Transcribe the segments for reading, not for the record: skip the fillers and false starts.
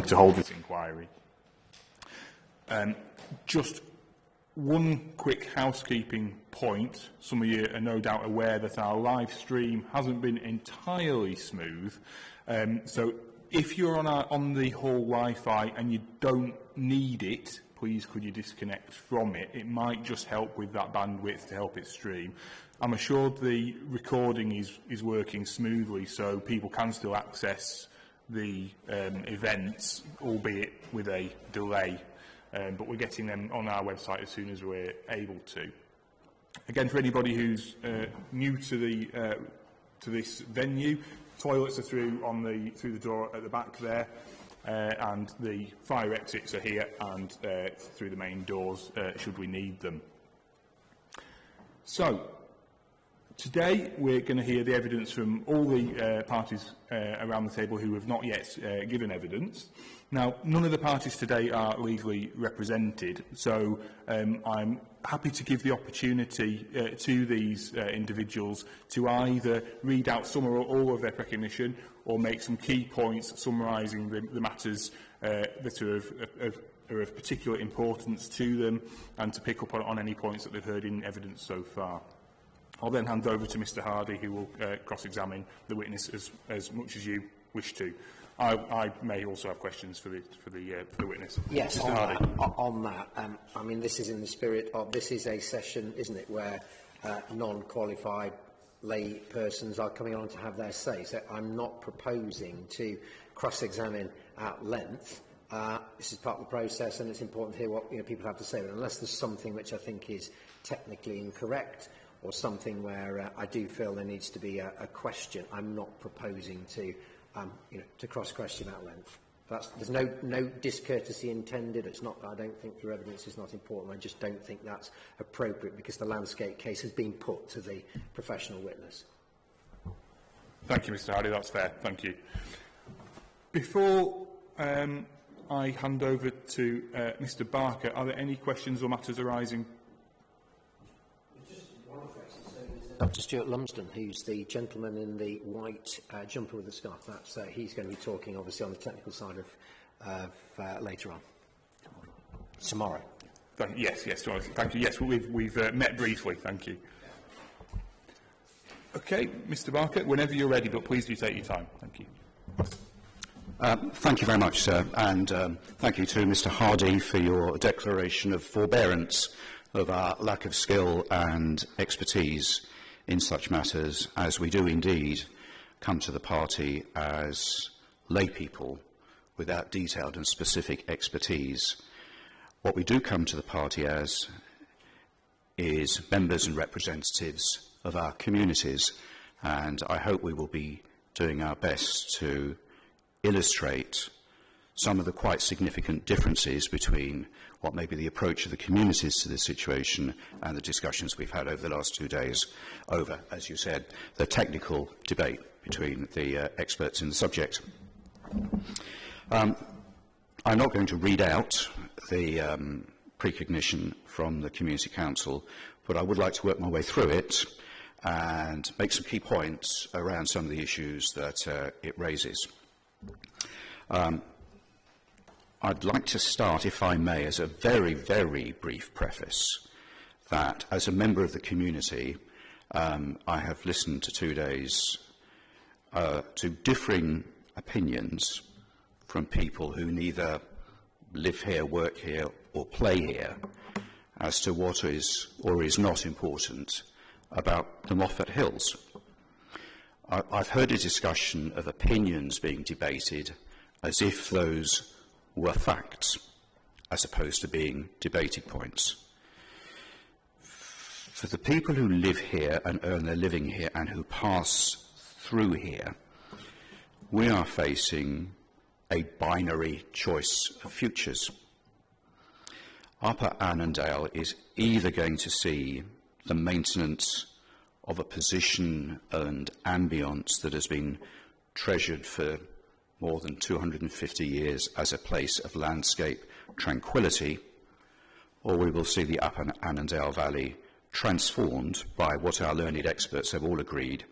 then to hold this inquiry. Just one quick housekeeping point. Some of you are no doubt aware that our live stream hasn't been entirely smooth. So if you're on the hall Wi-Fi and you don't need it, please could you disconnect from it? It might just help with that bandwidth to help it stream. I'm assured the recording is working smoothly, so people can still access the events, albeit with a delay. But we're getting them on our website as soon as we're able to. Again, for anybody who's new to this venue, toilets are through the door at the back there, and the fire exits are here and through the main doors should we need them. So, today we're going to hear the evidence from all the parties around the table who have not yet given evidence. Now, none of the parties today are legally represented, so I'm happy to give the opportunity to these individuals to either read out some or all of their recognition or make some key points summarising the matters that are of particular importance to them, and to pick up on any points that they've heard in evidence so far. I'll then hand over to Mr Hardy, who will cross-examine the witness as much as you wish to. I may also have questions for the witness. Yes, Mr. Hardy. on that. I mean, this is in the spirit of, this is a session, isn't it, where non-qualified lay persons are coming on to have their say. So I'm not proposing to cross-examine at length. This is part of the process, and it's important to hear what people have to say. But unless there's something which I think is technically incorrect, or something where I do feel there needs to be a question, I'm not proposing to cross-question at length. There's no discourtesy intended. It's not. I don't think your evidence is not important. I just don't think that's appropriate because the landscape case has been put to the professional witness. Thank you, Mr Hardy. That's fair. Thank you. Before I hand over to Mr Barker, are there any questions or matters arising? Dr. Stuart Lumsden, who's the gentleman in the white jumper with the scarf. He's going to be talking, obviously, on the technical side of later on. Tomorrow. Yes, tomorrow. Thank you. Yes, we've met briefly. Thank you. Okay, Mr Barker, whenever you're ready, but please do take your time. Thank you. Thank you very much, sir, and thank you to Mr Hardy for your declaration of forbearance of our lack of skill and expertise in such matters, as we do indeed come to the party as lay people without detailed and specific expertise. What we do come to the party as is members and representatives of our communities, and I hope we will be doing our best to illustrate some of the quite significant differences between what may be the approach of the communities to this situation and the discussions we've had over the last 2 days over, as you said, the technical debate between the experts in the subject. I'm not going to read out the precognition from the Community Council, but I would like to work my way through it and make some key points around some of the issues that it raises. I'd like to start, if I may, as a very, very brief preface, that as a member of the community, I have listened to 2 days to differing opinions from people who neither live here, work here, or play here, as to what is or is not important about the Moffat Hills. I've heard a discussion of opinions being debated as if those were facts, as opposed to being debating points. For the people who live here and earn their living here and who pass through here, we are facing a binary choice of futures. Upper Annandale is either going to see the maintenance of a position and ambience that has been treasured for more than 250 years as a place of landscape tranquility, or we will see the Upper Annandale Valley transformed by what our learned experts have all agreed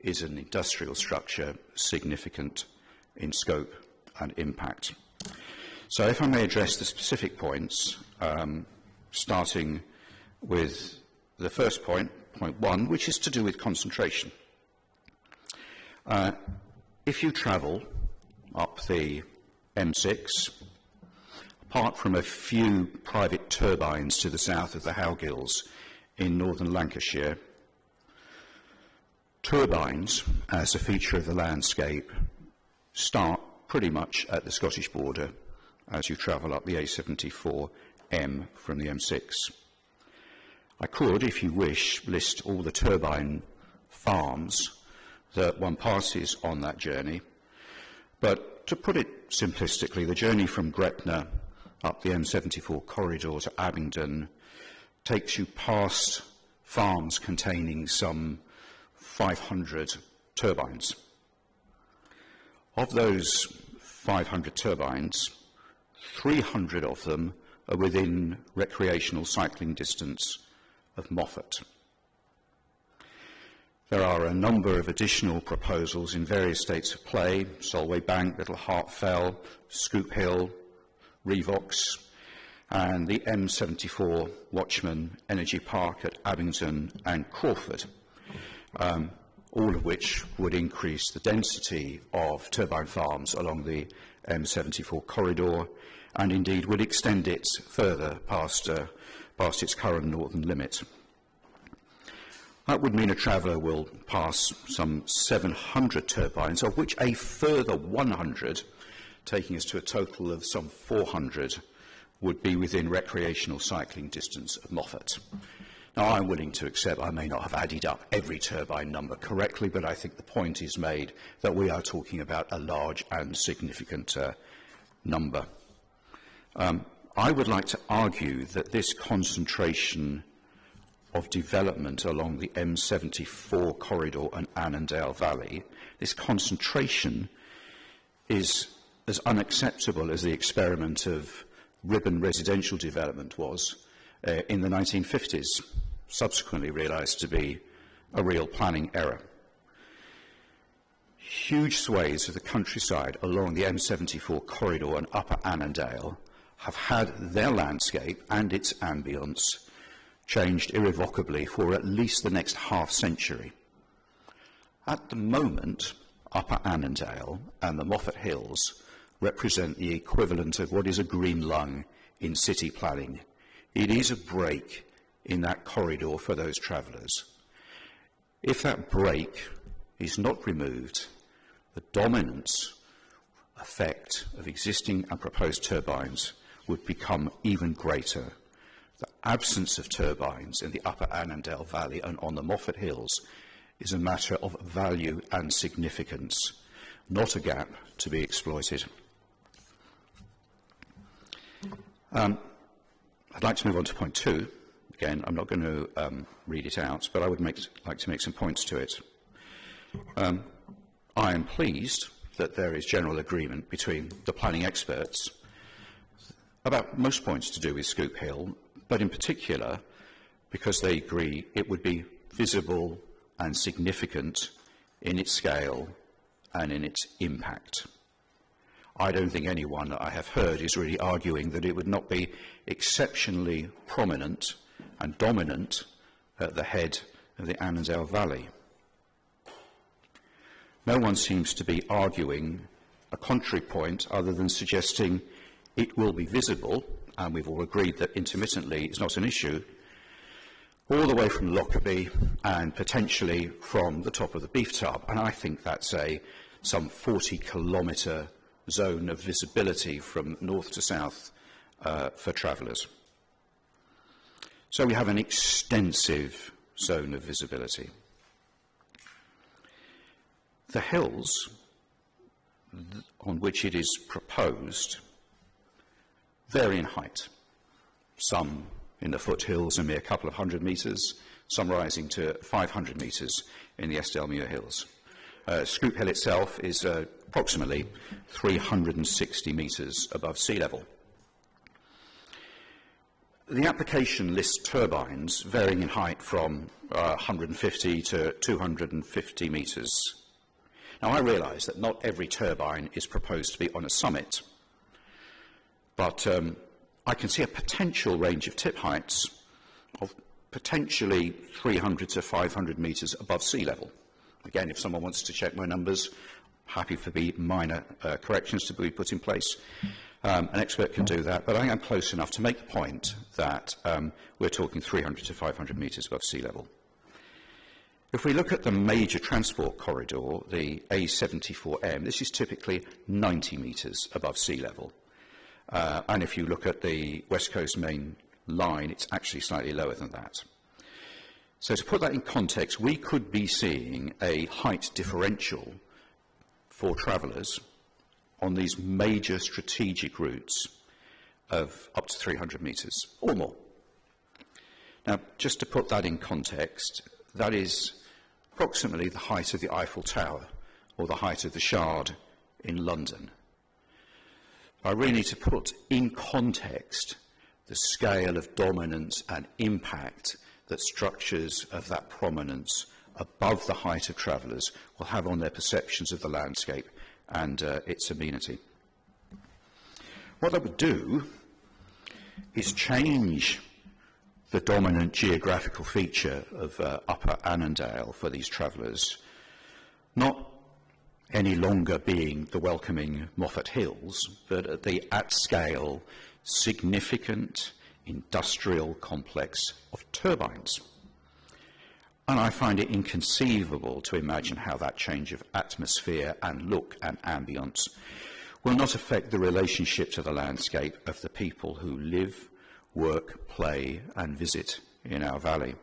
is an industrial structure significant in scope and impact. So if I may address the specific points, starting with the first point, point 1, which is to do with concentration. If you travel up the M6, apart from a few private turbines to the south of the Howgills in northern Lancashire, turbines, as a feature of the landscape, start pretty much at the Scottish border as you travel up the A74M from the M6. I could, if you wish, list all the turbine farms that one passes on that journey, but to put it simplistically, the journey from Gretna up the M74 corridor to Abingdon takes you past farms containing some 500 turbines. Of those 500 turbines, 300 of them are within recreational cycling distance of Moffat. There are a number of additional proposals in various states of play: Solway Bank, Little Hartfell, Scoop Hill, Revox, and the M74 Watchman Energy Park at Abingdon and Crawford, all of which would increase the density of turbine farms along the M74 corridor, and indeed would extend it further past its current northern limit. That would mean a traveller will pass some 700 turbines, of which a further 100, taking us to a total of some 400, would be within recreational cycling distance of Moffat. Now, I'm willing to accept I may not have added up every turbine number correctly, but I think the point is made that we are talking about a large and significant number. I would like to argue that this concentration of development along the M74 corridor and Annandale Valley, this concentration is as unacceptable as the experiment of ribbon residential development was in the 1950s, subsequently realised to be a real planning error. Huge swathes of the countryside along the M74 corridor and Upper Annandale have had their landscape and its ambience changed irrevocably for at least the next half century. At the moment, Upper Annandale and the Moffat Hills represent the equivalent of what is a green lung in city planning. It is a break in that corridor for those travellers. If that break is not removed, the dominance effect of existing and proposed turbines would become even greater. The absence of turbines in the Upper Annandale Valley and on the Moffat Hills is a matter of value and significance, not a gap to be exploited. I'd like to move on to point 2. Again, I'm not going to read it out, but I would like to make some points to it. I am pleased that there is general agreement between the planning experts about most points to do with Scoop Hill, but in particular because they agree it would be visible and significant in its scale and in its impact. I don't think anyone that I have heard is really arguing that it would not be exceptionally prominent and dominant at the head of the Annandale Valley. No one seems to be arguing a contrary point other than suggesting it will be visible, and we've all agreed that intermittently is not an issue, all the way from Lockerbie and potentially from the top of the Beef Tub. And I think that's some 40-kilometre zone of visibility from north to south for travellers. So we have an extensive zone of visibility. The hills on which it is proposed vary in height, some in the foothills a mere couple of hundred metres, some rising to 500 metres in the Esdelmuir Hills. Scoop Hill itself is approximately 360 metres above sea level. The application lists turbines varying in height from 150 to 250 metres. Now, I realise that not every turbine is proposed to be on a summit, But I can see a potential range of tip heights of potentially 300 to 500 metres above sea level. Again, if someone wants to check my numbers, happy for the minor corrections to be put in place. An expert can do that, but I am close enough to make the point that we're talking 300 to 500 metres above sea level. If we look at the major transport corridor, the A74M, this is typically 90 metres above sea level. And if you look at the West Coast Main Line, it's actually slightly lower than that. So to put that in context, we could be seeing a height differential for travellers on these major strategic routes of up to 300 metres or more. Now, just to put that in context, that is approximately the height of the Eiffel Tower or the height of the Shard in London. I really need to put in context the scale of dominance and impact that structures of that prominence above the height of travellers will have on their perceptions of the landscape and its amenity. What that would do is change the dominant geographical feature of Upper Annandale for these travellers, not any longer being the welcoming Moffat Hills, but at scale significant industrial complex of turbines. And I find it inconceivable to imagine how that change of atmosphere and look and ambience will not affect the relationship to the landscape of the people who live, work, play and visit in our valley.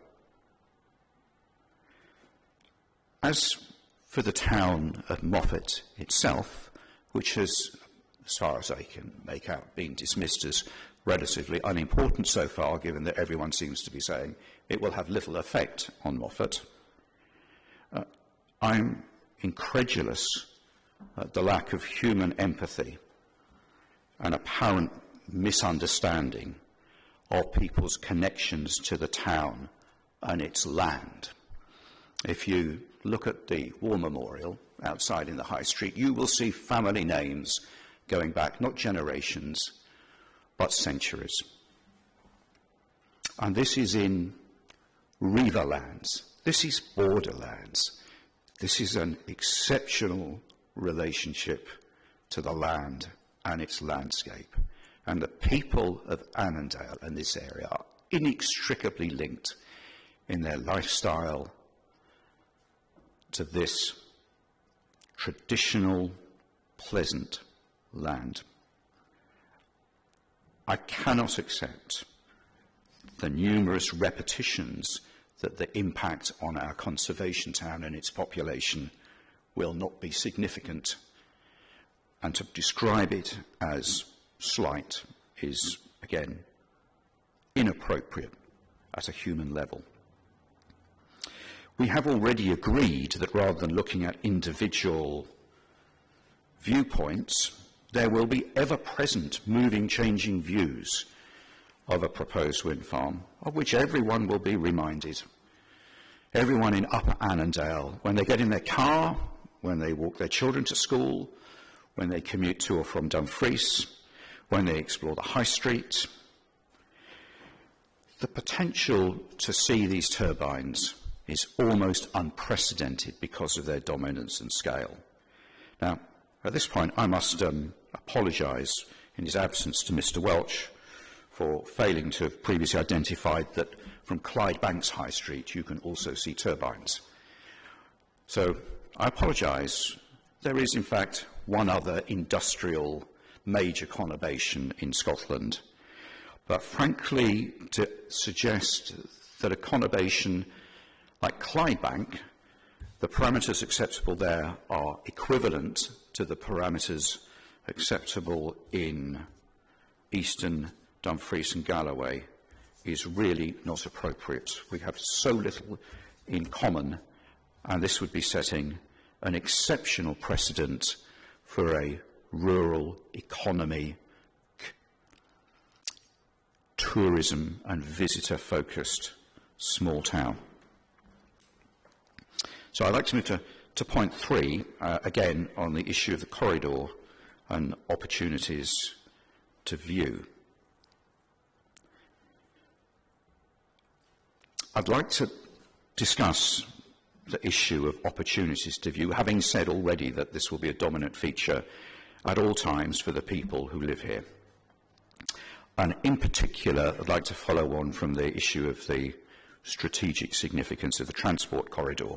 As for the town of Moffat itself, which has, as far as I can make out, been dismissed as relatively unimportant so far, given that everyone seems to be saying it will have little effect on Moffat, I'm incredulous at the lack of human empathy and apparent misunderstanding of people's connections to the town and its land. If you look at the War Memorial outside in the High Street, you will see family names going back not generations, but centuries. And this is in riverlands. This is borderlands. This is an exceptional relationship to the land and its landscape. And the people of Annandale and this area are inextricably linked in their lifestyle to this traditional, pleasant land. I cannot accept the numerous repetitions that the impact on our conservation town and its population will not be significant, and to describe it as slight is, again, inappropriate at a human level. We have already agreed that rather than looking at individual viewpoints, there will be ever-present, moving, changing views of a proposed wind farm, of which everyone will be reminded. Everyone in Upper Annandale, when they get in their car, when they walk their children to school, when they commute to or from Dumfries, when they explore the high street, the potential to see these turbines is almost unprecedented because of their dominance and scale. Now, at this point, I must apologise in his absence to Mr. Welch for failing to have previously identified that from Clydebank's High Street you can also see turbines. So I apologise. There is, in fact, one other industrial major conurbation in Scotland. But frankly, to suggest that a conurbation like Clydebank, the parameters acceptable there are equivalent to the parameters acceptable in Eastern Dumfries and Galloway is really not appropriate. We have so little in common, and this would be setting an exceptional precedent for a rural economy, tourism and visitor-focused small town. So I'd like to move to point 3, again on the issue of the corridor and opportunities to view. I'd like to discuss the issue of opportunities to view, having said already that this will be a dominant feature at all times for the people who live here. And in particular, I'd like to follow on from the issue of the strategic significance of the transport corridor,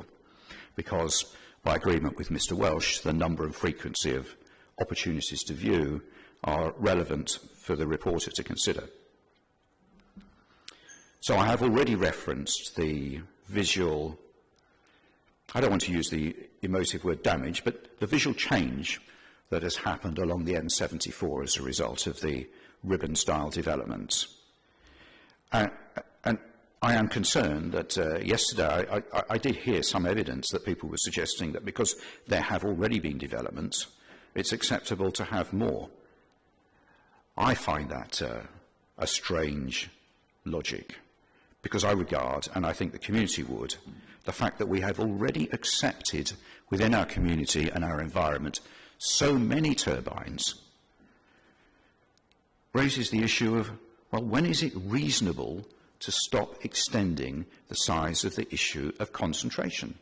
because by agreement with Mr. Welsh, the number and frequency of opportunities to view are relevant for the reporter to consider. So I have already referenced the visual, I don't want to use the emotive word damage, but the visual change that has happened along the M74 as a result of the ribbon-style developments. And I am concerned that yesterday I did hear some evidence that people were suggesting that because there have already been developments, it's acceptable to have more. I find that a strange logic, because I regard, and I think the community would, the fact that we have already accepted within our community and our environment so many turbines raises the issue of, well, when is it reasonable to stop extending the size of the issue of concentration?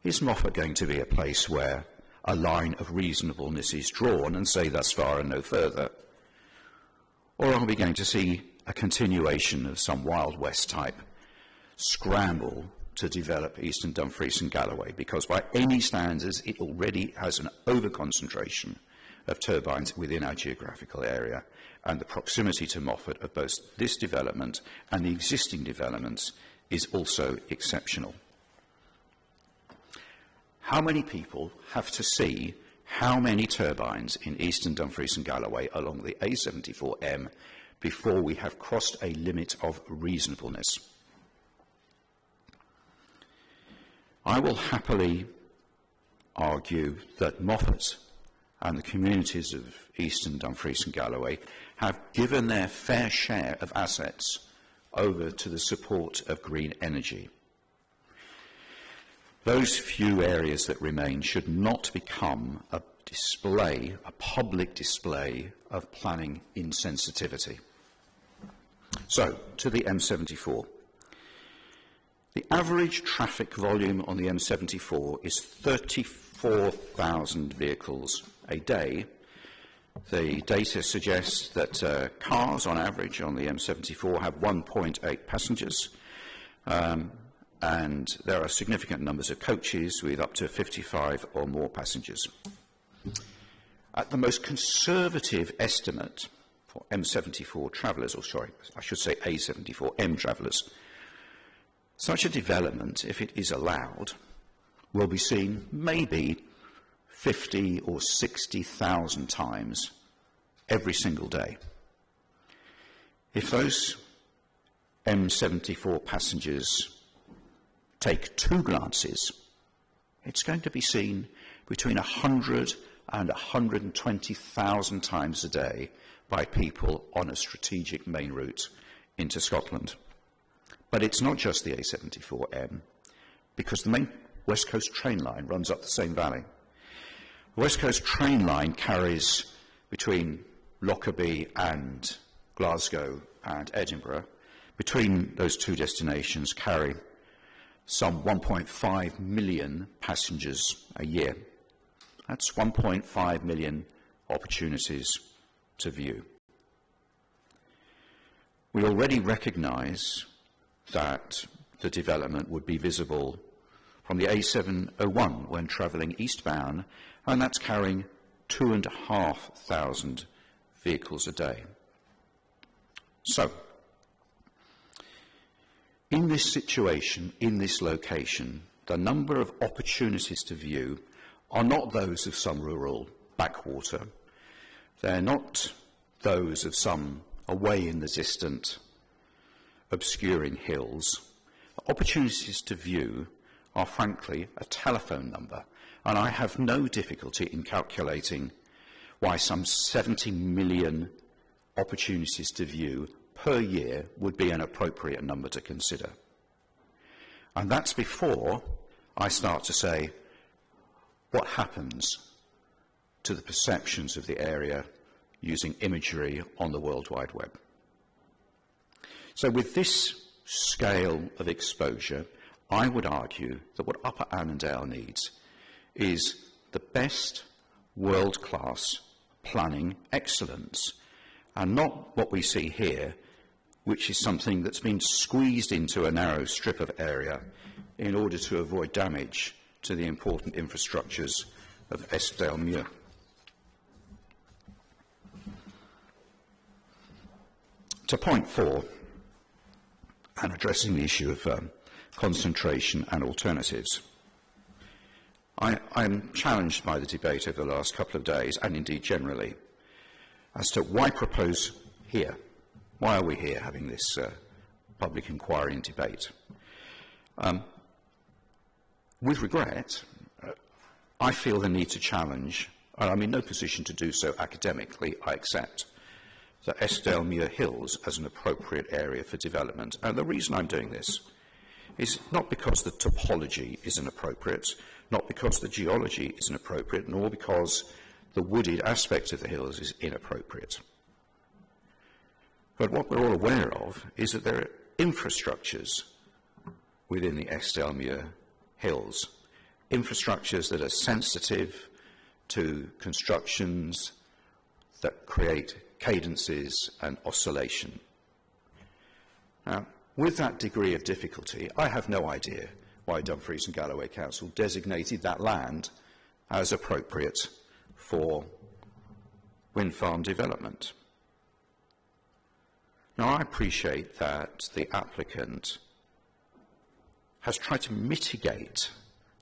Is Moffat going to be a place where a line of reasonableness is drawn and say thus far and no further? Or are we going to see a continuation of some Wild West type scramble to develop Eastern Dumfries and Galloway, because by any standards it already has an over-concentration of turbines within our geographical area, and the proximity to Moffat of both this development and the existing developments is also exceptional. How many people have to see how many turbines in Eastern Dumfries and Galloway along the A74M before we have crossed a limit of reasonableness? I will happily argue that Moffat and the communities of Eastern Dumfries and Galloway have given their fair share of assets over to the support of green energy. Those few areas that remain should not become a display, a public display of planning insensitivity. So, to the M74. The average traffic volume on the M74 is 34,000 vehicles a day. The data suggests that cars on average on the M74 have 1.8 passengers, and there are significant numbers of coaches with up to 55 or more passengers. At the most conservative estimate for M74 travellers, or sorry, I should say A74M travellers, such a development, if it is allowed, will be seen maybe 50 or 60,000 times every single day. If those M74 passengers take 2 glances, it's going to be seen between 100 and 120,000 times a day by people on a strategic main route into Scotland. But it's not just the A74M, because the main West Coast train line runs up the same valley. The West Coast train line carries between Lockerbie and Glasgow and Edinburgh. Between those two destinations carry some 1.5 million passengers a year. That's 1.5 million opportunities to view. We already recognise that the development would be visible from the A701 when travelling eastbound, and that's carrying 2,500 vehicles a day. So, in this situation, in this location, the number of opportunities to view are not those of some rural backwater. They're not those of some away in the distant obscuring hills. Opportunities to view are frankly a telephone number, and I have no difficulty in calculating why some 70 million opportunities to view per year would be an appropriate number to consider. And that's before I start to say, what happens to the perceptions of the area using imagery on the World Wide Web. So with this scale of exposure, I would argue that what Upper Annandale needs is the best world-class planning excellence, and not what we see here, which is something that's been squeezed into a narrow strip of area in order to avoid damage to the important infrastructures of Eskdalemuir. To point 4, and addressing the issue of concentration and alternatives, I am challenged by the debate over the last couple of days, and indeed generally, as to why propose here? Why are we here having this public inquiry and debate? With regret, I feel the need to challenge, and I'm in no position to do so academically, I accept, the Eskdalemuir Hills as an appropriate area for development. And the reason I'm doing this is not because the topology isn't appropriate, not because the geology isn't appropriate, nor because the wooded aspect of the hills is inappropriate. But what we're all aware of is that there are infrastructures within the Eskdalemuir Hills, infrastructures that are sensitive to constructions that create cadences and oscillation. Now, with that degree of difficulty, I have no idea why Dumfries and Galloway Council designated that land as appropriate for wind farm development. Now, I appreciate that the applicant has tried to mitigate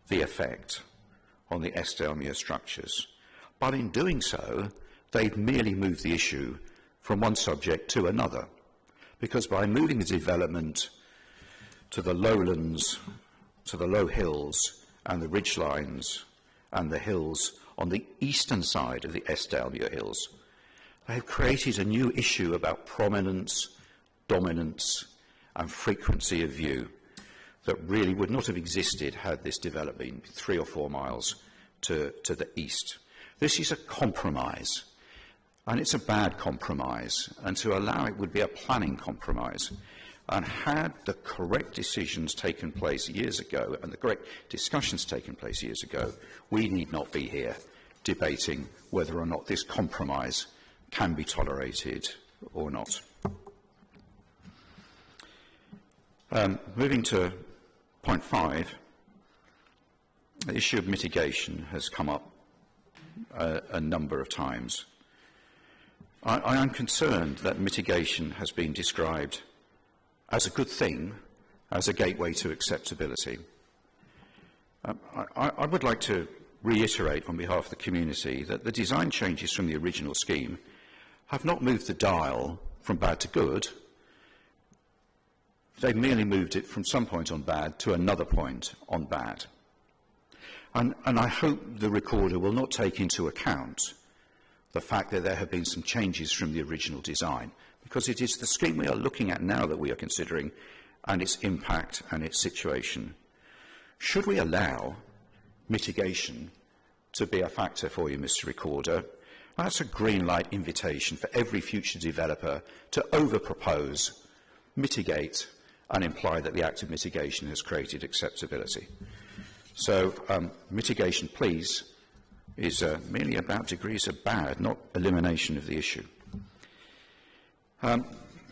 the effect on the Eskdalemuir structures, but in doing so, they've merely moved the issue from one subject to another, because by moving the development to the lowlands, to the low hills and the ridge lines and the hills on the eastern side of the Eskdalemuir Hills, they have created a new issue about prominence, dominance and frequency of view that really would not have existed had this development been 3 or 4 miles to the east. This is a compromise, and it's a bad compromise, and to allow it would be a planning compromise. And had the correct decisions taken place years ago and the correct discussions taken place years ago, we need not be here debating whether or not this compromise can be tolerated or not. Moving to point 5, the issue of mitigation has come up a number of times. I am concerned that mitigation has been described as a good thing, as a gateway to acceptability. I would like to reiterate on behalf of the community that the design changes from the original scheme have not moved the dial from bad to good. They've merely moved it from some point on bad to another point on bad. And I hope the recorder will not take into account the fact that there have been some changes from the original design, because it is the scheme we are looking at now that we are considering, and its impact and its situation. Should we allow mitigation to be a factor for you, Mr. Recorder, that's a green light invitation for every future developer to over-propose, mitigate, and imply that the act of mitigation has created acceptability. So mitigation, please, is merely about degrees of bad, not elimination of the issue. I've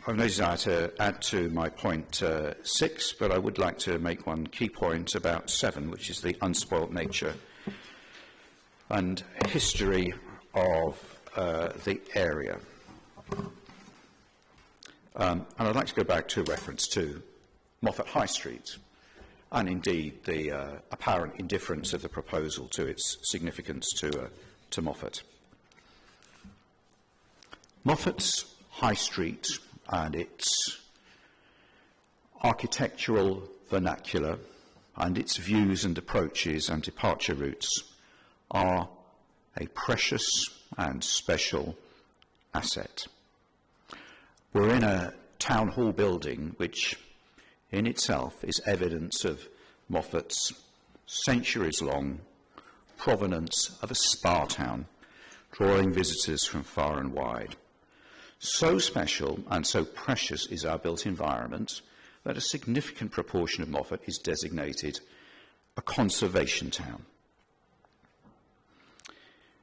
no desire to add to my point 6, but I would like to make one key point about 7, which is the unspoilt nature and history of the area. And I'd like to go back to a reference to Moffat High Street, and indeed the apparent indifference of the proposal to its significance to Moffat. Moffat's High Street and its architectural vernacular and its views and approaches and departure routes are a precious and special asset. We're in a town hall building which in itself is evidence of Moffat's centuries-long provenance of a spa town, drawing visitors from far and wide. So special and so precious is our built environment that a significant proportion of Moffat is designated a conservation town.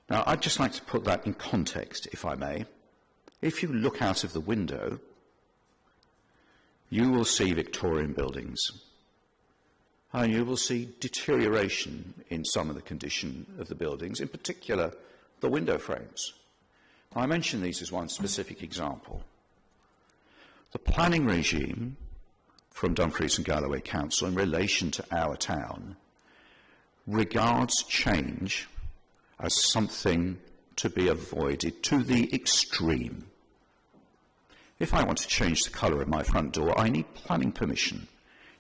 Now, I'd just like to put that in context, if I may. If you look out of the window, you will see Victorian buildings, and you will see deterioration in some of the condition of the buildings, in particular the window frames. I mention these as one specific example. The planning regime from Dumfries and Galloway Council in relation to our town regards change as something to be avoided to the extreme. If I want to change the colour of my front door, I need planning permission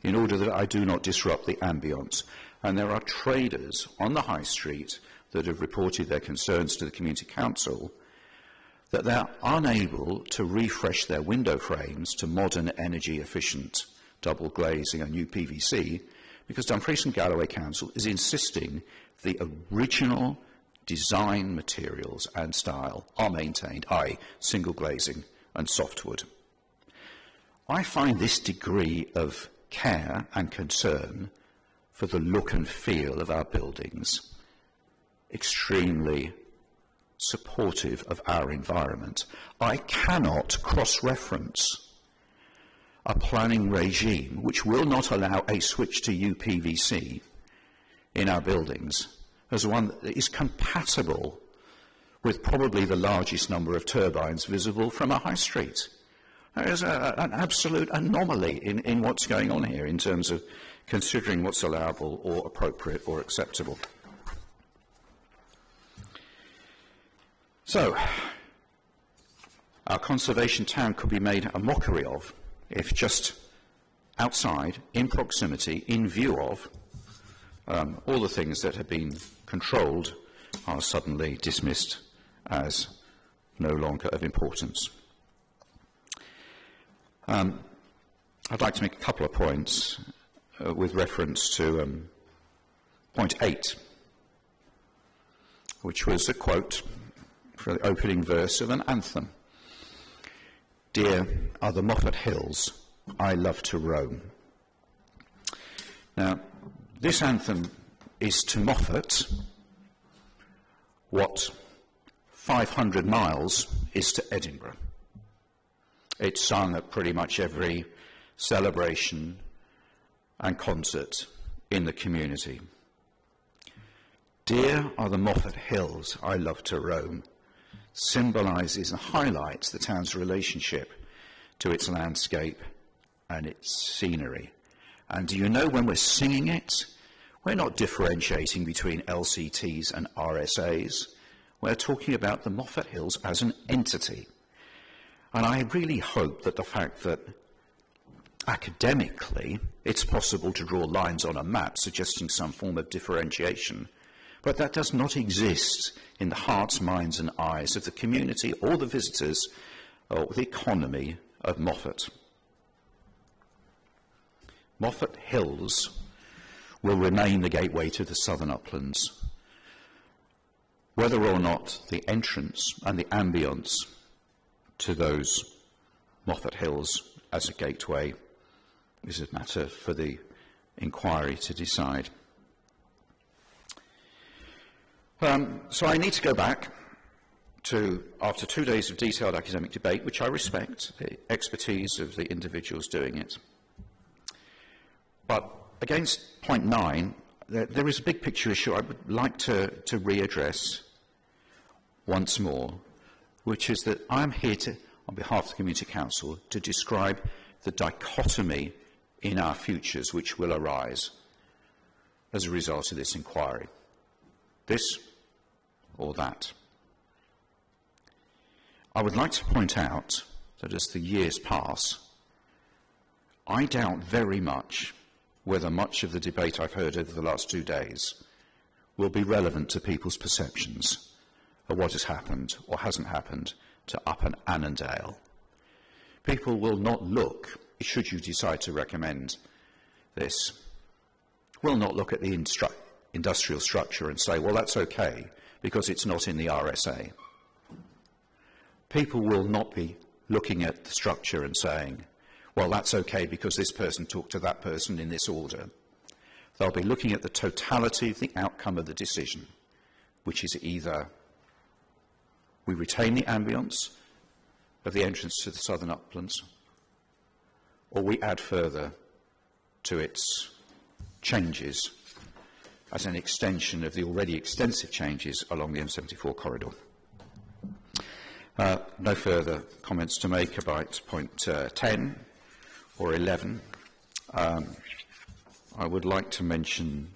in order that I do not disrupt the ambience. And there are traders on the high street that have reported their concerns to the Community Council that they are unable to refresh their window frames to modern energy efficient double glazing and new PVC because Dumfries and Galloway Council is insisting the original design materials and style are maintained, i.e. single glazing and softwood. I find this degree of care and concern for the look and feel of our buildings extremely supportive of our environment. I cannot cross-reference a planning regime which will not allow a switch to UPVC in our buildings as one that is compatible with probably the largest number of turbines visible from a high street. There is an absolute anomaly in what's going on here in terms of considering what's allowable or appropriate or acceptable. So, our conservation town could be made a mockery of if just outside, in proximity, in view of all the things that have been controlled are suddenly dismissed as no longer of importance. I'd like to make a couple of points with reference to point 8, which was a quote for the opening verse of an anthem. Dear are the Moffat Hills, I love to roam. Now, this anthem is to Moffat what 500 miles is to Edinburgh. It's sung at pretty much every celebration and concert in the community. Dear are the Moffat Hills, I love to roam, symbolises and highlights the town's relationship to its landscape and its scenery. And do you know, when we're singing it, we're not differentiating between LCTs and RSAs. We're talking about the Moffat Hills as an entity. And I really hope that the fact that academically it's possible to draw lines on a map suggesting some form of differentiation, but that does not exist in the hearts, minds and eyes of the community or the visitors or the economy of Moffat. Moffat Hills will remain the gateway to the southern uplands, whether or not the entrance and the ambience to those Moffat Hills as a gateway is a matter for the inquiry to decide. So I need to go back to, after 2 days of detailed academic debate, which I respect, the expertise of the individuals doing it. But against point 9, there is a big picture issue I would like to readdress once more, which is that I'm here to, on behalf of the Community Council, to describe the dichotomy in our futures which will arise as a result of this inquiry. This or that. I would like to point out that as the years pass, I doubt very much whether much of the debate I've heard over the last 2 days will be relevant to people's perceptions of what has happened or hasn't happened to Upper Annandale. People will not look, should you decide to recommend this, will not look at the industrial structure and say, well, that's okay, because it's not in the RSA. People will not be looking at the structure and saying, well, that's okay because this person talked to that person in this order. They'll be looking at the totality of the outcome of the decision, which is either we retain the ambience of the entrance to the southern uplands, or we add further to its changes as an extension of the already extensive changes along the M74 corridor. No further comments to make about point 10 or 11. I would like to mention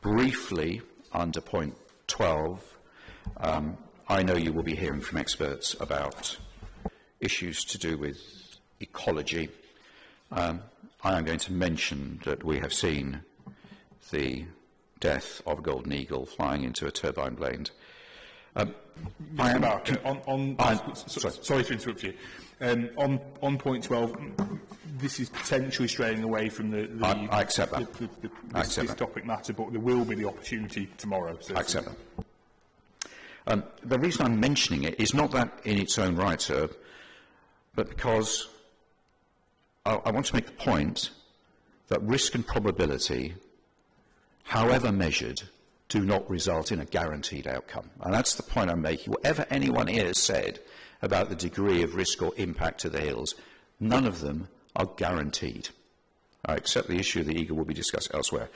briefly under point 12, I know you will be hearing from experts about issues to do with ecology. I am going to mention that we have seen the death of a golden eagle flying into a turbine blade. Mr. Barker, sorry to interrupt you. On point 12, this is potentially straying away from I accept that. This topic matter, but there will be the opportunity tomorrow. I accept that. The reason I'm mentioning it is not that in its own right, sir, but because I want to make the point that risk and probability, however measured, do not result in a guaranteed outcome. And that's the point I'm making. Whatever anyone here has said about the degree of risk or impact to the hills, none of them are guaranteed. I accept the issue of the eagle will be discussed elsewhere.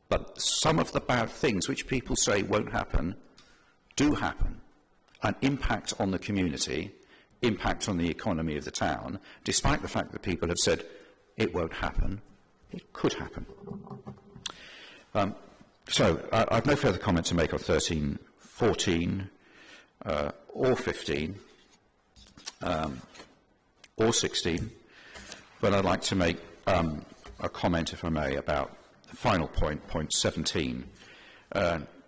But some of the bad things which people say won't happen, do happen. An impact on the community, impact on the economy of the town, despite the fact that people have said it won't happen, it could happen. So, I have no further comment to make on 13, 14, or 15, or 16, but I'd like to make a comment, if I may, about the final point, point 17,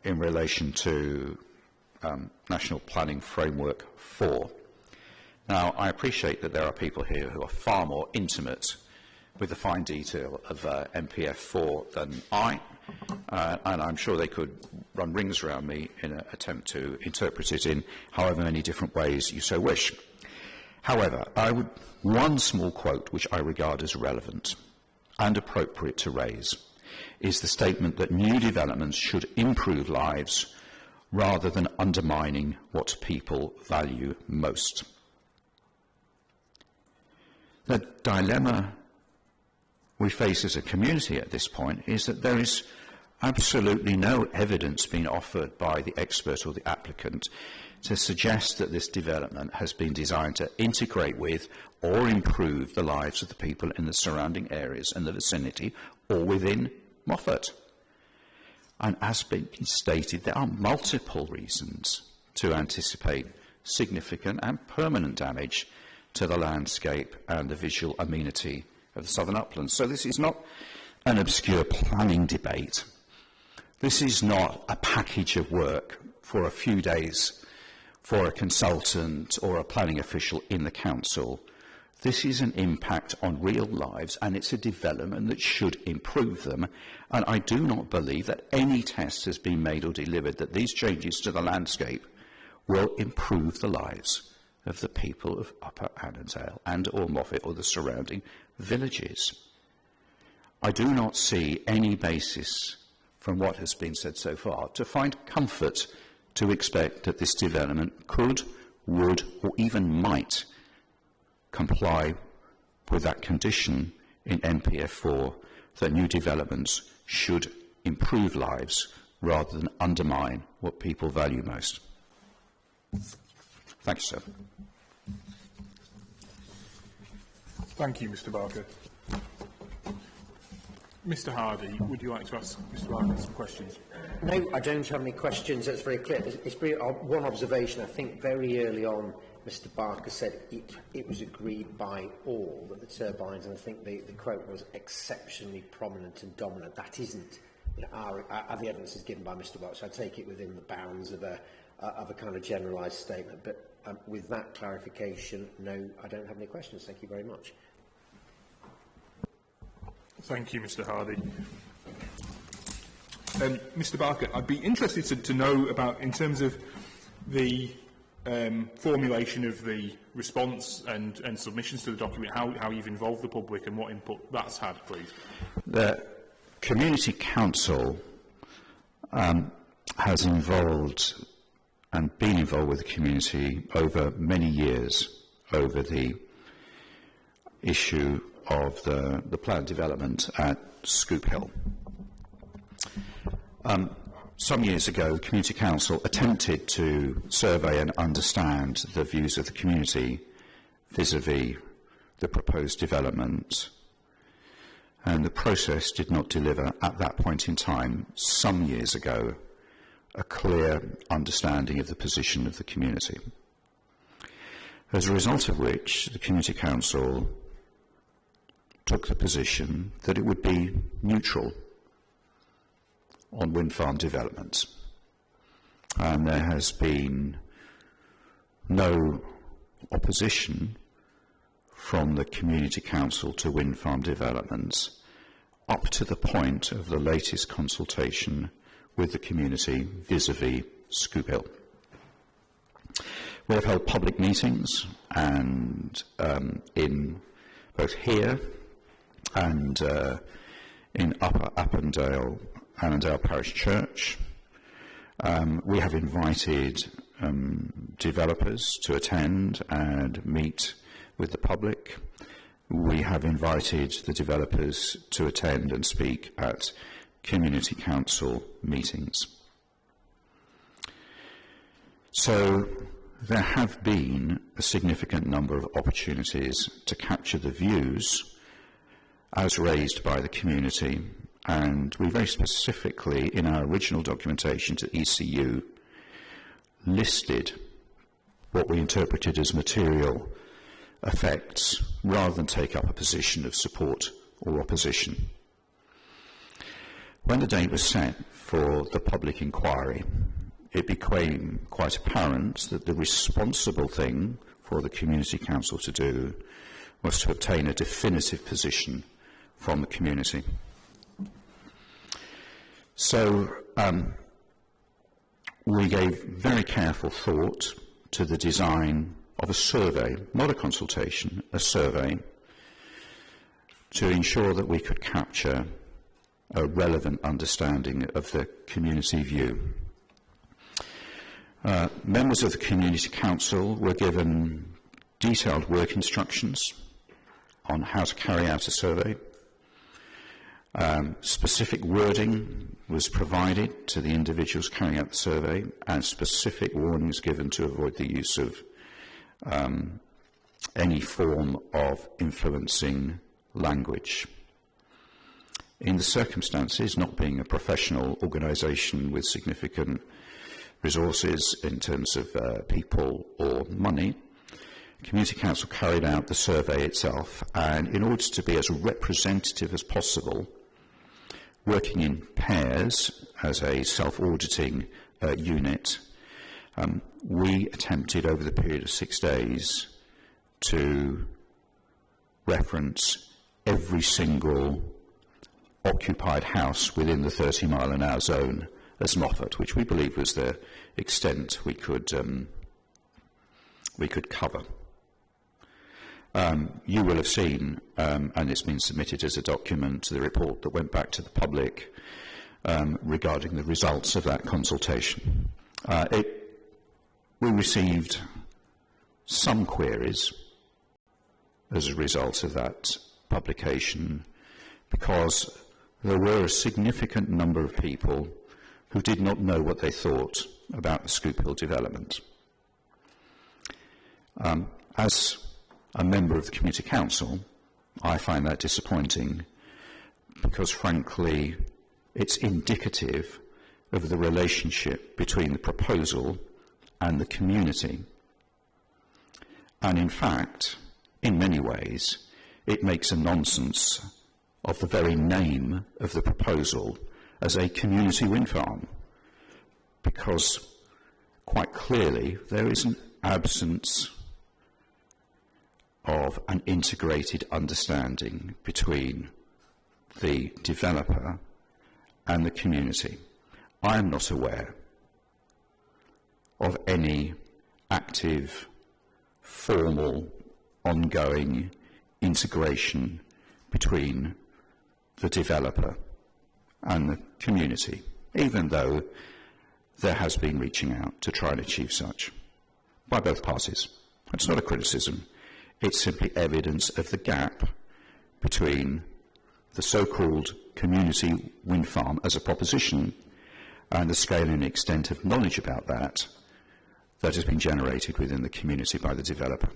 in relation to National Planning Framework 4. Now, I appreciate that there are people here who are far more intimate with the fine detail of MPF 4 than I, and I'm sure they could run rings around me in an attempt to interpret it in however many different ways you so wish. However, one small quote which I regard as relevant and appropriate to raise is the statement that new developments should improve lives rather than undermining what people value most. The dilemma we face as a community at this point is that there is absolutely no evidence being offered by the expert or the applicant to suggest that this development has been designed to integrate with or improve the lives of the people in the surrounding areas and the vicinity or within Moffat. And as been stated, there are multiple reasons to anticipate significant and permanent damage to the landscape and the visual amenity of the southern uplands. So this is not an obscure planning debate. This is not a package of work for a few days for a consultant or a planning official in the council. This is an impact on real lives, and it's a development that should improve them. And I do not believe that any test has been made or delivered that these changes to the landscape will improve the lives of the people of Upper Annandale and or Moffat or the surrounding villages. I do not see any basis from what has been said so far to find comfort to expect that this development could, would, or even might comply with that condition in NPF 4 that new developments should improve lives rather than undermine what people value most. Thank you, sir. Thank you, Mr. Barker. Mr. Hardy, would you like to ask Mr. Barker some questions? No, I don't have any questions. That's very clear. It's very, one observation. I think very early on, Mr. Barker said it was agreed by all that the turbines, and I think the quote was exceptionally prominent and dominant. That isn't, you know, the evidence is given by Mr. Barker, so I take it within the bounds of a kind of generalised statement. But with that clarification, no, I don't have any questions. Thank you very much. Thank you, Mr. Hardy. Mr Barker, I'd be interested to know about, in terms of the formulation of the response and submissions to the document, how you've involved the public and what input that's had, please. The Community Council has involved and been involved with the community over many years over the issue of the planned development at Scoop Hill. Some years ago, Community Council attempted to survey and understand the views of the community vis-à-vis the proposed development, and the process did not deliver at that point in time, some years ago, a clear understanding of the position of the community. As a result of which, the Community Council took the position that it would be neutral on wind farm developments. And there has been no opposition from the Community Council to wind farm developments up to the point of the latest consultation with the community vis-à-vis Scoop Hill. We have held public meetings and in both here and in Upper Appendale Parish Church. We have invited developers to attend and meet with the public. We have invited the developers to attend and speak at Community Council meetings. So there have been a significant number of opportunities to capture the views as raised by the community, and we very specifically, in our original documentation to ECU, listed what we interpreted as material effects rather than take up a position of support or opposition. When the date was set for the public inquiry, it became quite apparent that the responsible thing for the Community Council to do was to obtain a definitive position from the community. So we gave very careful thought to the design of a survey, not a consultation, a survey, to ensure that we could capture a relevant understanding of the community view. Members of the Community Council were given detailed work instructions on how to carry out a survey. Specific wording was provided to the individuals carrying out the survey, and specific warnings given to avoid the use of any form of influencing language. In the circumstances, not being a professional organisation with significant resources in terms of people or money, Community Council carried out the survey itself, and in order to be as representative as possible, working in pairs as a self-auditing unit, we attempted over the period of 6 days to reference every single occupied house within the 30-mile-an-hour zone as Moffat, which we believe was the extent we could cover. You will have seen, and it's been submitted as a document, the report that went back to the public regarding the results of that consultation. We received some queries as a result of that publication, because there were a significant number of people who did not know what they thought about the Scoop Hill development. As a member of the Community Council, I find that disappointing, because frankly it's indicative of the relationship between the proposal and the community. And in fact, in many ways, it makes a nonsense of the very name of the proposal as a community wind farm, because quite clearly there is an absence of an integrated understanding between the developer and the community. I am not aware of any active, formal, ongoing integration between the developer and the community, even though there has been reaching out to try and achieve such by both parties. It's not a criticism, it's simply evidence of the gap between the so-called community wind farm as a proposition and the scale and extent of knowledge about that that has been generated within the community by the developer.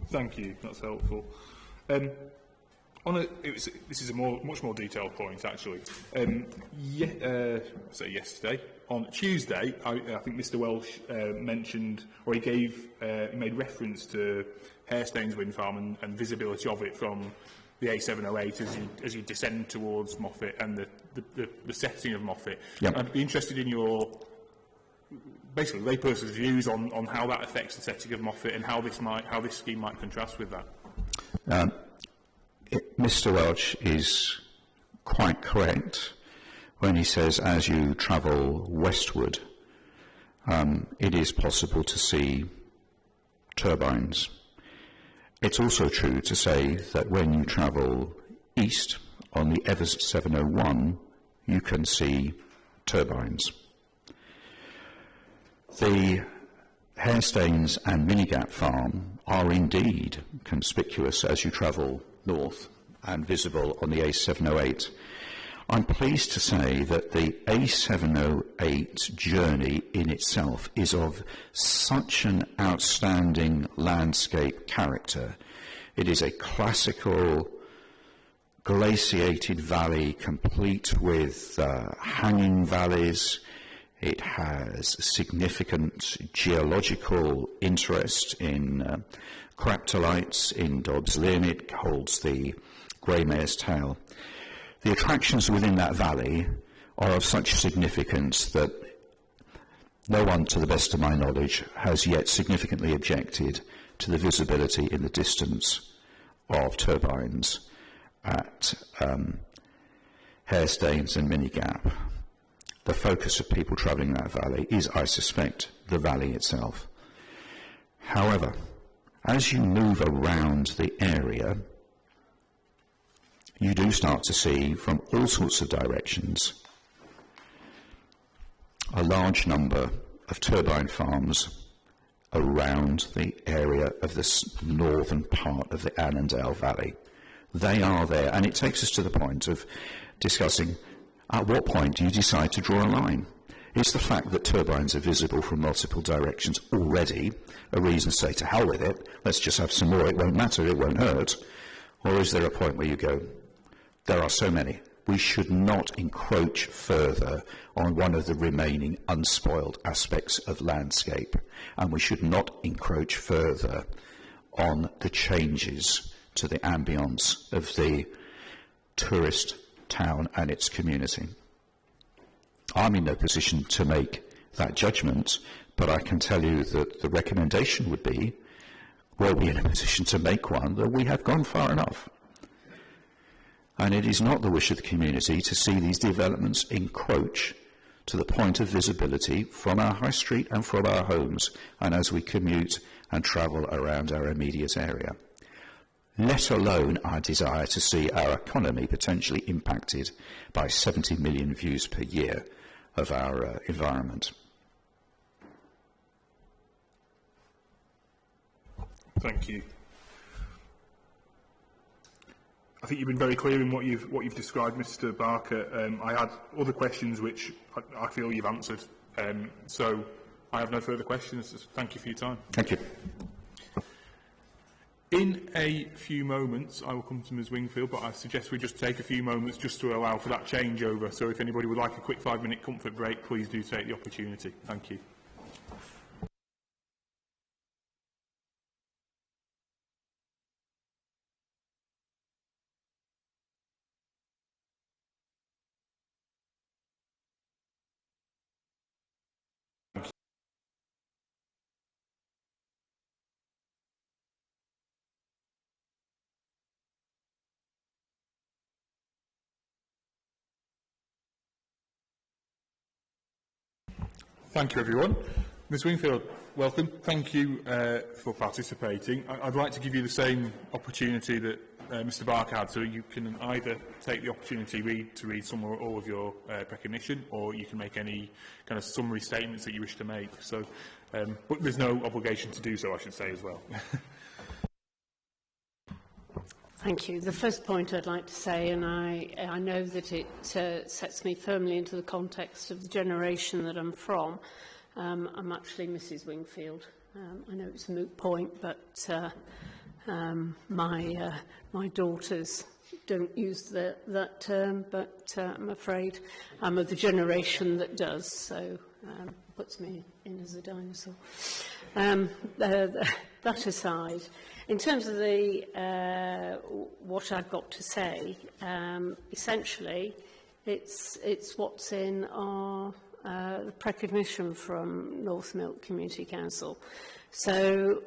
Thank you, that's helpful. This is a much more detailed point, actually. Yesterday, on Tuesday, I think Mr. Welsh mentioned, or he made reference to Hairstains wind farm and visibility of it from the A708 as you descend towards Moffat and the setting of Moffat. Yep. I'd be interested in your basically layperson's views on how that affects the setting of Moffat and how this scheme might contrast with that. Mr. Welch is quite correct when he says as you travel westward, it is possible to see turbines. It's also true to say that when you travel east on the Evers 701, you can see turbines. The Hairstains and Minigap farm are indeed conspicuous as you travel north and visible on the A708. I'm pleased to say that the A708 journey in itself is of such an outstanding landscape character. It is a classical glaciated valley complete with hanging valleys. It has significant geological interest in craptolites in Dobbs Lynn. It holds the grey mare's tail. The attractions within that valley are of such significance that no one, to the best of my knowledge, has yet significantly objected to the visibility in the distance of turbines at Hairstains and Minigap. The focus of people travelling that valley is, I suspect, the valley itself. However, as you move around the area, you do start to see from all sorts of directions a large number of turbine farms around the area of the northern part of the Annandale Valley. They are there, and it takes us to the point of discussing at what point do you decide to draw a line. Is the fact that turbines are visible from multiple directions already a reason to say to hell with it, let's just have some more, it won't matter, it won't hurt? Or is there a point where you go, there are so many, we should not encroach further on one of the remaining unspoiled aspects of landscape, and we should not encroach further on the changes to the ambience of the tourist town and its community. I'm in no position to make that judgment, but I can tell you that the recommendation would be, were we in a position to make one, that we have gone far enough. And it is not the wish of the community to see these developments encroach to the point of visibility from our high street and from our homes, and as we commute and travel around our immediate area. Let alone our desire to see our economy potentially impacted by 70 million views per year of our environment. Thank you. I think you've been very clear in what you've described, Mr. Barker. I had other questions which I feel you've answered, so I have no further questions. Thank you for your time. Thank you. In a few moments, I will come to Ms. Wingfield, but I suggest we just take a few moments just to allow for that changeover. So if anybody would like a quick 5-minute comfort break, please do take the opportunity. Thank you. Thank you, everyone. Ms Wingfield, welcome. Thank you for participating. I'd like to give you the same opportunity that Mr Barker had, so you can either take the opportunity to read some or all of your recognition, or you can make any kind of summary statements that you wish to make. So, but there's no obligation to do so, I should say, as well. Thank you. The first point I'd like to say, and I know that it sets me firmly into the context of the generation that I'm from. I'm actually Mrs Wingfield. I know it's a moot point, but my daughters don't use that term, but I'm afraid I'm of the generation that does, so puts me in as a dinosaur. That aside, in terms of what I've got to say, essentially, it's what's in our the recognition from North Milk Community Council. So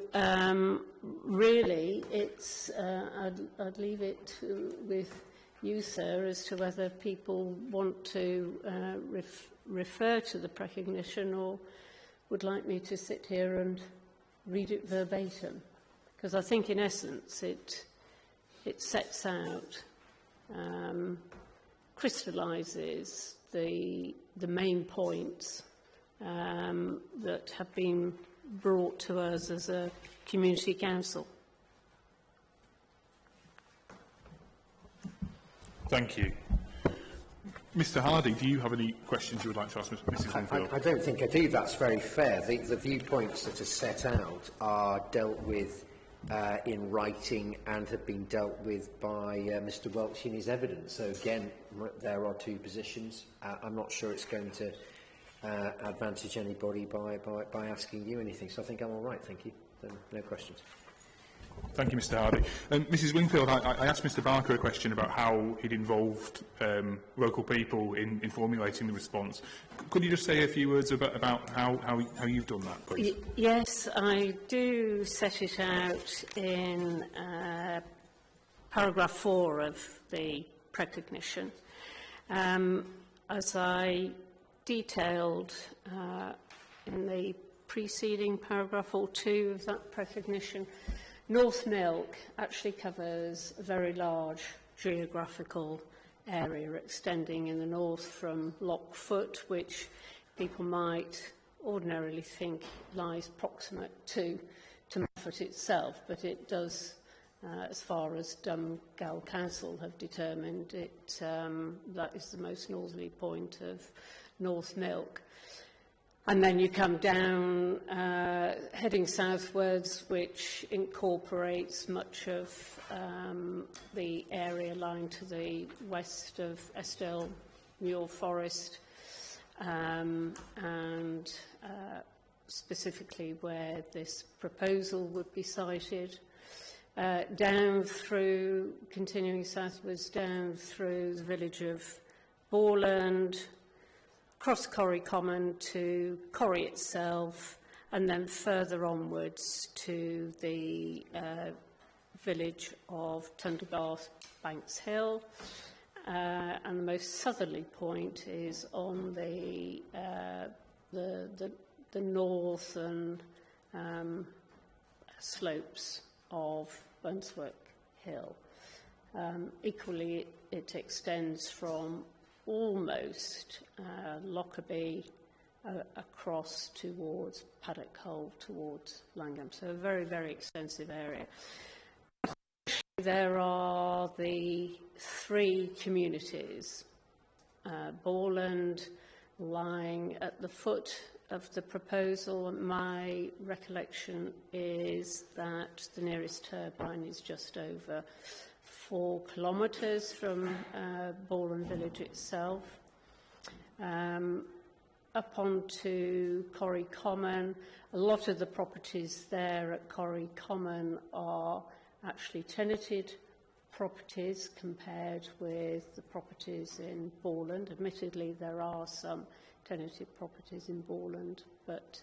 really, it's I'd leave it with you, sir, as to whether people want to refer to the recognition or would like me to sit here and read it verbatim, because I think in essence it sets out, crystallises the main points that have been brought to us as a community council. Thank you. Mr Hardy, do you have any questions you would like to ask Mrs Wingfield? I don't think I do. That's very fair. The viewpoints that are set out are dealt with in writing and have been dealt with by Mr Welch in his evidence. So again, there are two positions. I'm not sure it's going to advantage anybody by asking you anything. So I think I'm all right. Thank you. No questions. Thank you, Mr Hardy. Mrs Wingfield, I asked Mr Barker a question about how he'd involved local people in formulating the response. Could you just say a few words about how you've done that, please? Yes, I do set it out in paragraph 4 of the recognition. As I detailed in the preceding paragraph or 2 of that recognition, North Milk actually covers a very large geographical area extending in the north from Loch Foot, which people might ordinarily think lies proximate to Moffat itself, but it does, as far as Donegal Council have determined, that is the most northerly point of North Milk. And then you come down, heading southwards, which incorporates much of the area lying to the west of Estill Muir Forest, and specifically where this proposal would be sited, down through, continuing southwards, down through the village of Borland, across Corrie Common to Corrie itself, and then further onwards to the village of Tundergarth Banks Hill. And the most southerly point is on the northern slopes of Bunswick Hill. Equally, it extends from almost Lockerbie across towards Paddock Hole, towards Langham. So a very, very extensive area. There are the 3 communities, Borland lying at the foot of the proposal. My recollection is that the nearest turbine is just over 4 kilometres from Borland village itself. Up onto Corrie Common, a lot of the properties there at Corrie Common are actually tenanted properties compared with the properties in Borland. Admittedly, there are some tenanted properties in Borland, but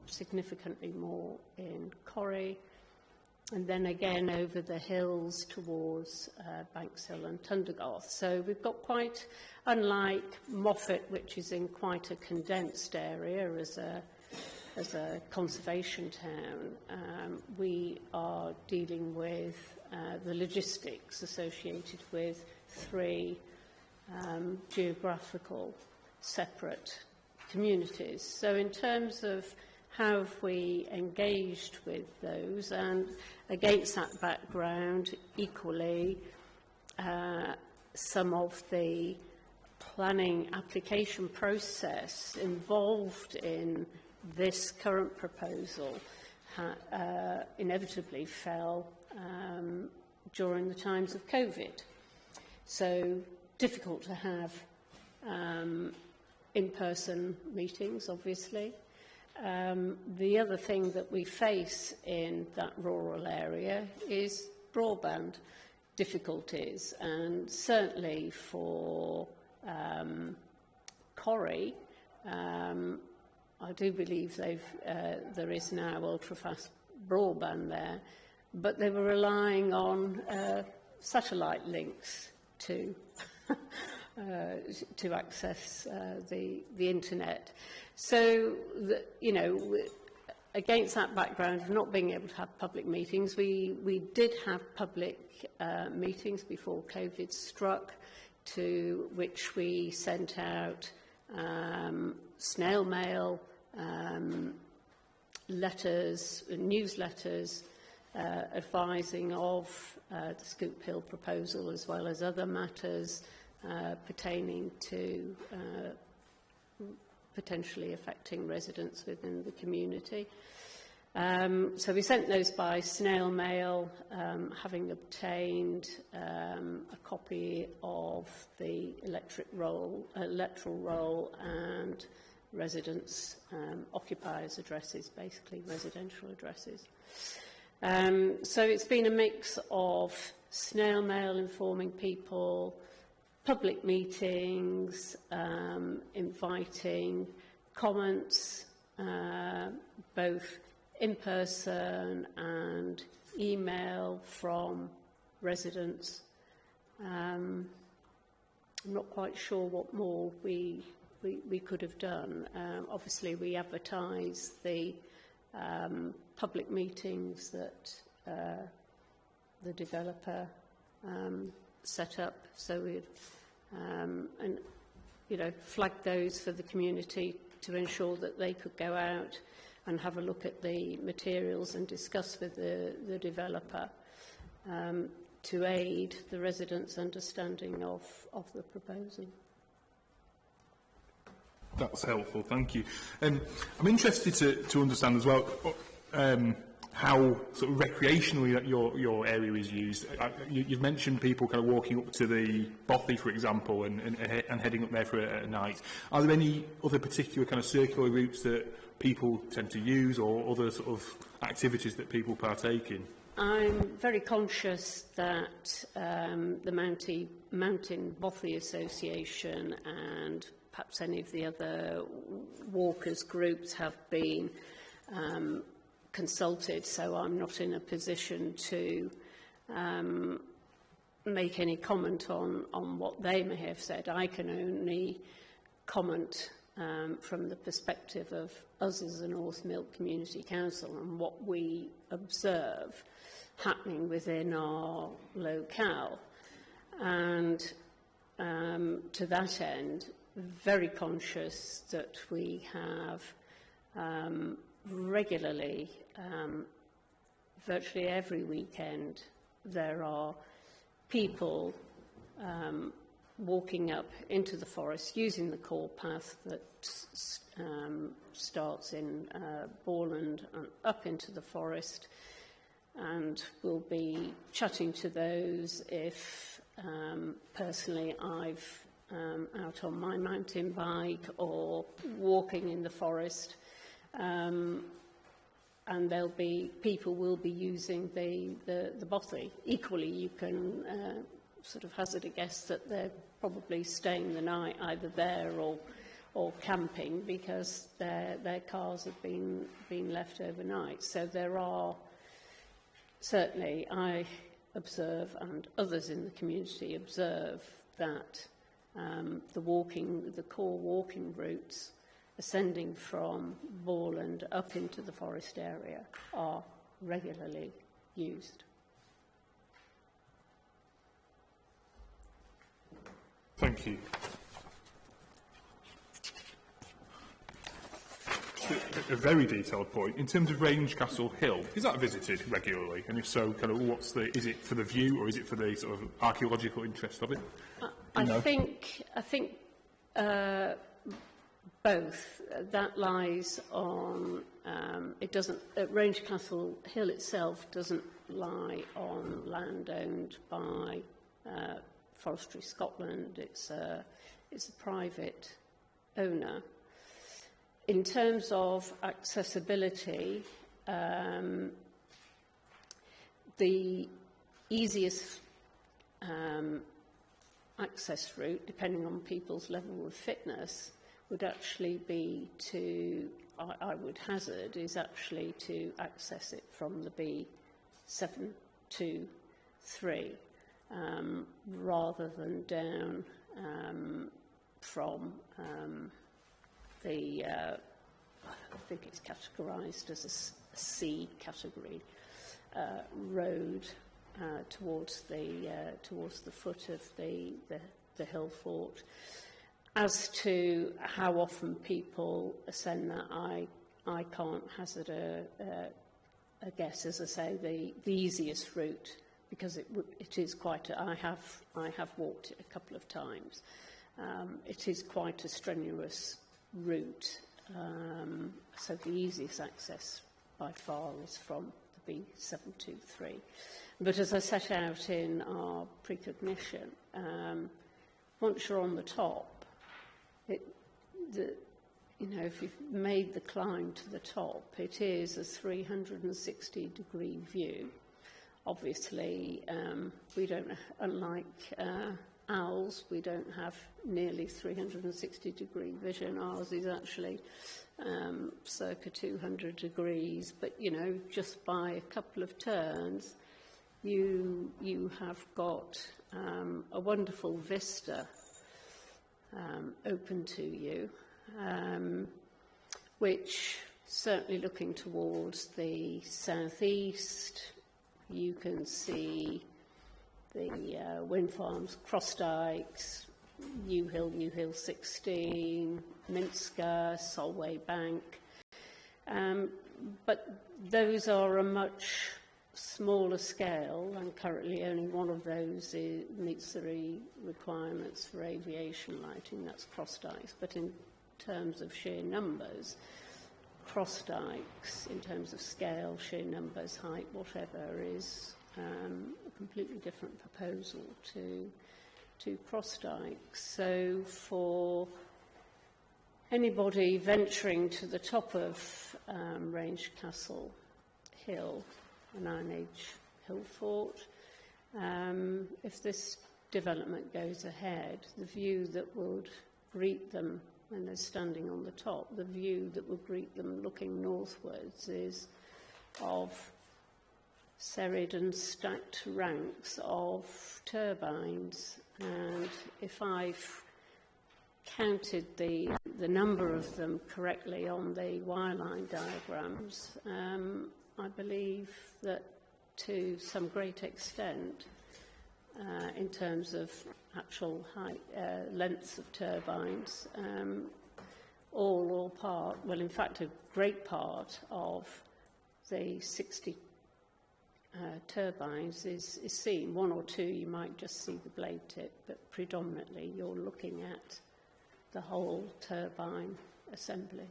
significantly more in Corrie. and then again over the hills towards Bankshill and Tundergarth. So we've got quite, unlike Moffat, which is in quite a condensed area as a conservation town, we are dealing with the logistics associated with 3 geographical separate communities. So in terms of how have we engaged with those, and against that background, equally, some of the planning application process involved in this current proposal inevitably fell during the times of COVID. So difficult to have in-person meetings, obviously. The other thing that we face in that rural area is broadband difficulties, and certainly for Corrie, I do believe there is now ultra-fast broadband there, but they were relying on satellite links to to access the internet. So, against that background of not being able to have public meetings, we did have public meetings before COVID struck, to which we sent out snail mail, letters, newsletters, advising of the Scoop Hill proposal as well as other matters pertaining to potentially affecting residents within the community. So we sent those by snail mail, having obtained a copy of the electoral roll and residents' occupiers' addresses, basically residential addresses. So it's been a mix of snail mail informing people, public meetings, inviting comments, both in person and email from residents. I'm not quite sure what more we could have done. Obviously, we advertise the public meetings that the developer set up, so we'd flagged those for the community to ensure that they could go out and have a look at the materials and discuss with the developer to aid the residents' understanding of the proposal. That's helpful, thank you. I'm interested to understand as well how sort of recreationally that your area is used. You've mentioned people kind of walking up to the Bothy, for example, and heading up there for a night. Are there any other particular kind of circular routes that people tend to use, or other sort of activities that people partake in? I'm very conscious that the Mountain Bothy Association and perhaps any of the other walkers groups have been consulted, so I'm not in a position to make any comment on what they may have said. I can only comment from the perspective of us as a North Milk Community Council and what we observe happening within our locale. And to that end, very conscious that we have regularly, virtually every weekend, there are people walking up into the forest using the core path that starts in Borland and up into the forest, and we'll be chatting to those if personally I've out on my mountain bike or walking in the forest, and there'll be people will be using the Bothy. Equally, you can sort of hazard a guess that they're probably staying the night either there or camping, because their cars have been left overnight. So there are certainly I observe, and others in the community observe, that the core walking routes ascending from Borland up into the forest area are regularly used. Thank you. A very detailed point. In terms of Range Castle Hill, is that visited regularly? And if so, kind of is it for the view or is it for the sort of archaeological interest of it? I think both. That lies on, it doesn't, Range Castle Hill itself doesn't lie on land owned by Forestry Scotland. It's a private owner. In terms of accessibility, the easiest access route, depending on people's level of fitness, would actually be to, I would hazard, is actually to access it from the B723 rather than down from I think it's categorised as a C category road towards the foot of the hill fort. As to how often people ascend that, I can't hazard a guess. As I say, the easiest route, because it is quite. I have walked it a couple of times. It is quite a strenuous route, so the easiest access by far is from the B723. But as I set out in our precognition, once you're on the top, if you've made the climb to the top, it is a 360-degree view. Obviously, we don't, unlike owls, we don't have nearly 360-degree vision. Ours is actually circa 200 degrees, but just by a couple of turns, you have got a wonderful vista open to you, which, certainly looking towards the southeast, you can see the wind farms, Cross Dykes, New Hill 16, Minsker, Solway Bank. But those are a much smaller scale, and currently only one of those meets the requirements for aviation lighting, that's Cross Dykes. But in terms of sheer numbers, Cross Dykes, in terms of scale, sheer numbers, height, whatever, is a completely different proposal to Cross Dykes. So for anybody venturing to the top of Range Castle Hill, an Iron Age hill fort, if this development goes ahead, the view that would greet them when they're standing on the top, the view that would greet them looking northwards is of serried and stacked ranks of turbines. And if I've counted the number of them correctly on the wireline diagrams, I believe that to some great extent, in terms of actual height, lengths of turbines, all or part, well, in fact, a great part of the 60 turbines is seen. One or two you might just see the blade tip, but predominantly you're looking at the whole turbine assembly.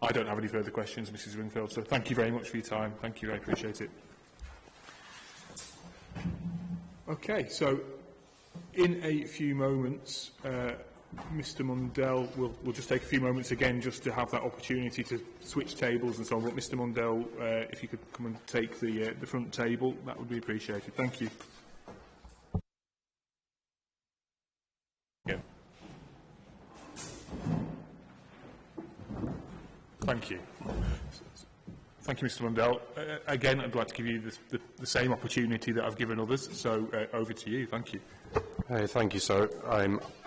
I don't have any further questions, Mrs. Wingfield, so thank you very much for your time. Thank you, I appreciate it. Okay, so in a few moments, Mr Mundell, we'll just take a few moments again just to have that opportunity to switch tables and so on. But Mr Mundell, if you could come and take the front table, that would be appreciated. Thank you. Yeah. Thank you. Thank you, Mr Mundell. Again, I'd like to give you the same opportunity that I've given others, so over to you. Thank you. Thank you, sir.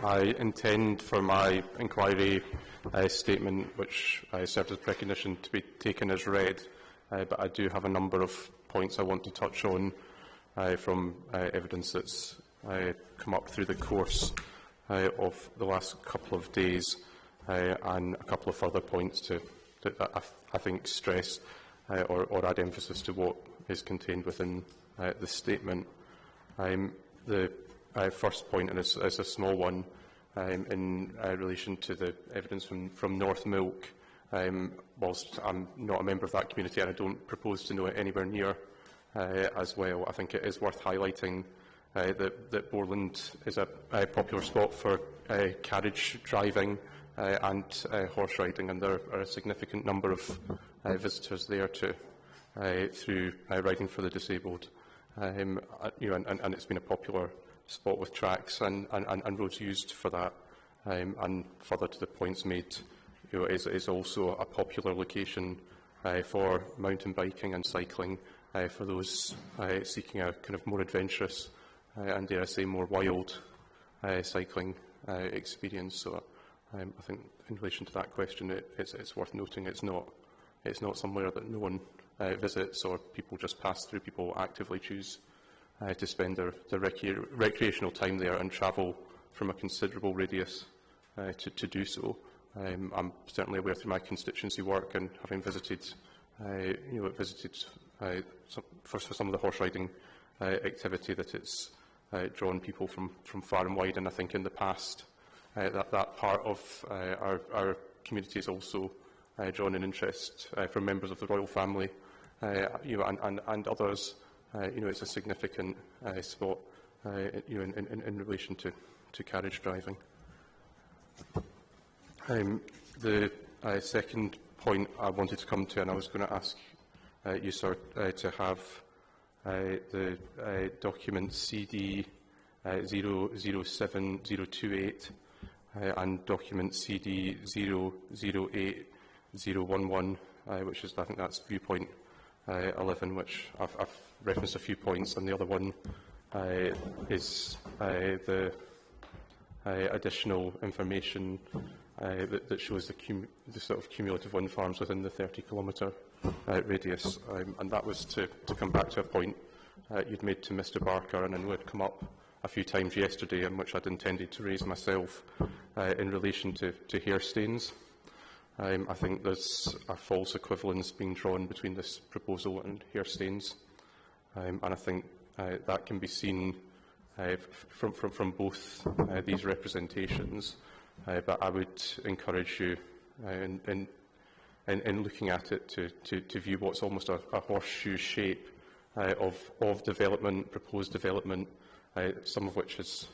I intend for my inquiry statement, which served as recognition, to be taken as read, but I do have a number of points I want to touch on from evidence that's come up through the course of the last couple of days, and a couple of further points that I think stress or add emphasis to what is contained within the statement. The first point, and it's a small one, in relation to the evidence from North Milk. Whilst I'm not a member of that community and I don't propose to know it anywhere near as well, I think it is worth highlighting that Borland is a popular spot for carriage driving and horse riding, and there are a significant number of visitors there through riding for the disabled. And it's been a popular spot with tracks and roads used for that. And further to the points made, is also a popular location for mountain biking and cycling for those seeking a kind of more adventurous and, dare I say, more wild cycling experience. So I think in relation to that question, it's worth noting it's not somewhere that no one visits or people just pass through. People actively choose to spend their recreational time there and travel from a considerable radius to do so. I'm certainly aware through my constituency work and having visited, for some of the horse riding activity, that it's drawn people from far and wide, and I think in the past that part of our community is also drawn an interest from members of the royal family, and others. It's a significant spot, in relation to carriage driving. The second point I wanted to come to, and I was going to ask you, sir, to have the document CD 007-2008 and document CD 008-011, which is, I think that's viewpoint 11, which I've referenced a few points, and the other one is the additional information that shows the sort of cumulative wind farms within the 30-kilometre radius. And that was to come back to a point you'd made to Mr Barker, and it had come up a few times yesterday, in which I'd intended to raise myself in relation to hair stains. I think there's a false equivalence being drawn between this proposal and hair stains, and I think that can be seen from both these representations. But I would encourage you, in looking at it, to view what's almost a horseshoe shape of development, proposed development, some of which has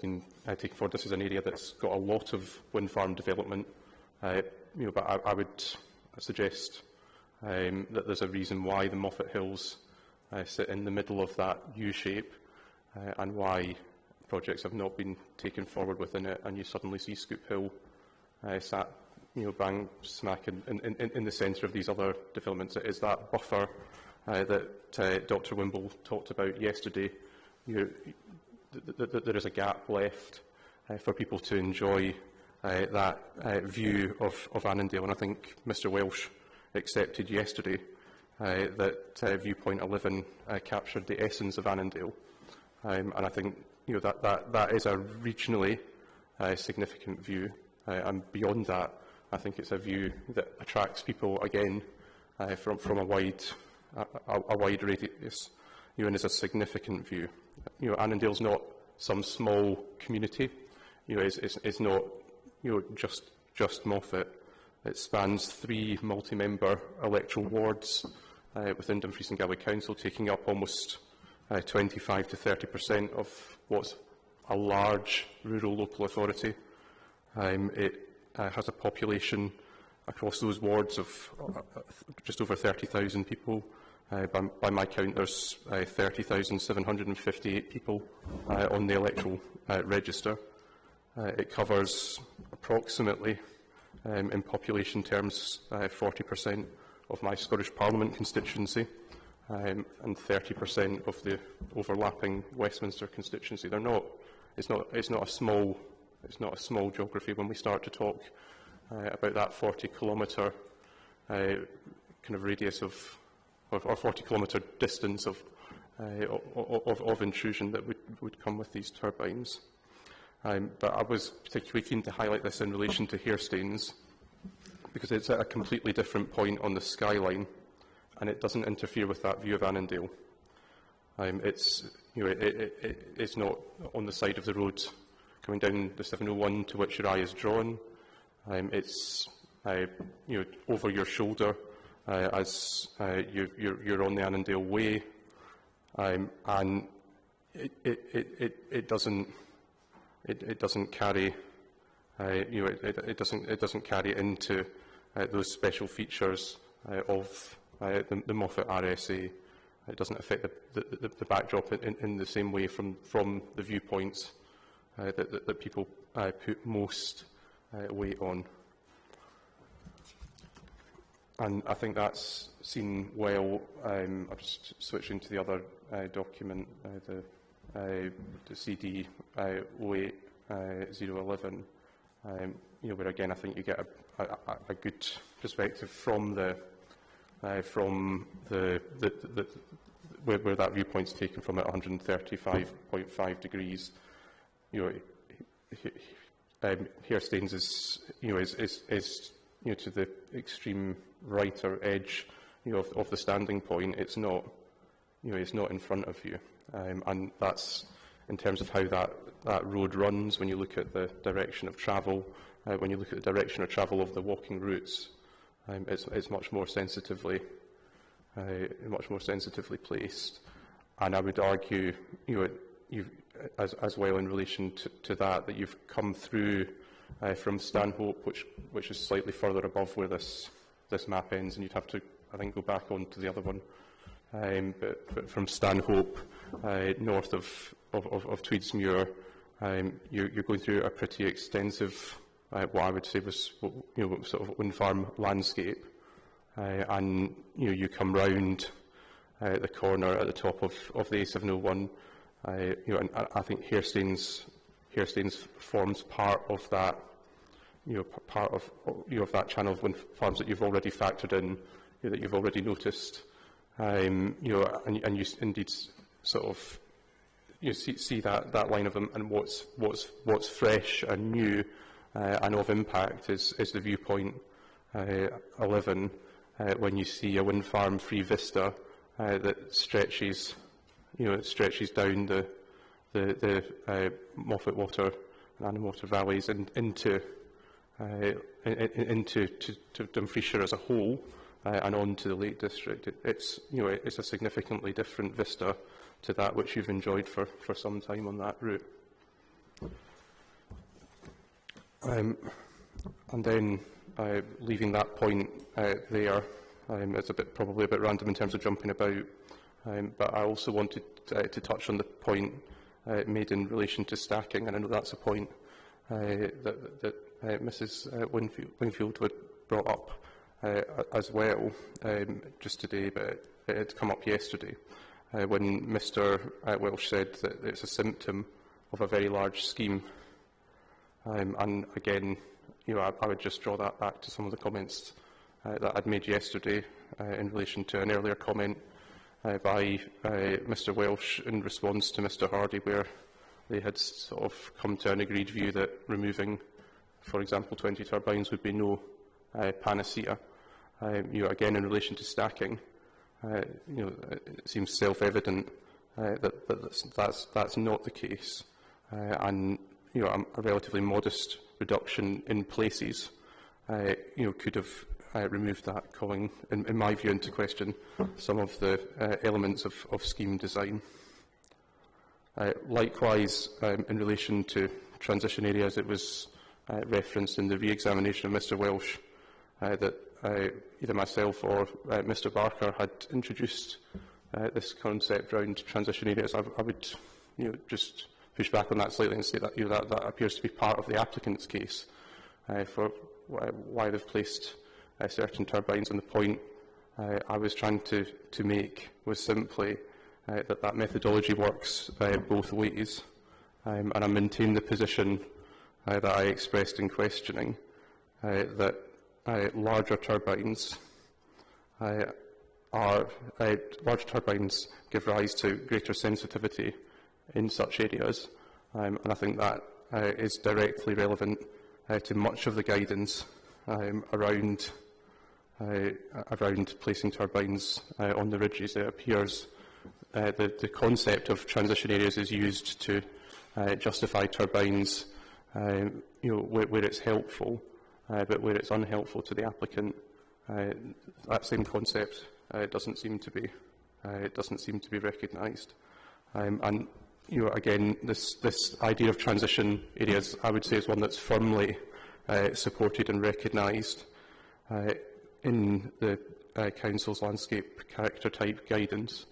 been taken forward. This is an area that's got a lot of wind farm development. But I would suggest that there's a reason why the Moffat Hills sit in the middle of that U-shape, and why projects have not been taken forward within it, and you suddenly see Scoop Hill sat, bang smack in the centre of these other developments. It is that buffer that Dr Wimble talked about yesterday. There is a gap left for people to enjoy that view of Annandale, and I think Mr Welsh accepted yesterday that viewpoint 11 captured the essence of Annandale, and I think that is a regionally significant view, and beyond that, I think it's a view that attracts people again from a wide radius, and is a significant view. Annandale's not some small community. It's not just Moffat. It spans 3 multi-member electoral wards within Dumfries and Galloway Council, taking up almost 25 to 30% of what's a large rural local authority. It has a population across those wards of just over 30,000 people. By my count, there's 30,758 people on the electoral register. It covers approximately, in population terms, 40% of my Scottish Parliament constituency and 30% of the overlapping Westminster constituency. It's not a small geography when we start to talk about that 40-kilometre kind of radius of, or 40-kilometre distance of intrusion that would come with these turbines. But I was particularly keen to highlight this in relation to Hairstains, because it's at a completely different point on the skyline, and it doesn't interfere with that view of Annandale. It's not on the side of the road coming down the 701 to which your eye is drawn. It's over your shoulder as you're on the Annandale Way, and it doesn't carry it doesn't carry into those special features of the Moffat RSA. It doesn't affect the backdrop in the same way from the viewpoints that people put most weight on. And I think that's seen well. I'm just switching to the other document, the CD 08011, where again I think you get a good perspective from where that viewpoint's taken from at 135.5 degrees. Hairstains is to the extreme right or edge of the standing point. It's not in front of you, and that's in terms of how that road runs. When you look at the direction of travel, when you look at the direction of travel of the walking routes, it's much more sensitively placed. And I would argue, as well in relation to that you've come through from Stanhope, which is slightly further above where this map ends, and you'd have to, I think, go back onto the other one. But from Stanhope, north of Tweedsmuir, you're going through a pretty extensive, what I would say was, sort of wind farm landscape, and you come round the corner at the top of the A701. And I think Hairstains forms part of that, of that channel of wind farms that you've already factored in, that you've already noticed, and you indeed sort of see that line of them, and what's fresh and new and of impact is the viewpoint 11, when you see a wind farm free vista that stretches down the Moffat Water and Annan Water valleys and into Dumfriesshire as a whole, and on to the Lake District. It's a significantly different vista to that which you've enjoyed for some time on that route. And then leaving that point there, it's probably a bit random in terms of jumping about, but I also wanted to touch on the point made in relation to stacking, and I know that's a point that Mrs. Wingfield would brought up as well just today, but it had come up yesterday when Mr. Welsh said that it's a symptom of a very large scheme. And again, I would just draw that back to some of the comments that I'd made yesterday in relation to an earlier comment by Mr. Welsh in response to Mr. Hardy, where they had sort of come to an agreed view that removing, for example, 20 turbines would be no panacea. Again, in relation to stacking, it seems self-evident that that's not the case, and a relatively modest reduction in places, could have removed that, calling, in my view, into question some of the elements of scheme design. Likewise, in relation to transition areas, it was referenced in the re-examination of Mr Welsh that either myself or Mr Barker had introduced this concept around transition areas. I would just push back on that slightly and say that, that appears to be part of the applicant's case for why they've placed certain turbines. And the point I was trying to make was simply that methodology works both ways, and I maintain the position that I expressed in questioning, that larger turbines give rise to greater sensitivity in such areas, and I think that is directly relevant to much of the guidance around placing turbines on the ridges. It appears the concept of transition areas is used to justify turbines where it's helpful, but where it's unhelpful to the applicant, that same concept doesn't seem to be recognised. And again, this idea of transition areas, I would say, is one that's firmly supported and recognised in the Council's landscape character type guidance,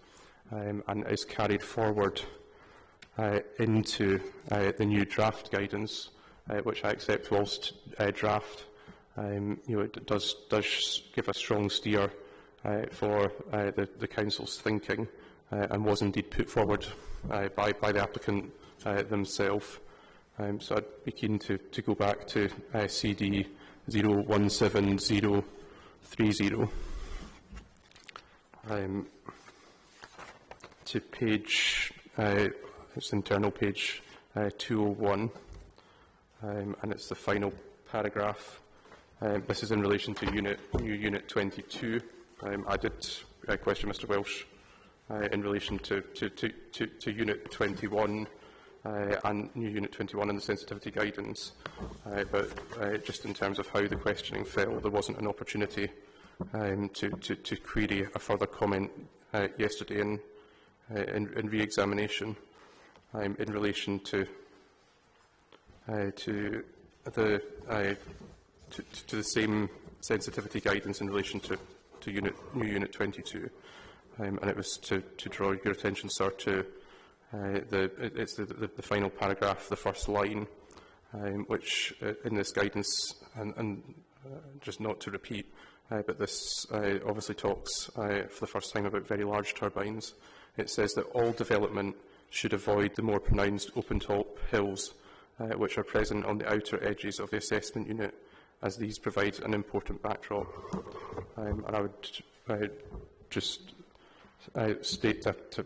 and is carried forward into the new draft guidance, which I accept whilst draft. It does give a strong steer for the Council's thinking, and was indeed put forward by the applicant themselves. So I'd be keen to go back to CD 0170-2030, to page, it's internal page 201, and it's the final paragraph. This is in relation to new Unit 22. I did question Mr Welsh in relation to Unit 21 and new Unit 21 and the sensitivity guidance, but just in terms of how the questioning fell, there wasn't an opportunity to query a further comment yesterday in re-examination in relation to the same sensitivity guidance in relation to new Unit 22, and it was to draw your attention, sir, to the final paragraph, the first line, which in this guidance, and just not to repeat, but this obviously talks for the first time about very large turbines. It says that all development should avoid the more pronounced open-top hills which are present on the outer edges of the assessment unit, as these provide an important backdrop. And I would just state that to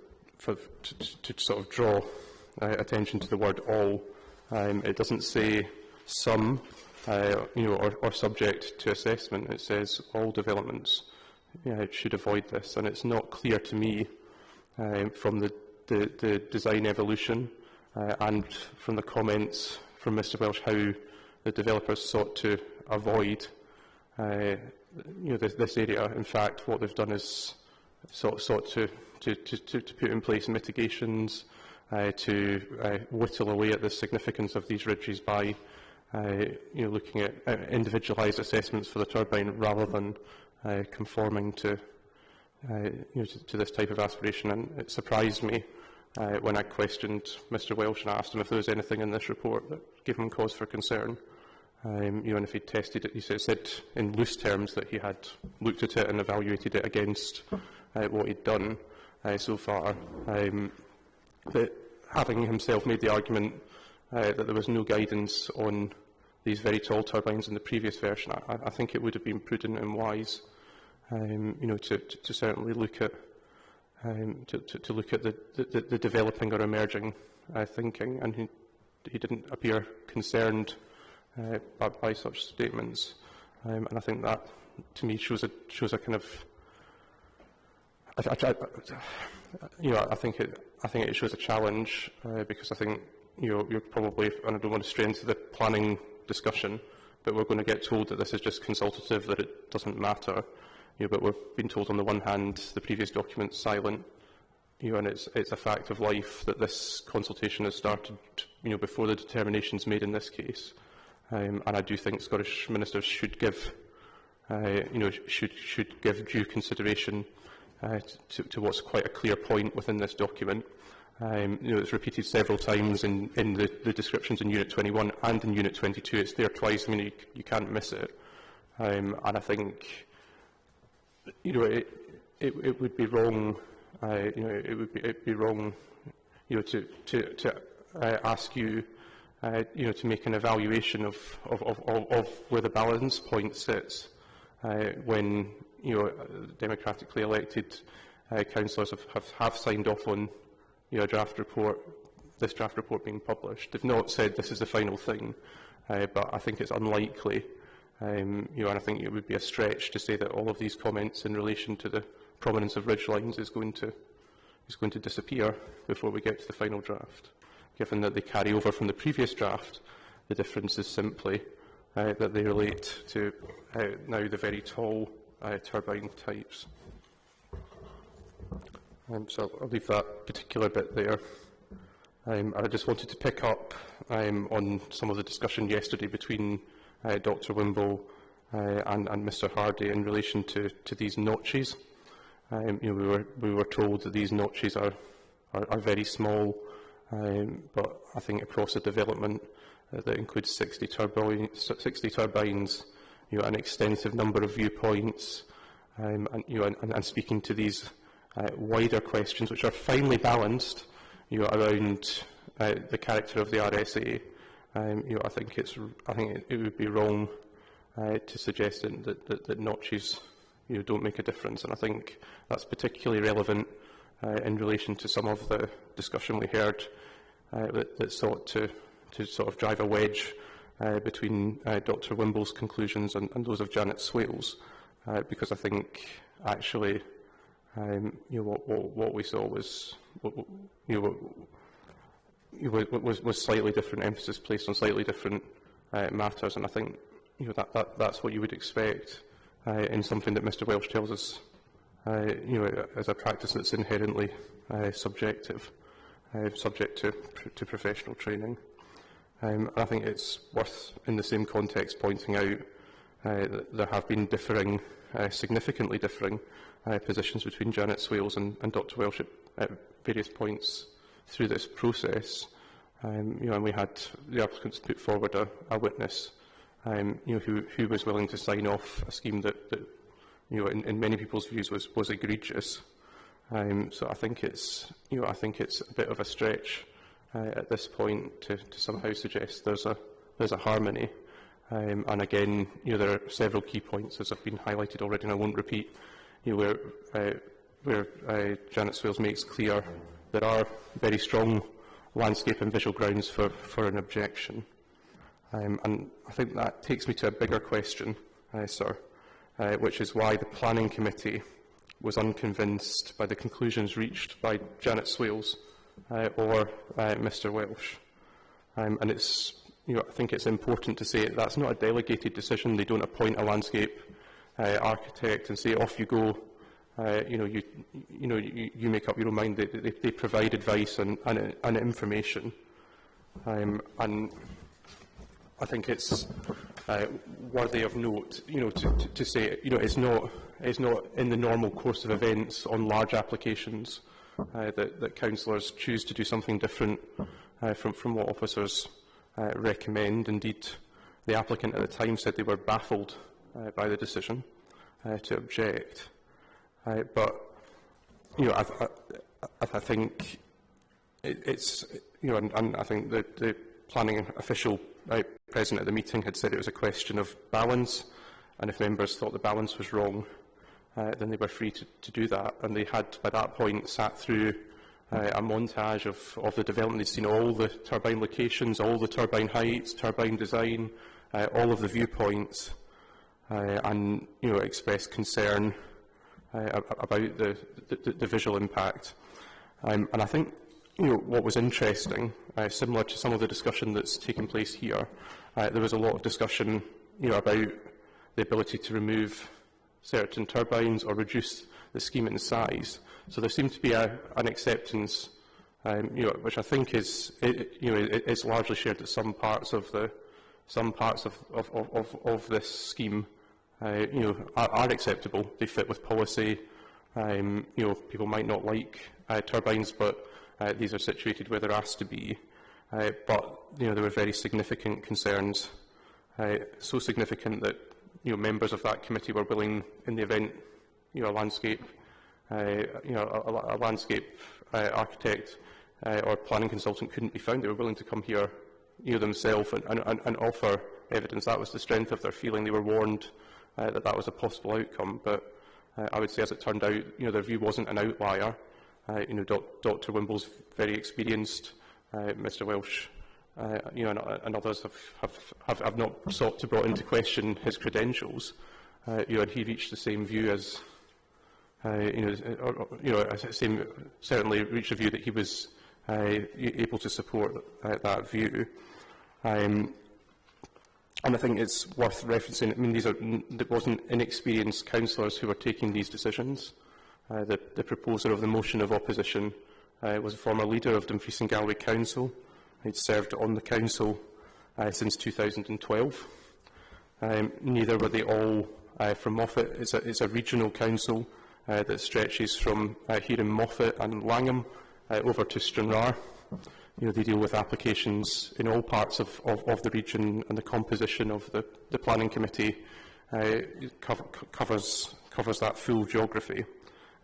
sort of draw attention to the word all. It doesn't say some, or subject to assessment. It says all developments should avoid this, and it's not clear to me from the design evolution and from the comments from Mr Welsh how the developers sought to avoid this area. In fact, what they've done is sought to put in place mitigations to whittle away at the significance of these ridges by looking at individualised assessments for the turbine rather than conforming to this type of aspiration. And it surprised me when I questioned Mr Welsh and asked him if there was anything in this report that gave him cause for concern. And if he'd tested it, he said in loose terms that he had looked at it and evaluated it against what he'd done so far. But having himself made the argument that there was no guidance on these very tall turbines in the previous version, I think it would have been prudent and wise, to certainly look at to look at the developing or emerging thinking, and he didn't appear concerned by such statements, and I think that to me shows a kind of I think it shows a challenge, because I think you're probably, and I don't want to stray into the planning discussion, but we're going to get told that this is just consultative, that it doesn't matter. But we've been told on the one hand the previous document's silent, and it's a fact of life that this consultation has started, before the determinations made in this case. And I do think Scottish ministers should give, should give due consideration to what's quite a clear point within this document. It's repeated several times in the descriptions in Unit 21 and in Unit 22. It's there twice. I mean, you can't miss it. And I think, it would be wrong. It'd be wrong, to ask you, to make an evaluation of where the balance point sits when democratically elected councillors have signed off on a draft report. This draft report being published. They've not said this is the final thing, but I think it's unlikely. And I think it would be a stretch to say that all of these comments in relation to the prominence of ridgelines is going to disappear before we get to the final draft. Given that they carry over from the previous draft, the difference is simply that they relate to now the very tall turbine types. So I'll leave that particular bit there. I just wanted to pick up on some of the discussion yesterday between Dr Wimble and Mr Hardy in relation to these notches. We were told that these notches are very small, but I think across the development that includes 60 turbines, an extensive number of viewpoints, and speaking to these wider questions, which are finely balanced, around the character of the RSA. I think it would be wrong to suggest that notches don't make a difference, and I think that's particularly relevant in relation to some of the discussion we heard that sought to sort of drive a wedge between Dr Wimble's conclusions and those of Janet Swales, because I think actually what we saw was was slightly different, emphasis placed on slightly different matters, and I think that's what you would expect in something that Mr Welsh tells us, as a practice that's inherently subjective, subject to professional training. I think it's worth, in the same context, pointing out that there have been differing, significantly differing positions between Janet Swales and Dr Welsh at various points through this process. And we had the applicants put forward a witness who was willing to sign off a scheme that in many people's views was egregious. So I think it's a bit of a stretch at this point to somehow suggest there's a harmony. And again, there are several key points, as have been highlighted already, and I won't repeat, where Janet Swales makes clear there are very strong landscape and visual grounds for an objection. And I think that takes me to a bigger question, sir, which is why the Planning Committee was unconvinced by the conclusions reached by Janet Swales or Mr Welsh. And it's, I think it's important to say that's not a delegated decision. They don't appoint a landscape architect and say, off you go. You make up your own mind. They provide advice and information, and I think it's worthy of note, to say, it's not in the normal course of events on large applications that councillors choose to do something different from what officers recommend. Indeed, the applicant at the time said they were baffled by the decision to object. But I think it's and I think that the planning official present at the meeting had said it was a question of balance, and if members thought the balance was wrong, then they were free to do that. And they had, by that point, sat through a montage of the development. They'd seen all the turbine locations, all the turbine heights, turbine design, all of the viewpoints, and expressed concern about the visual impact. And I think what was interesting, similar to some of the discussion that's taken place here, there was a lot of discussion about the ability to remove certain turbines or reduce the scheme in size. So there seemed to be an acceptance, which I think is it's largely shared that some parts of this scheme are acceptable. They fit with policy. People might not like turbines, but these are situated where they're asked to be. But there were very significant concerns, so significant that members of that committee were willing, in the event a landscape architect or planning consultant couldn't be found, they were willing to come here themselves and offer evidence. That was the strength of their feeling. They were warned that was a possible outcome, but I would say, as it turned out, their view wasn't an outlier. Dr. Wimble's very experienced, Mr. Welsh, and others have not sought to brought into question his credentials, and he reached the same view as, certainly reached a view that he was able to support that view. And I think it's worth referencing, I mean, it wasn't inexperienced councillors who were taking these decisions. The proposer of the motion of opposition was a former leader of Dumfries and Galloway Council. He'd served on the council since 2012. Neither were they all from Moffat. It's a regional council that stretches from here in Moffat and Langham over to Stranraer. They deal with applications in all parts of the region, and the composition of the planning committee covers that full geography.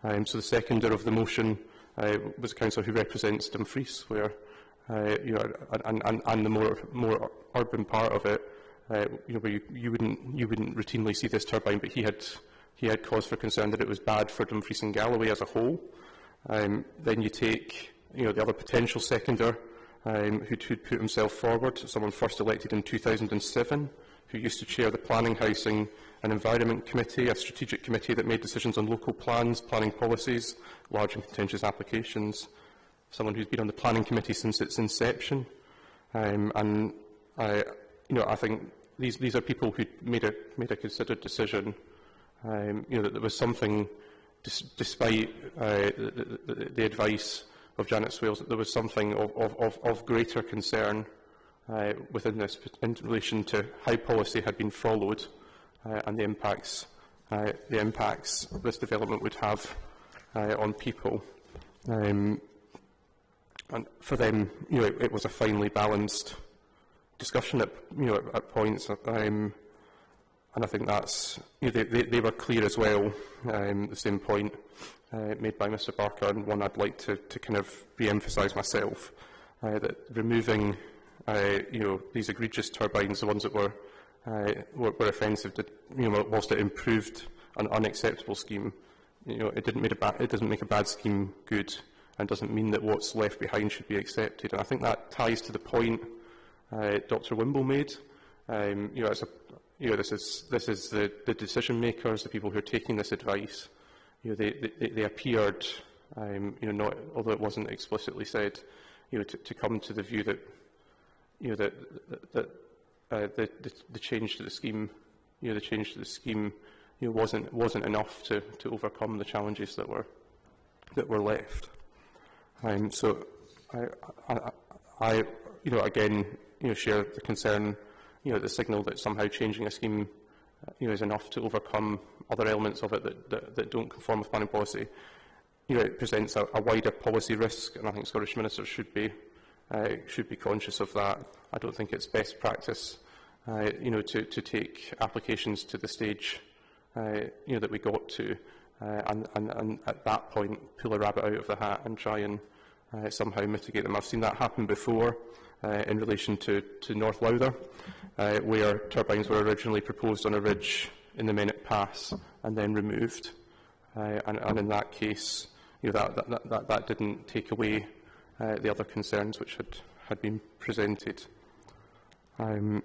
So the seconder of the motion was a councillor who represents Dumfries, where and the more urban part of it, where you wouldn't routinely see this turbine, but he had cause for concern that it was bad for Dumfries and Galloway as a whole. Then you take the other potential seconder who'd put himself forward, someone first elected in 2007, who used to chair the Planning, Housing and Environment Committee, a strategic committee that made decisions on local plans, planning policies, large and contentious applications. Someone who's been on the Planning Committee since its inception. I think these are people who made a considered decision. That there was something, despite the advice of Janet Swales, that there was something of greater concern within this in relation to how policy had been followed and the impacts this development would have on people. And for them, it was a finely balanced discussion at points, and I think that's they were clear as well. The same point made by Mr. Barker, and one I'd like to kind of re-emphasise myself, that removing these egregious turbines, the ones that were offensive, whilst it improved an unacceptable scheme, it doesn't make a bad scheme good, and doesn't mean that what's left behind should be accepted. And I think that ties to the point Dr. Wimble made. This is the decision makers, the people who are taking this advice. They appeared, not, although it wasn't explicitly said, to come to the view that the change to the scheme, wasn't enough to overcome the challenges that were left. So I again, share the concern, the signal that somehow changing a scheme, is enough to overcome other elements of it that don't conform with planning policy. It presents a wider policy risk, and I think Scottish ministers should be conscious of that. I don't think it's best practice, to take applications to the stage, that we got to, and at that point pull a rabbit out of the hat and try and somehow mitigate them. I've seen that happen before in relation to North Lowther, where turbines were originally proposed on a ridge in the Mennet Pass and then removed, and in that case, that didn't take away the other concerns which had been presented. Again,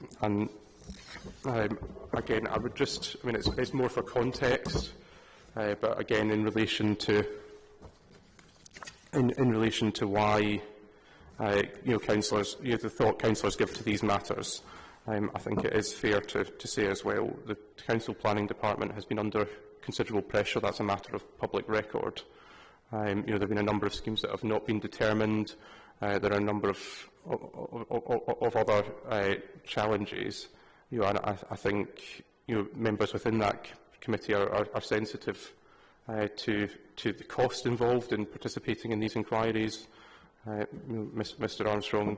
I would just, it's more for context, but again, in relation to why councillors, the thought councillors give to these matters, I think it is fair to say as well the Council Planning Department has been under considerable pressure. That's a matter of public record. There have been a number of schemes that have not been determined. There are a number of other challenges, and I think members within that committee are sensitive to the cost involved in participating in these inquiries. Mr Armstrong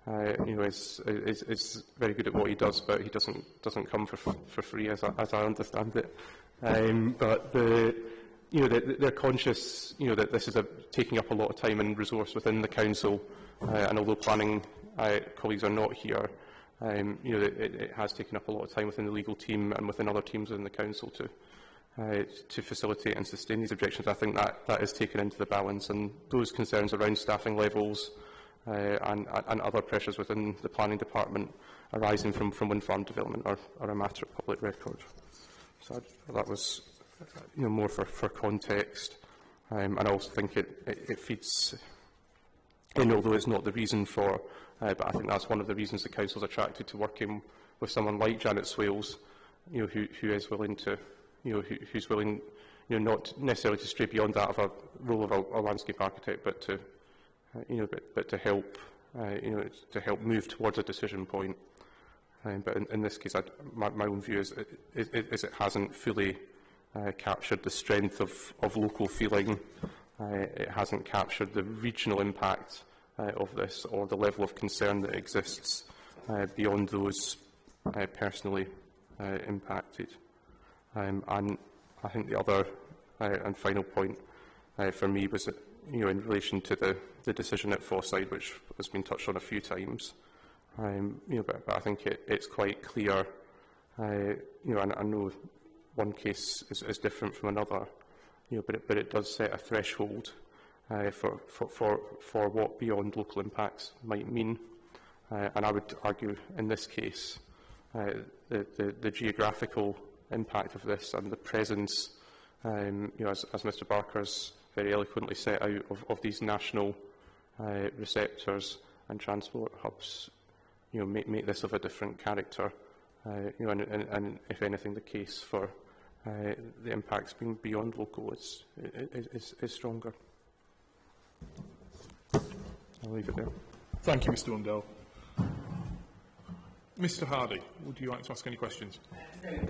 is very good at what he does, but he doesn't come for free, as I understand it. But they're conscious that this is taking up a lot of time and resource within the council, and although planning colleagues are not here, it has taken up a lot of time within the legal team and within other teams within the council to facilitate and sustain these objections. I think that is taken into the balance, and those concerns around staffing levels and other pressures within the planning department arising from wind farm development are a matter of public record. So that was more for context, and I also think it feeds in, although it's not the reason for, but I think that's one of the reasons the council is attracted to working with someone like Janet Swales, who is willing to, who's willing, not necessarily to stray beyond that of a role of a landscape architect, but to, but to help, to help move towards a decision point. But in this case, my own view is it hasn't fully captured the strength of local feeling. It hasn't captured the regional impact of this, or the level of concern that exists beyond those personally impacted. And I think the other and final point for me was that, in relation to the decision at Fosside, which has been touched on a few times. But I think it's quite clear, and I know one case is different from another, but it does set a threshold for what beyond local impacts might mean. And I would argue in this case, the geographical impact of this and the presence, as Mr Barker's very eloquently set out, of these national receptors and transport hubs, make this of a different character, and if anything, the case for the impacts being beyond local is stronger. I'll leave it there. Thank you, Mr Mundell. Mr Hardy, would you like to ask any questions?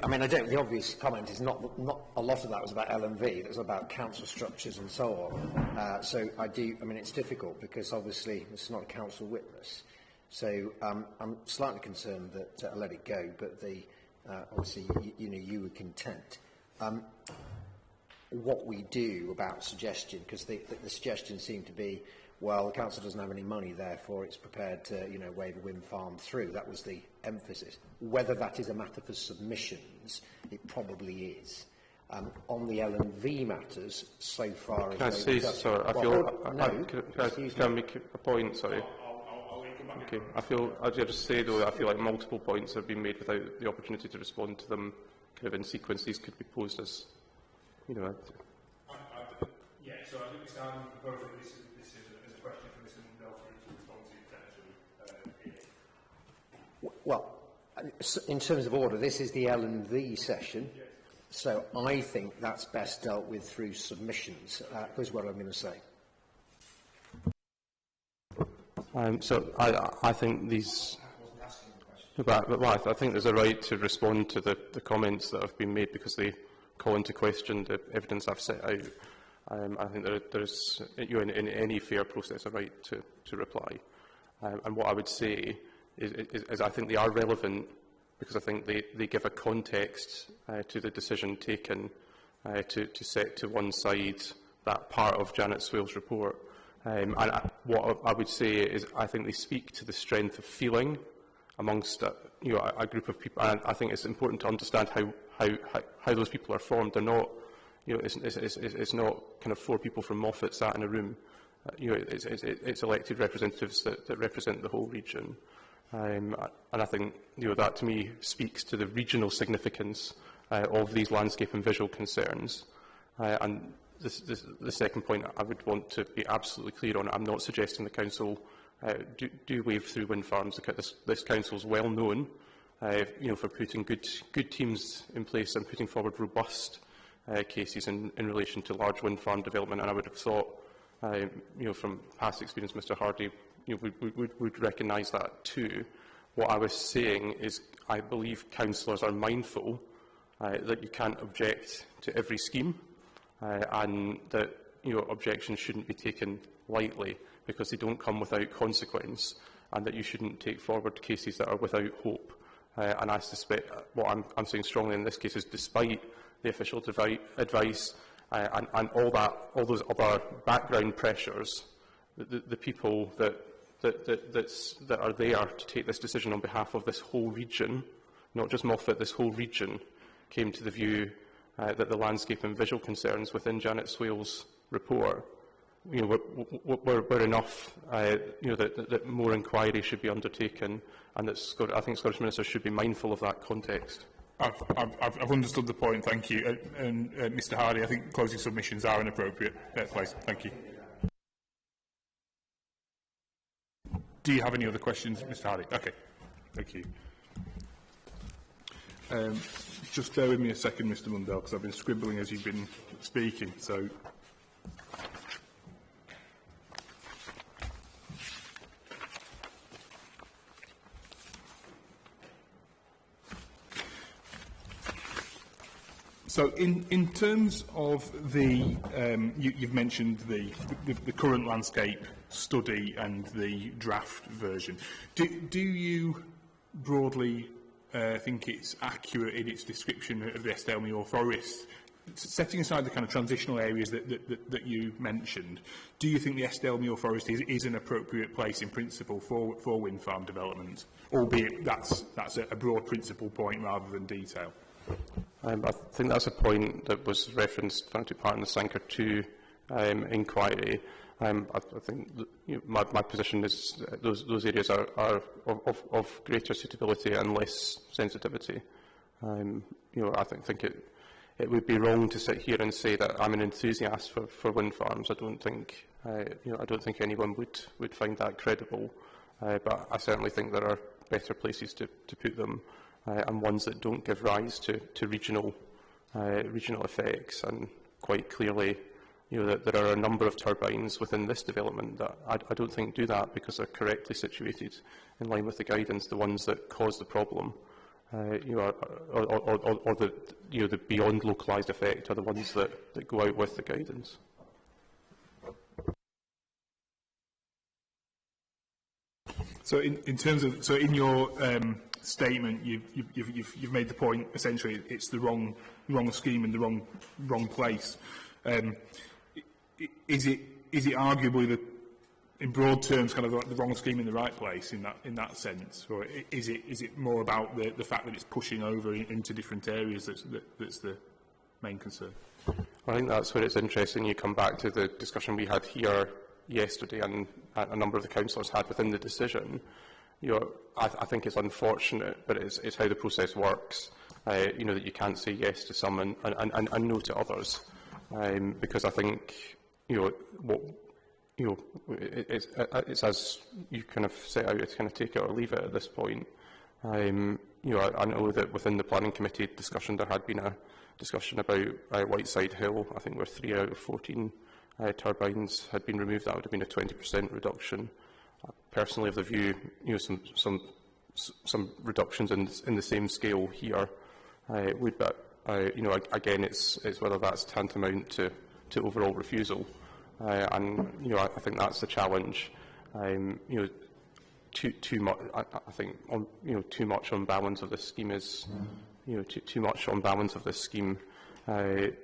I mean, I don't. The obvious comment is not a lot of that was about LNV. It was about council structures and so on. So I do. I mean, it's difficult because obviously this is not a council witness. So I'm slightly concerned that I let it go. But obviously, you were content. What we do about suggestion, because the suggestion seemed to be, well, the council doesn't have any money, therefore it's prepared to, wave a wind farm through. That was the emphasis. Whether that is a matter for submissions, it probably is. On the L&V matters, so far as... Can I say, sir, I feel... Can I make a point, sorry? Okay. I'll just say, though, I feel like multiple points have been made without the opportunity to respond to them kind of in sequence. These could be posed as, yeah, so I think we stand both of this is a question for Mr Mundell to respond to potentially. Well, in terms of order, this is the L&V session, yes. So I think that's best dealt with through submissions. Here's what I'm going to say. So I think these... I think there's a right to respond to the comments that have been made because they call into question the evidence I've set out. I think there's, in any fair process, a right to reply. And what I would say is I think they are relevant because I think they give a context to the decision taken to set to one side that part of Janet Swales' report. And what I would say is I think they speak to the strength of feeling amongst a group of people. And I think it's important to understand how those people are formed. They're not, it's not kind of four people from Moffat sat in a room. It's elected representatives that represent the whole region. And I think that to me speaks to the regional significance of these landscape and visual concerns. And the second point I would want to be absolutely clear on, I'm not suggesting the council do wave through wind farms. This council is well known for putting good teams in place and putting forward robust cases in relation to large wind farm development. And I would have thought, from past experience, Mr Hardy would recognise that too. What I was saying is I believe councillors are mindful that you can't object to every scheme and that objections shouldn't be taken lightly because they don't come without consequence, and that you shouldn't take forward cases that are without hope. And I suspect what I'm saying strongly in this case is, despite the official advice and all those other background pressures, the people that are there to take this decision on behalf of this whole region, not just Moffat, this whole region, came to the view that the landscape and visual concerns within Janet Swale's report were enough, that more inquiry should be undertaken, and that I think Scottish Ministers should be mindful of that context. I've understood the point, thank you. And Mr Hardy, I think closing submissions are an appropriate place. Thank you. Do you have any other questions, Mr Hardy? Okay, thank you. Just bear with me a second, Mr Mundell, because I've been scribbling as you've been speaking. So in terms of the, you've mentioned the current landscape study and the draft version. Do you broadly think it's accurate in its description of the Esteilmuir Forest? Setting aside the kind of transitional areas that you mentioned, do you think the Esteilmuir Forest is an appropriate place in principle for wind farm development, albeit that's a broad principle point rather than detail? I think that's a point that was referenced to part in the Sanker 2 inquiry. I think my position is those areas are of greater suitability and less sensitivity. I think it would be wrong to sit here and say that I'm an enthusiast for wind farms. I don't think anyone would find that credible. But I certainly think there are better places to put them, and ones that don't give rise to regional effects. And quite clearly, that there are a number of turbines within this development that I don't think do that because they're correctly situated in line with the guidance. The ones that cause the problem, or the beyond localised effect, are the ones that go out with the guidance. So in terms of, so in your statement, you've made the point essentially it's the wrong scheme in the wrong place. Is it arguably in broad terms, kind of the wrong scheme in the right place in that sense, or is it more about the fact that it's pushing over into different areas that's the main concern? I think that's where it's interesting. You come back to the discussion we had here yesterday, and a number of the councillors had within the decision. I think it's unfortunate, but it's how the process works. That you can't say yes to some and no to others, because I think it's as you kind of set out. It's kind of take it or leave it at this point. I know that within the planning committee discussion there had been a discussion about Whiteside Hill. I think where 3 out of 14 turbines had been removed. That would have been a 20% reduction. Personally, of the view, some reductions in the same scale here would, but again, it's whether that's tantamount to overall refusal, and I think that's the challenge. Too much. I think too much on balance of this scheme is too much on balance of this scheme is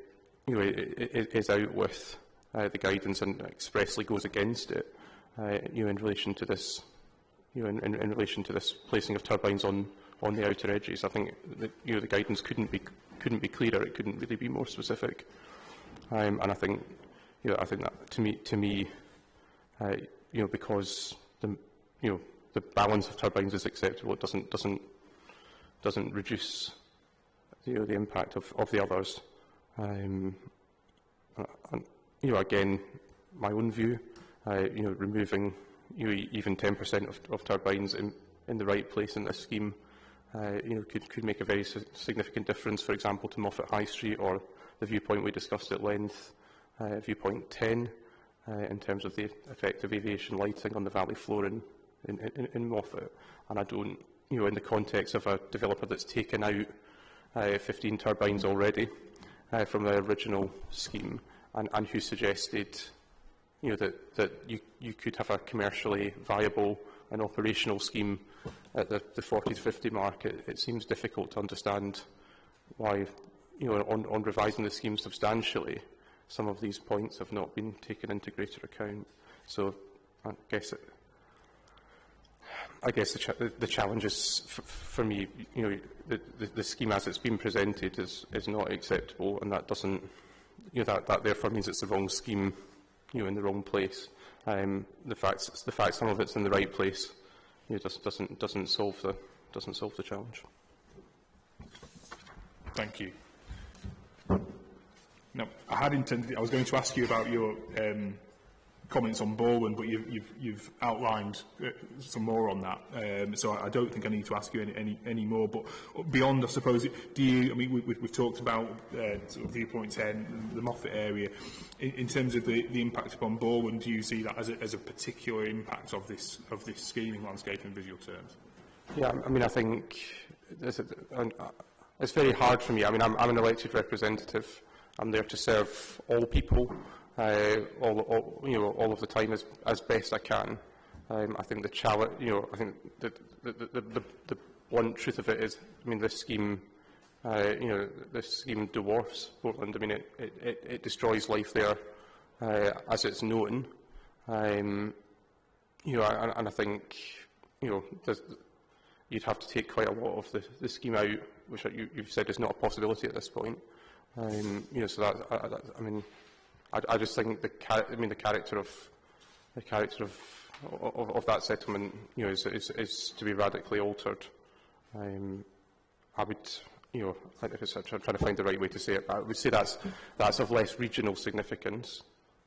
out with the guidance and expressly goes against it. In relation to this, in relation to this placing of turbines on the outer edges, I think that, the guidance couldn't be clearer. It couldn't really be more specific. And I think, I think that to me, because the balance of turbines is acceptable, it doesn't reduce the impact of the others. And again, my own view. Removing even 10% of turbines in the right place in this scheme could make a very significant difference, for example, to Moffat High Street, or the viewpoint we discussed at length, viewpoint 10, in terms of the effect of aviation lighting on the valley floor in Moffat. And I don't, in the context of a developer that's taken out 15 turbines already from the original scheme, and who suggested, that you could have a commercially viable and operational scheme at the 40 to 50 mark, it seems difficult to understand why, on revising the scheme substantially, some of these points have not been taken into greater account. So I guess the challenge is, for me, the scheme as it's been presented is not acceptable, and that doesn't, that therefore means it's the wrong scheme, in the wrong place. The fact some of it's in the right place, doesn't solve the challenge. Thank you. Now, I was going to ask you about your comments on Baldwin, but you've outlined some more on that, so I don't think I need to ask you any more. But beyond, I suppose, we've talked about sort of viewpoint 10, the Moffat area. In terms of the impact upon Baldwin, do you see that as a particular impact of this scheming landscape in visual terms? Yeah, I think it's very hard for me. I'm an elected representative. I'm there to serve all people, all of the time as best I can. I think the challenge, I think the blunt truth of it is, this scheme, this scheme dwarfs Portland. It destroys life there as it's known. And I think, you'd have to take quite a lot of the scheme out, which you've said is not a possibility at this point. So that, I just think the character of that settlement, is to be radically altered. I would, if I'm trying to find the right way to say it, I would say that's of less regional significance.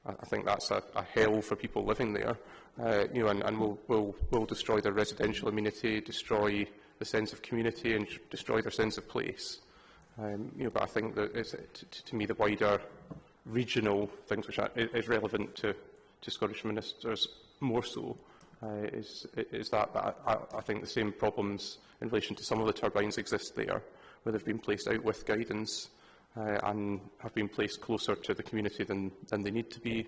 I think that's a hell for people living there, and will destroy their residential amenity, destroy the sense of community, and destroy their sense of place. But I think that to me the wider regional things which is relevant to Scottish ministers more so is that I think the same problems in relation to some of the turbines exist there, where they've been placed out with guidance and have been placed closer to the community than they need to be,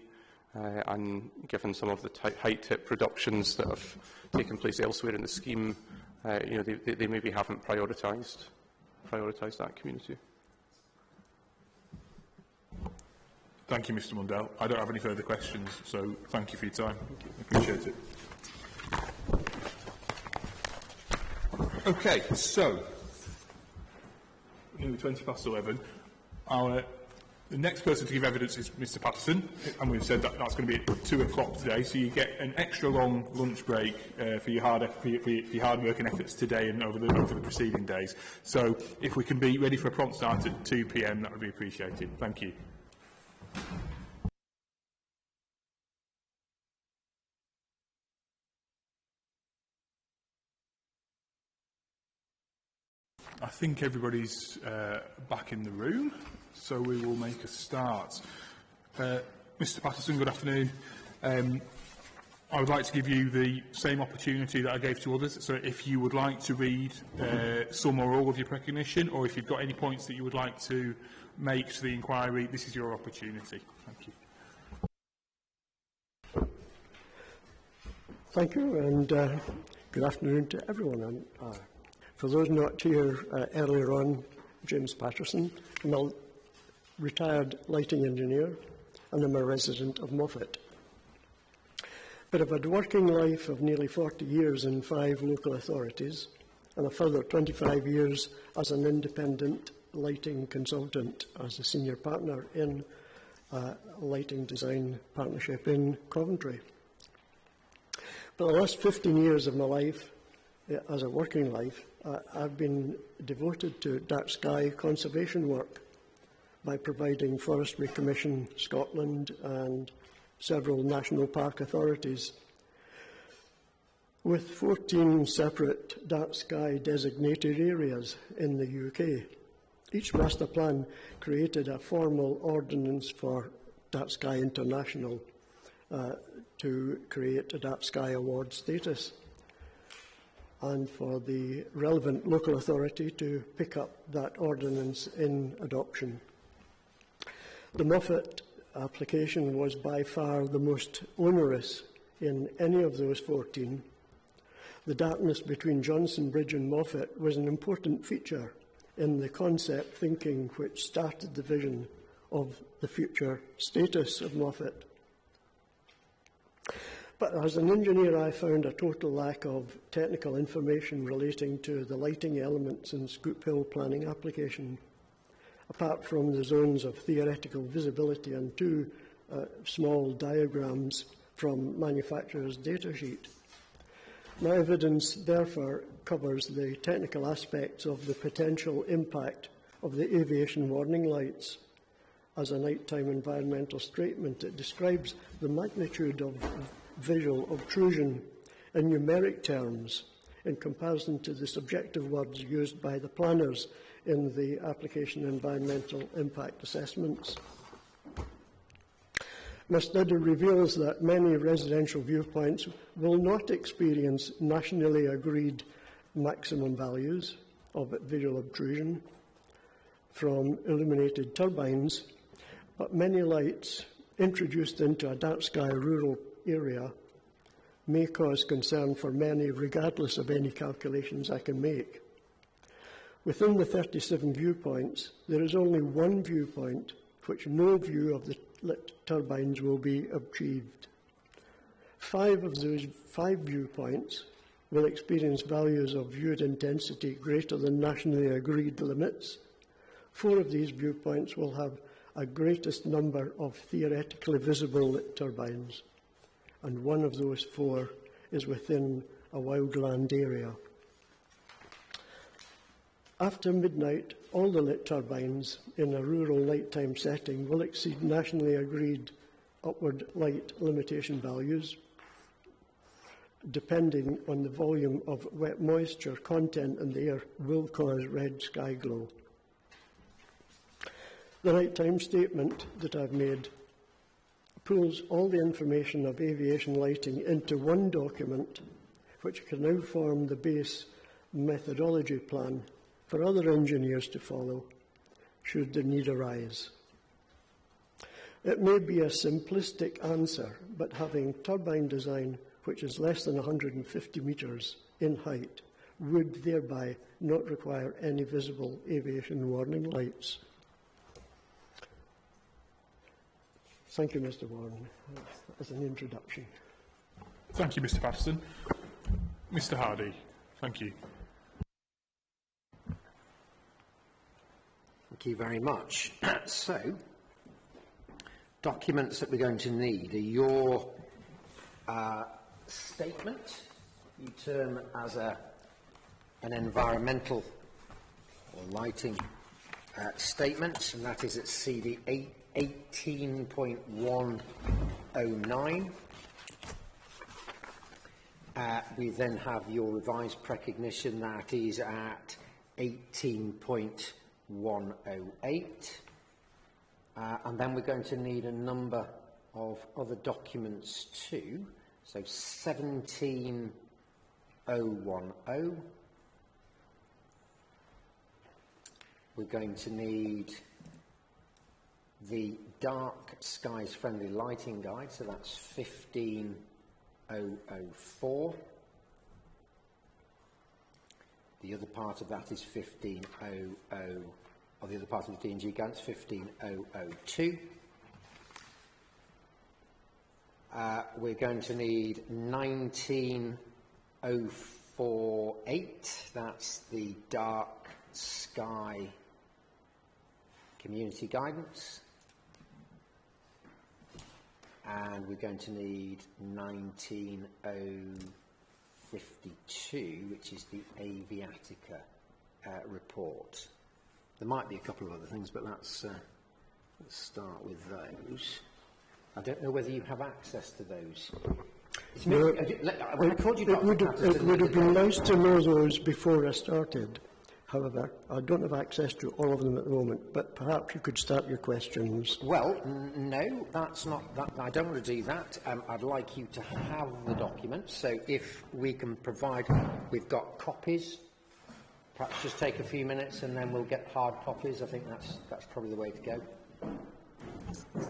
and given some of the high-tip productions that have taken place elsewhere in the scheme, they maybe haven't prioritised that community. Thank you, Mr. Mundell. I don't have any further questions, so thank you for your time. I appreciate it. Okay, so, nearly 11:20. The next person to give evidence is Mr. Patterson, and we've said that's going to be at 2 o'clock today, so you get an extra long lunch break for your hard work and efforts today and over the preceding days. So if we can be ready for a prompt start at 2 p.m, that would be appreciated. Thank you. I think everybody's back in the room, so we will make a start. Mr. Patterson, good afternoon. I would like to give you the same opportunity that I gave to others. So if you would like to read some or all of your recognition, or if you've got any points that you would like to make to the inquiry, this is your opportunity. Thank you. Thank you, and good afternoon to everyone. And, for those not here earlier on, James Patterson. I'm a retired lighting engineer, and I'm a resident of Moffat. But I've had a working life of nearly 40 years in 5 local authorities, and a further 25 years as an independent lighting consultant, as a senior partner in a lighting design partnership in Coventry. But the last 15 years of my life, as a working life, I've been devoted to dark sky conservation work by providing Forestry Commission Scotland and several national park authorities With 14 separate dark sky designated areas in the UK, each master plan created a formal ordinance for Dark Sky International to create a Dark Sky Award status, and for the relevant local authority to pick up that ordinance in adoption. The Moffat application was by far the most onerous in any of those 14. The darkness between Johnson Bridge and Moffat was an important feature in the concept thinking which started the vision of the future status of Moffat. But as an engineer, I found a total lack of technical information relating to the lighting elements in Scoop Hill planning application, apart from the zones of theoretical visibility and two small diagrams from manufacturer's datasheet. My evidence, therefore, covers the technical aspects of the potential impact of the aviation warning lights. As a nighttime environmental statement, it describes the magnitude of visual obtrusion in numeric terms in comparison to the subjective words used by the planners in the application environmental impact assessments. My study reveals that many residential viewpoints will not experience nationally agreed maximum values of visual obtrusion from illuminated turbines, but many lights introduced into a dark sky rural area may cause concern for many, regardless of any calculations I can make. Within the 37 viewpoints, there is only one viewpoint which no view of the lit turbines will be achieved. 5 of those 5 viewpoints will experience values of viewed intensity greater than nationally agreed limits. 4 of these viewpoints will have a greatest number of theoretically visible lit turbines, and 1 of those 4 is within a wildland area. After midnight, all the lit turbines in a rural nighttime setting will exceed nationally agreed upward light limitation values, depending on the volume of wet moisture content in the air, will cause red sky glow. The nighttime statement that I've made pulls all the information of aviation lighting into one document, which can now form the base methodology plan for other engineers to follow, should the need arise. It may be a simplistic answer, but having turbine design which is less than 150 metres in height would thereby not require any visible aviation warning lights. Thank you, Mr. Warren, as an introduction. Thank you, Mr. Patterson. Mr. Hardy, thank you. Thank you very much. So, documents that we're going to need are your statement, you term as an environmental or lighting statement, and that is at CD 18.109. We then have your revised precognition, that is at 18.108. And then we're going to need a number of other documents too. So 17.010. We're going to need the Dark Skies Friendly Lighting Guide, so that's 15.004. The other part of that is 15.00, or the other part of the D&G guidance, 15.002. We're going to need 19.048, that's the Dark Sky Community Guidance. And we're going to need 19.052, which is the Aviatica report. There might be a couple of other things, but let's start with those. I don't know whether you have access to those. No, when I called you it would have been nice to know those before I started. However, I don't have access to all of them at the moment, but perhaps you could start your questions. Well, no, that's not. I don't want to do that. I'd like you to have the documents. So if we can provide, we've got copies. Perhaps just take a few minutes and then we'll get hard copies. I think that's probably the way to go.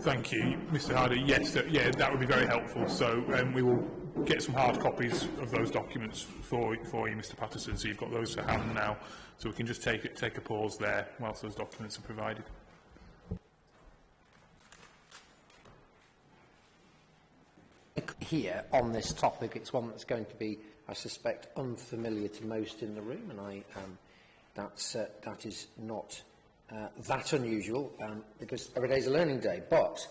Thank you, Mr. Hardy. Yes, yeah, that would be very helpful. So we will get some hard copies of those documents for you, Mr. Patterson. So you've got those to hand now. So we can just take a pause there whilst those documents are provided. Here on this topic, it's one that's going to be, I suspect, unfamiliar to most in the room, and that is not that unusual because every day is a learning day. But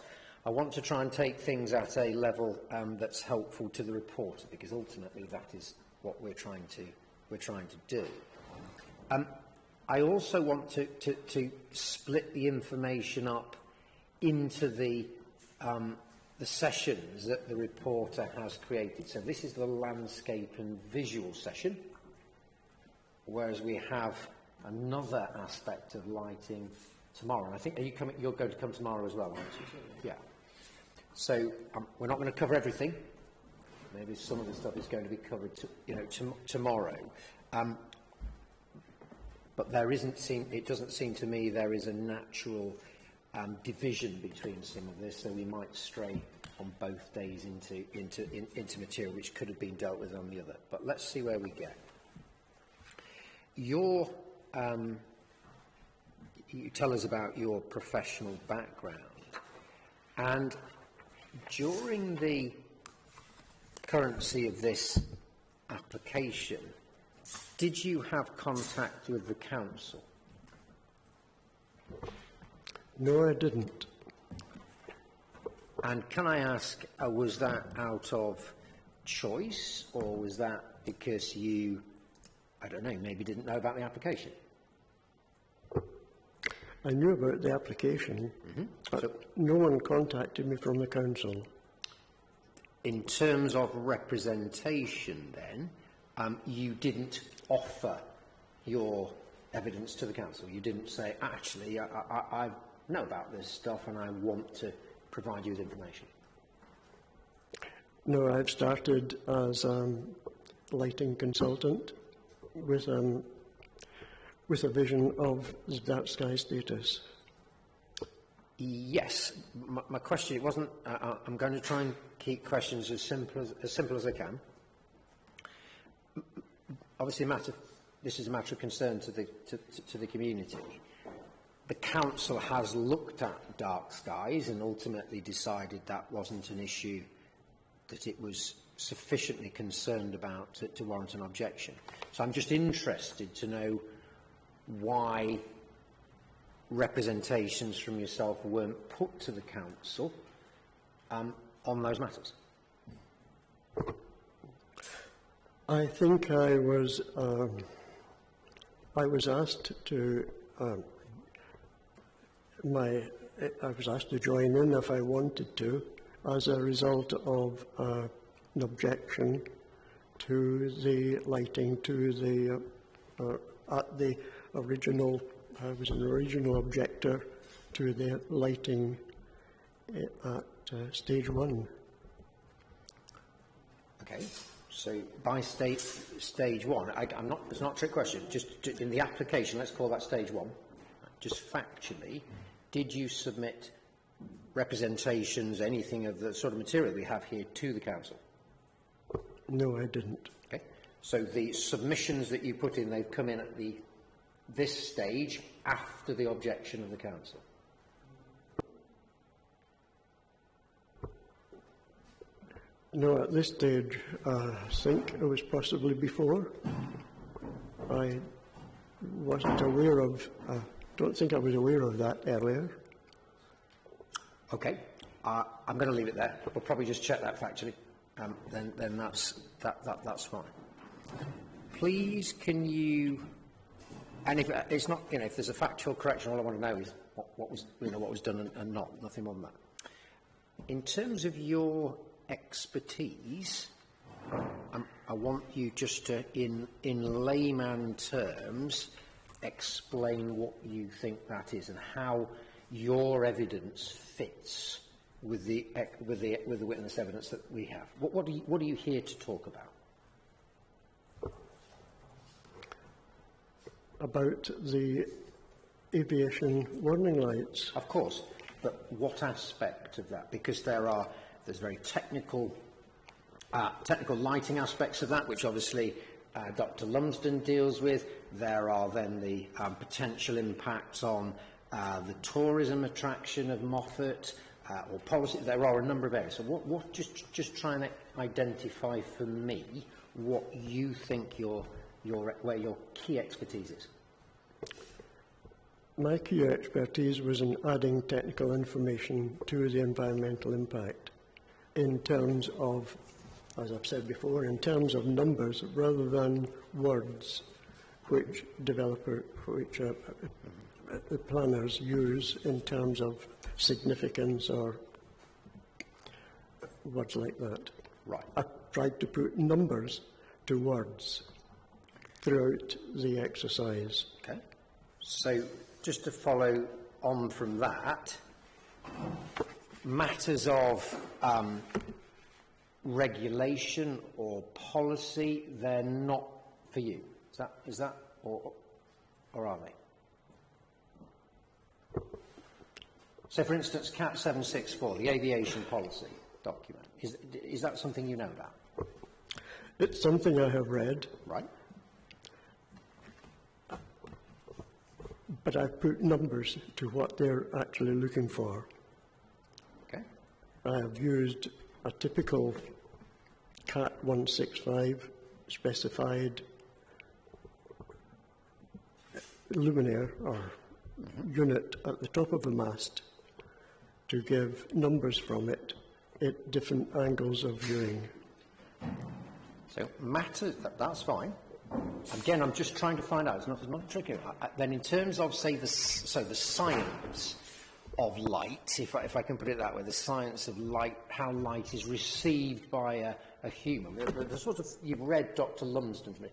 I want to try and take things at a level that's helpful to the reporter, because ultimately that is what we're trying to do. I also want to split the information up into the sessions that the reporter has created. So this is the landscape and visual session, whereas we have another aspect of lighting tomorrow. And I think you're going to come tomorrow as well, aren't you? Yeah. So we're not going to cover everything. Maybe some of the stuff is going to be covered tomorrow. But it doesn't seem to me there is a natural division between some of this, so we might stray on both days into material which could have been dealt with on the other. But let's see where we get. You tell us about your professional background, and during the currency of this application, did you have contact with the council? No, I didn't. And can I ask, was that out of choice, or was that because you, I don't know, maybe didn't know about the application? I knew about the application, but no one contacted me from the council. In terms of representation, then, you didn't offer your evidence to the council. You didn't say, actually, I know about this stuff and I want to provide you with information. No, I've started as a lighting consultant with a vision of that sky status. Yes, my question, it wasn't, I'm going to try and keep questions as simple as I can. Obviously, this is a matter of concern to the community. The council has looked at dark skies and ultimately decided that wasn't an issue that it was sufficiently concerned about to warrant an objection. So I'm just interested to know why representations from yourself weren't put to the council on those matters. I think I was asked to I was asked to join in if I wanted to, as a result of an objection to the lighting, to the at the original. I was an original objector to the lighting at stage 1. Okay. So by stage 1, it's not a trick question, just in the application, let's call that stage 1, just factually, did you submit representations, anything of the sort of material we have here to the council? No, I didn't. Okay. So the submissions that you put in, they've come in at this stage after the objection of the council? No, at this stage, I think it was possibly before. I wasn't aware of, don't think I was aware of that earlier. Okay, I'm going to leave it there. We'll probably just check that factually. Then that's fine. Please, can you? And if it's not, if there's a factual correction, all I want to know is what was done and not, nothing more than that. In terms of your expertise, I want you just to, in layman terms, explain what you think that is and how your evidence fits with the witness evidence that we have. What are you here to talk about? About the aviation warning lights. Of course, but what aspect of that? Because there's very technical lighting aspects of that, which obviously Dr. Lumsden deals with. There are then the potential impacts on the tourism attraction of Moffat or policy. There are a number of areas. So just trying to identify for me what you think where your key expertise is. My key expertise was in adding technical information to the environmental impact in terms of, as I've said before, in terms of numbers rather than words which planners use in terms of significance or words like that. Right. I tried to put numbers to words throughout the exercise. Okay. So just to follow on from that, matters of regulation or policy, they're not for you. Is that or are they? So, for instance, CAT 764, the aviation policy document, is that something you know about? It's something I have read. Right. But I've put numbers to what they're actually looking for. Okay. I have used a typical CAT 165 specified luminaire or unit at the top of the mast to give numbers from it at different angles of viewing. So matters, that's fine. Again, I'm just trying to find out. It's not tricky. Then, in terms of, say, the science of light, if I can put it that way, the science of light, how light is received by a human. The sort of, you've read Dr. Lumsden for me.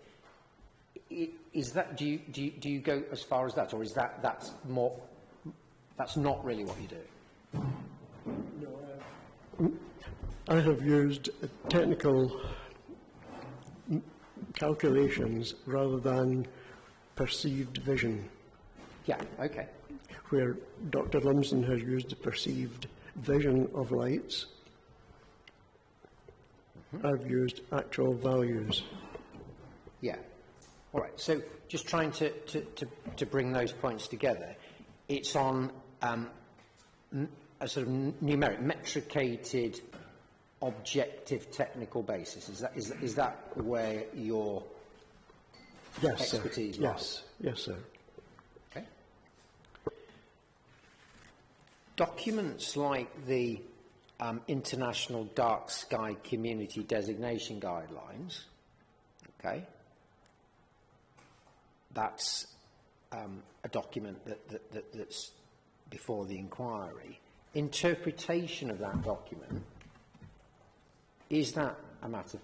Is that? Do you go as far as that, or is that's more? That's not really what you do. No, I have used technical calculations rather than perceived vision. Yeah, okay. Where Dr. Lumsden has used the perceived vision of lights, I've used actual values. Yeah. All right. So just trying to bring those points together. It's on a sort of numeric, metricated, objective technical basis. Is that where your expertise lies? Yes, sir. Okay. Documents like the International Dark Sky Community Designation Guidelines, okay, that's a document that's before the inquiry. Interpretation of that document, is that a matter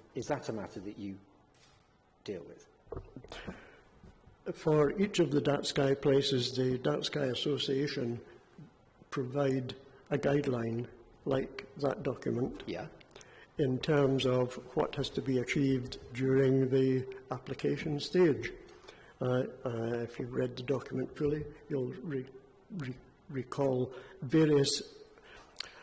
that you deal with? For each of the dark sky places, the Dark Sky Association provide a guideline like that document. Yeah. In terms of what has to be achieved during the application stage. If you've read the document fully, you'll recall various,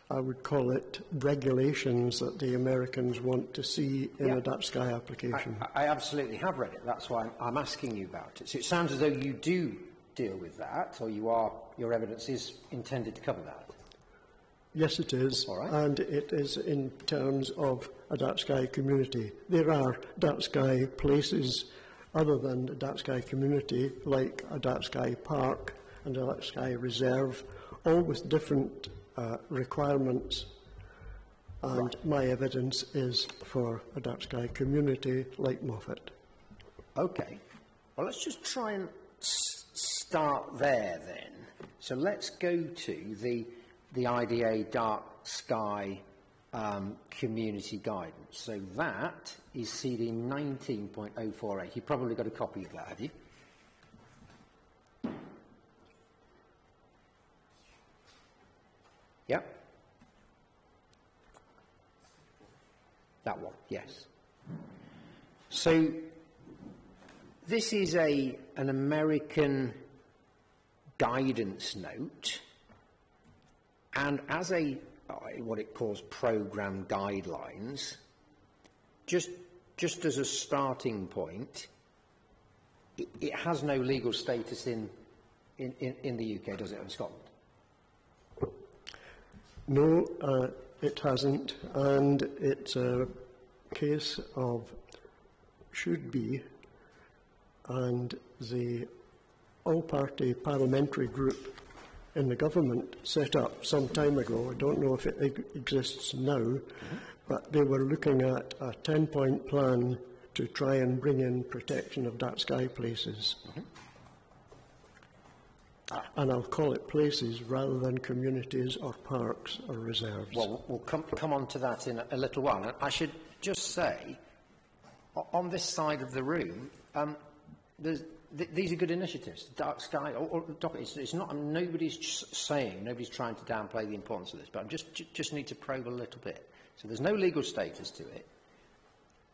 I would call it, regulations that the Americans want to see in a dark sky application. I absolutely have read it. That's why I'm asking you about it. So it sounds as though you do deal with that, or your evidence is intended to cover that. Yes, it is. All right. And it is in terms of a dark sky community. There are dark sky places other than the dark sky community, like a dark sky park and a dark sky reserve, all with different requirements. And my evidence is for a dark sky community like Moffat. Okay. Well, let's just try and start there then. So let's go to the IDA dark sky community guidance. So that is CD 19.048. You've probably got a copy of that, have you? Yep. That one, yes. So this is an American guidance note, and as what it calls program guidelines, just as a starting point, it has no legal status in the UK, does it, in Scotland? No, it hasn't, and it's a case of should be, and the all-party parliamentary group in the government set up some time ago, I don't know if it exists now, but they were looking at a 10-point plan to try and bring in protection of dark sky places. And I'll call it places rather than communities or parks or reserves. Well, we'll come on to that in a little while. And I should just say, on this side of the room, these are good initiatives. Dark sky, it's not. Nobody's saying, nobody's trying to downplay the importance of this, but I just need to probe a little bit. So there's no legal status to it.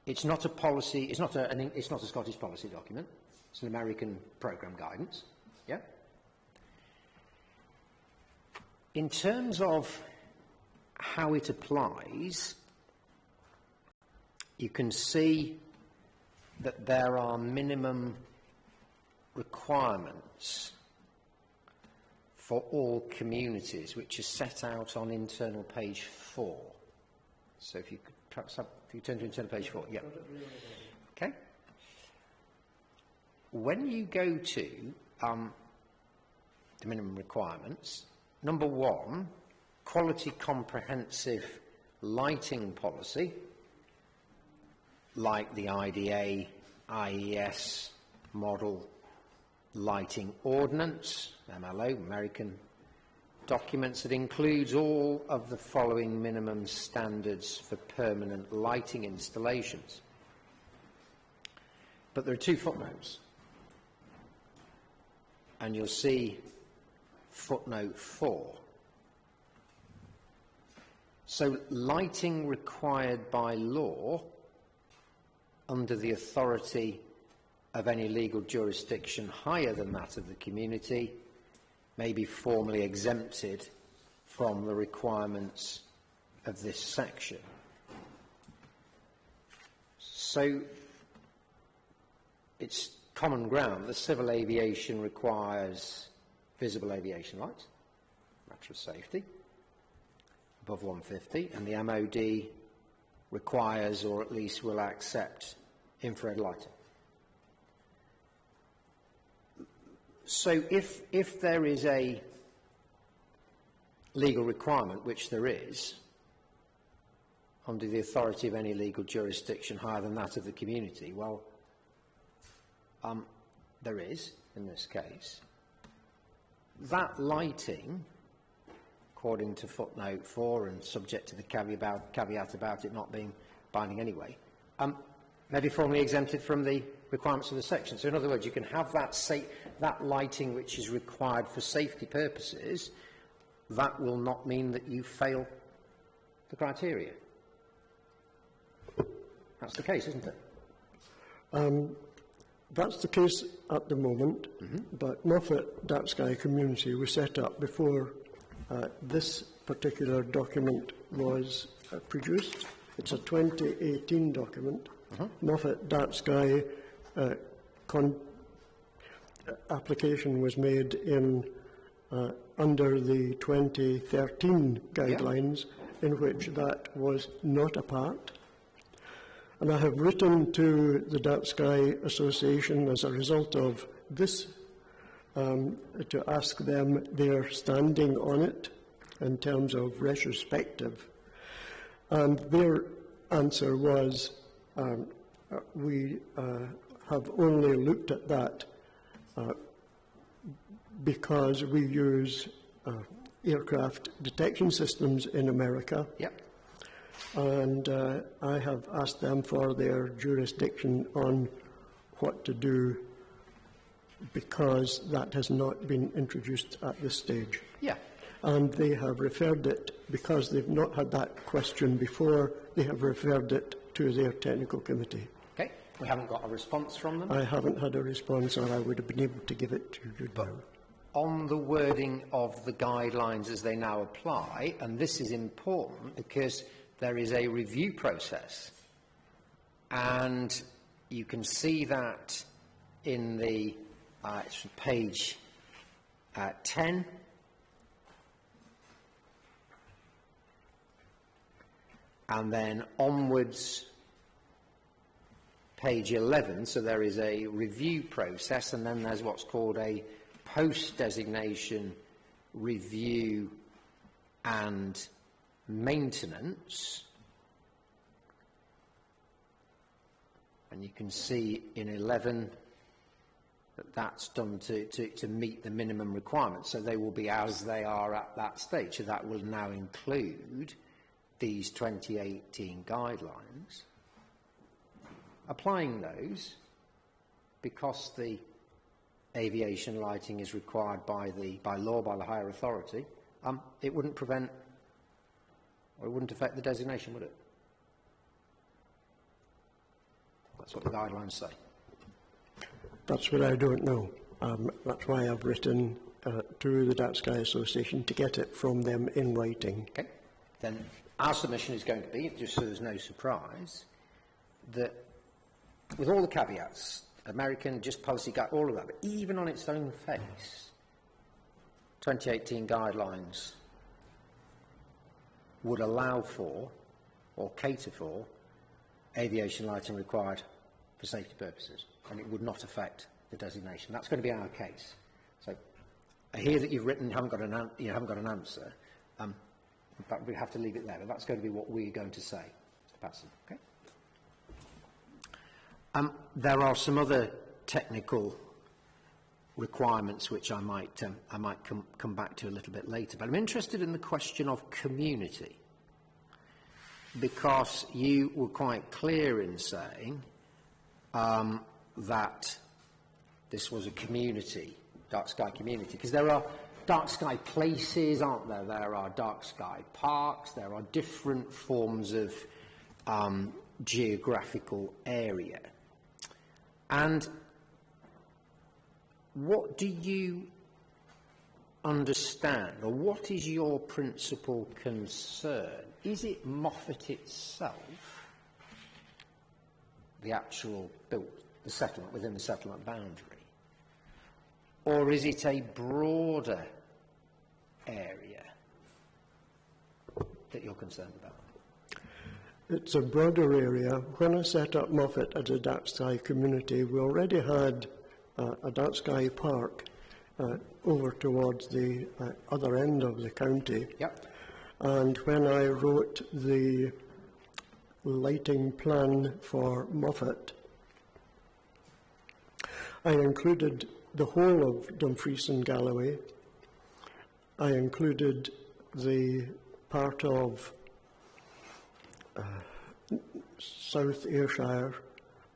It's not a policy. It's not a Scottish policy document. It's an American program guidance. Yeah. In terms of how it applies, you can see that there are minimum requirements for all communities, which is set out on internal page 4. So if you could perhaps if you turn to internal page 4, yeah. Okay. When you go to the minimum requirements, number 1, quality comprehensive lighting policy, like the IDA, IES model lighting ordinance, MLO, American documents, that includes all of the following minimum standards for permanent lighting installations. But there are 2 footnotes, and you'll see footnote 4. So lighting required by law under the authority of any legal jurisdiction higher than that of the community may be formally exempted from the requirements of this section. So it's common ground. The civil aviation requires visible aviation lights, matter of safety, above 150, and the MOD requires, or at least will accept, infrared lighting. So if there is a legal requirement, which there is, under the authority of any legal jurisdiction higher than that of the community, well, there is, in this case, that lighting, according to footnote 4 and subject to the caveat about it not being binding anyway, may be formally exempted from the requirements of the section. So in other words, you can have that lighting which is required for safety purposes. That will not mean that you fail the criteria. That's the case, isn't it? That's the case at the moment, but Moffat Dark Sky Community was set up before this particular document was produced. It's a 2018 document. Moffat Dark Sky application was made in under the 2013 guidelines, in which that was not a part. And I have written to the Dark Sky Association as a result of this to ask them their standing on it in terms of retrospective. And their answer was, we have only looked at that because we use aircraft detection systems in America. Yep. and I have asked them for their jurisdiction on what to do, because that has not been introduced at this stage. Yeah. And they have referred it, because they've not had that question before, they have referred it to their technical committee. Okay. We haven't got a response from them. I haven't had a response, or I would have been able to give it to you now. On the wording of the guidelines as they now apply, and this is important because there is a review process, and you can see that in the it's page 10. And then onwards, page 11, so there is a review process, and then there's what's called a post-designation review and maintenance. And you can see in 11 that that's done to meet the minimum requirements, so they will be as they are at that stage. So that will now include these 2018 guidelines. Applying those, because the aviation lighting is required by law, by the higher authority, it wouldn't prevent, or it wouldn't affect the designation, would it? That's what the guidelines say. That's what I don't know. That's why I've written to the Dark Sky Association to get it from them in writing. Okay. Then our submission is going to be, just so there's no surprise, that with all the caveats, American, just policy guide, all of that, but even on its own face, 2018 guidelines would allow for, or cater for, aviation lighting required for safety purposes, and it would not affect the designation. That's going to be our case. So I hear that you've written, you haven't got an answer, but we have to leave it there. But that's going to be what we're going to say, Mr. Patson. Okay. There are some other technical requirements which I might come back to a little bit later. But I'm interested in the question of community, because you were quite clear in saying that this was a community, dark sky community, because there are dark sky places, aren't there? There are dark sky parks, there are different forms of geographical area. And what do you understand, or what is your principal concern? Is it Moffat itself, the actual built, the settlement, within the settlement boundary? Or is it a broader area that you're concerned about? It's a broader area. When I set up Moffat as a dark sky community, we already had a dark sky park over towards the other end of the county. Yep. And when I wrote the lighting plan for Moffat, I included the whole of Dumfries and Galloway. I included the part of South Ayrshire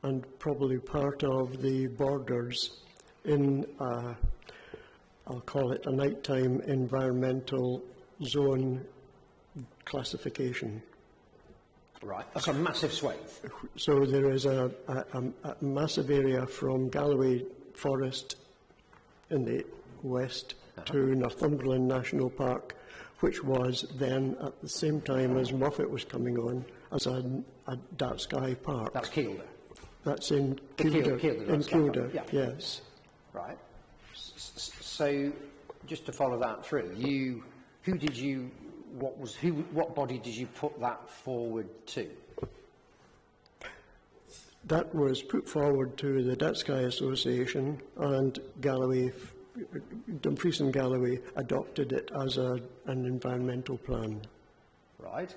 and probably part of the borders in, I'll call it a nighttime environmental zone classification. Right, that's a massive swathe. So there is a massive area from Galloway Forest in the west to Northumberland National Park, which was then at the same time as Moffat was coming on as a dark sky park. That's Kielder. That's in Kielder. In Kielder, yeah. Yes. Right. So, just to follow that through, what body did you put that forward to? That was put forward to the Dark Sky Association, and Galloway, Dumfries and Galloway adopted it as an environmental plan. Right.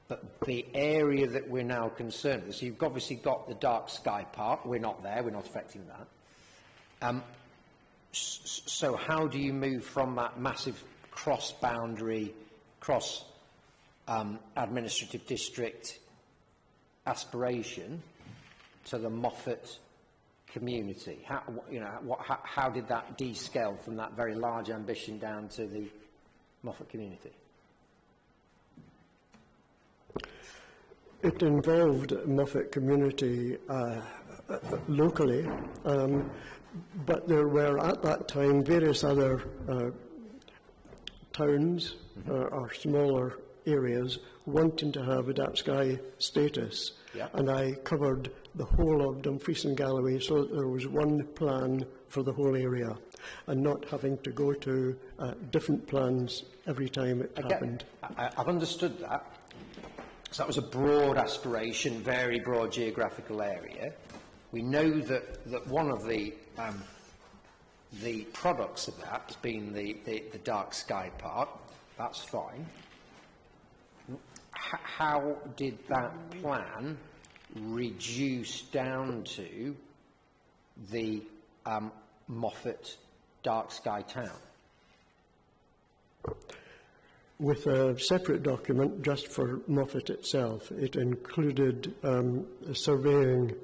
But the area that we're now concerned with, so you've obviously got the Dark Sky Park, we're not there, we're not affecting that. So how do you move from that massive cross-boundary, administrative district aspiration to the Moffat community? How did that descale from that very large ambition down to the Moffat community? It involved Moffat community locally, but there were at that time various other towns or smaller areas wanting to have a dark sky status. Yeah. And I covered the whole of Dumfries and Galloway so that there was one plan for the whole area and not having to go to different plans every time it happened. I've understood that. So that was a broad aspiration, very broad geographical area. We know that one of the products of that has been the dark sky part. That's fine. How did that plan reduce down to the Moffat dark sky town? With a separate document just for Moffat itself. It included surveying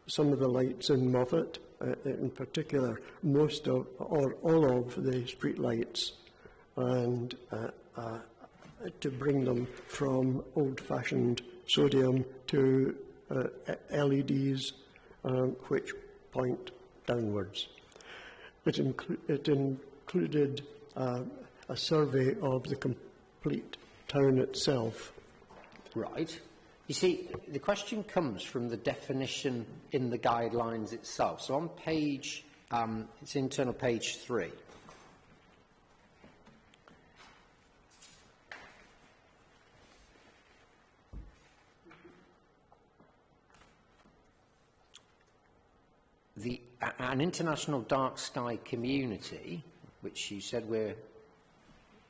some of the lights in Moffat, in particular most of or all of the street lights, and to bring them from old-fashioned sodium to LEDs which point downwards. It included a survey of the complete town itself. Right. You see, the question comes from the definition in the guidelines itself. So on page, it's internal page 3. An international dark sky community, which you said we're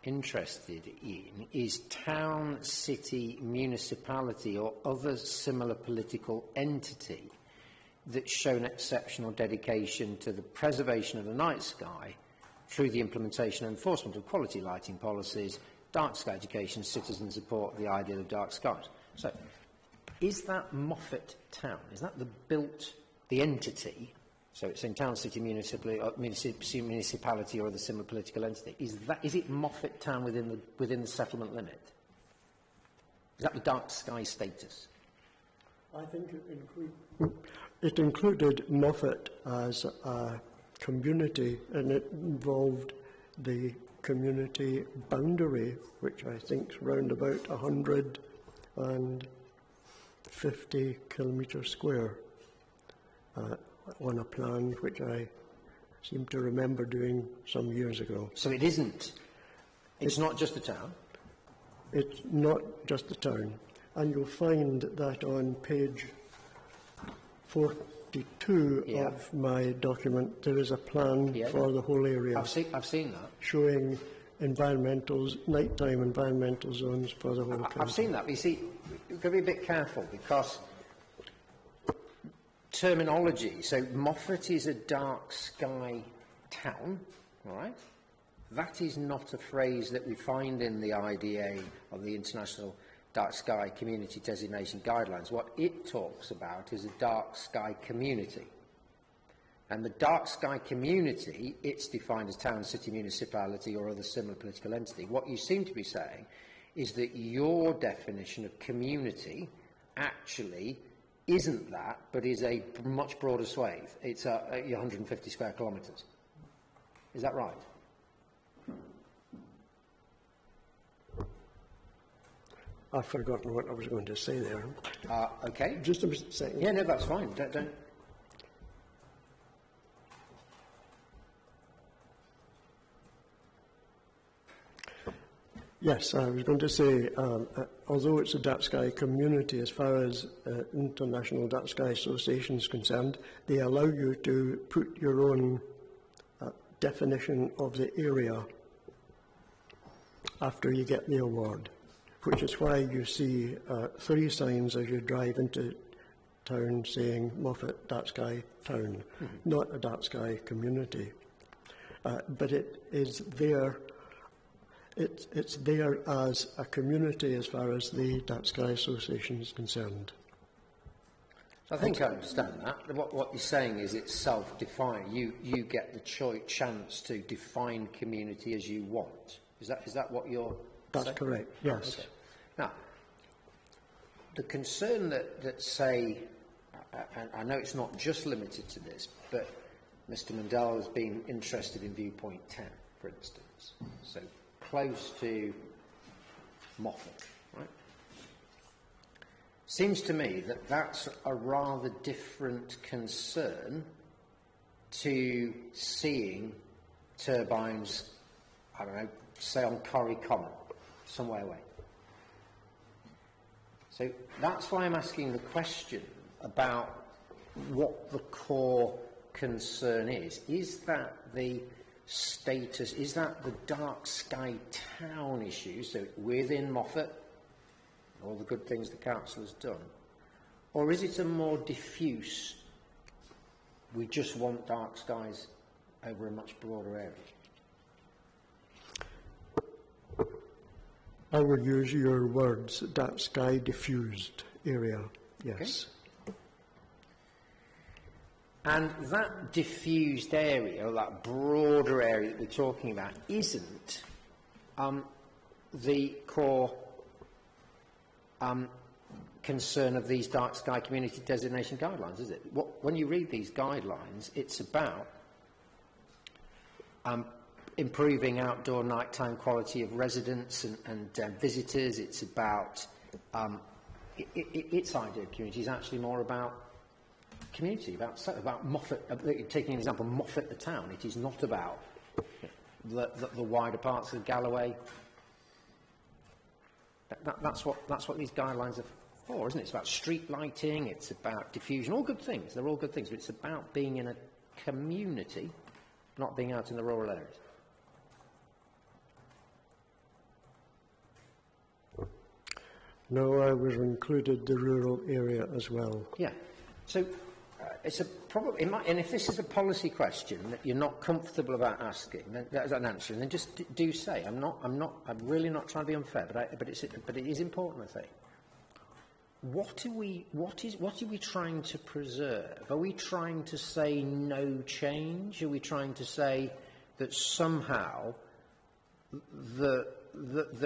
interested in, is town, city, municipality or other similar political entity that's shown exceptional dedication to the preservation of the night sky through the implementation and enforcement of quality lighting policies, dark sky education, citizen support, the ideal of dark skies. So, is that Moffat town? Is that the entity? So it's in town, city, municipality, or the similar political entity. Is it Moffat town within the settlement limit? Is that the dark sky status? I think it included Moffat as a community, and it involved the community boundary, which I think is round about 150 kilometres square. On a plan which I seem to remember doing some years ago. So it isn't, it's not just the town? It's not just the town. And you'll find that on page 42 of my document, there is a plan for the whole area. I've seen that. Showing nighttime environmental zones for the whole country. I've seen that, but you see, you've got to be a bit careful because terminology. So Moffat is a dark sky town, all right? That is not a phrase that we find in the IDA or the International Dark Sky Community Designation Guidelines. What it talks about is a dark sky community. And the dark sky community, it's defined as town, city, municipality or other similar political entity. What you seem to be saying is that your definition of community actually isn't that, but is a much broader swathe. It's 150 square kilometres. Is that right? I've forgotten what I was going to say there. Okay. Just a second. Yeah, no, that's fine. Don't. Yes, I was going to say, although it's a dark sky community, as far as International Dark Sky Association is concerned, they allow you to put your own definition of the area after you get the award, which is why you see 3 signs as you drive into town saying Moffat Dark Sky Town, not a dark sky community. But it is there It's there as a community as far as the Dark Sky Association is concerned. I think I understand that. What you're saying is it's self-defined. You get the chance to define community as you want. Is that what you're That's saying? correct, yes. Okay. Now, the concern that say, and I know it's not just limited to this, but Mr. Mandel has been interested in viewpoint 10, for instance, so close to Moffat, right? Seems to me that that's a rather different concern to seeing turbines, I don't know, say on Corrie Common, somewhere away. So that's why I'm asking the question about what the core concern is. Is that the status, is that the dark sky town issue, so within Moffat, all the good things the council has done, or is it a more diffuse, we just want dark skies over a much broader area? I would use your words, dark sky diffused area, yes. Okay. And that diffused area, or that broader area that we're talking about, isn't the core concern of these dark sky community designation guidelines, is it? When you read these guidelines, it's about improving outdoor nighttime quality of residents and visitors. It's about its idea of community is actually more about community, about Moffat. Taking an example, Moffat the town. It is not about the wider parts of Galloway. That's what these guidelines are for, isn't it? It's about street lighting. It's about diffusion. All good things. They're all good things. But it's about being in a community, not being out in the rural areas. No, I would have included the rural area as well. Yeah. So it's a problem. And if this is a policy question that you're not comfortable about asking, then that's an answer. And then just do say, I'm really not trying to be unfair, but it is important, I think. What are we trying to preserve? Are we trying to say no change? Are we trying to say that somehow that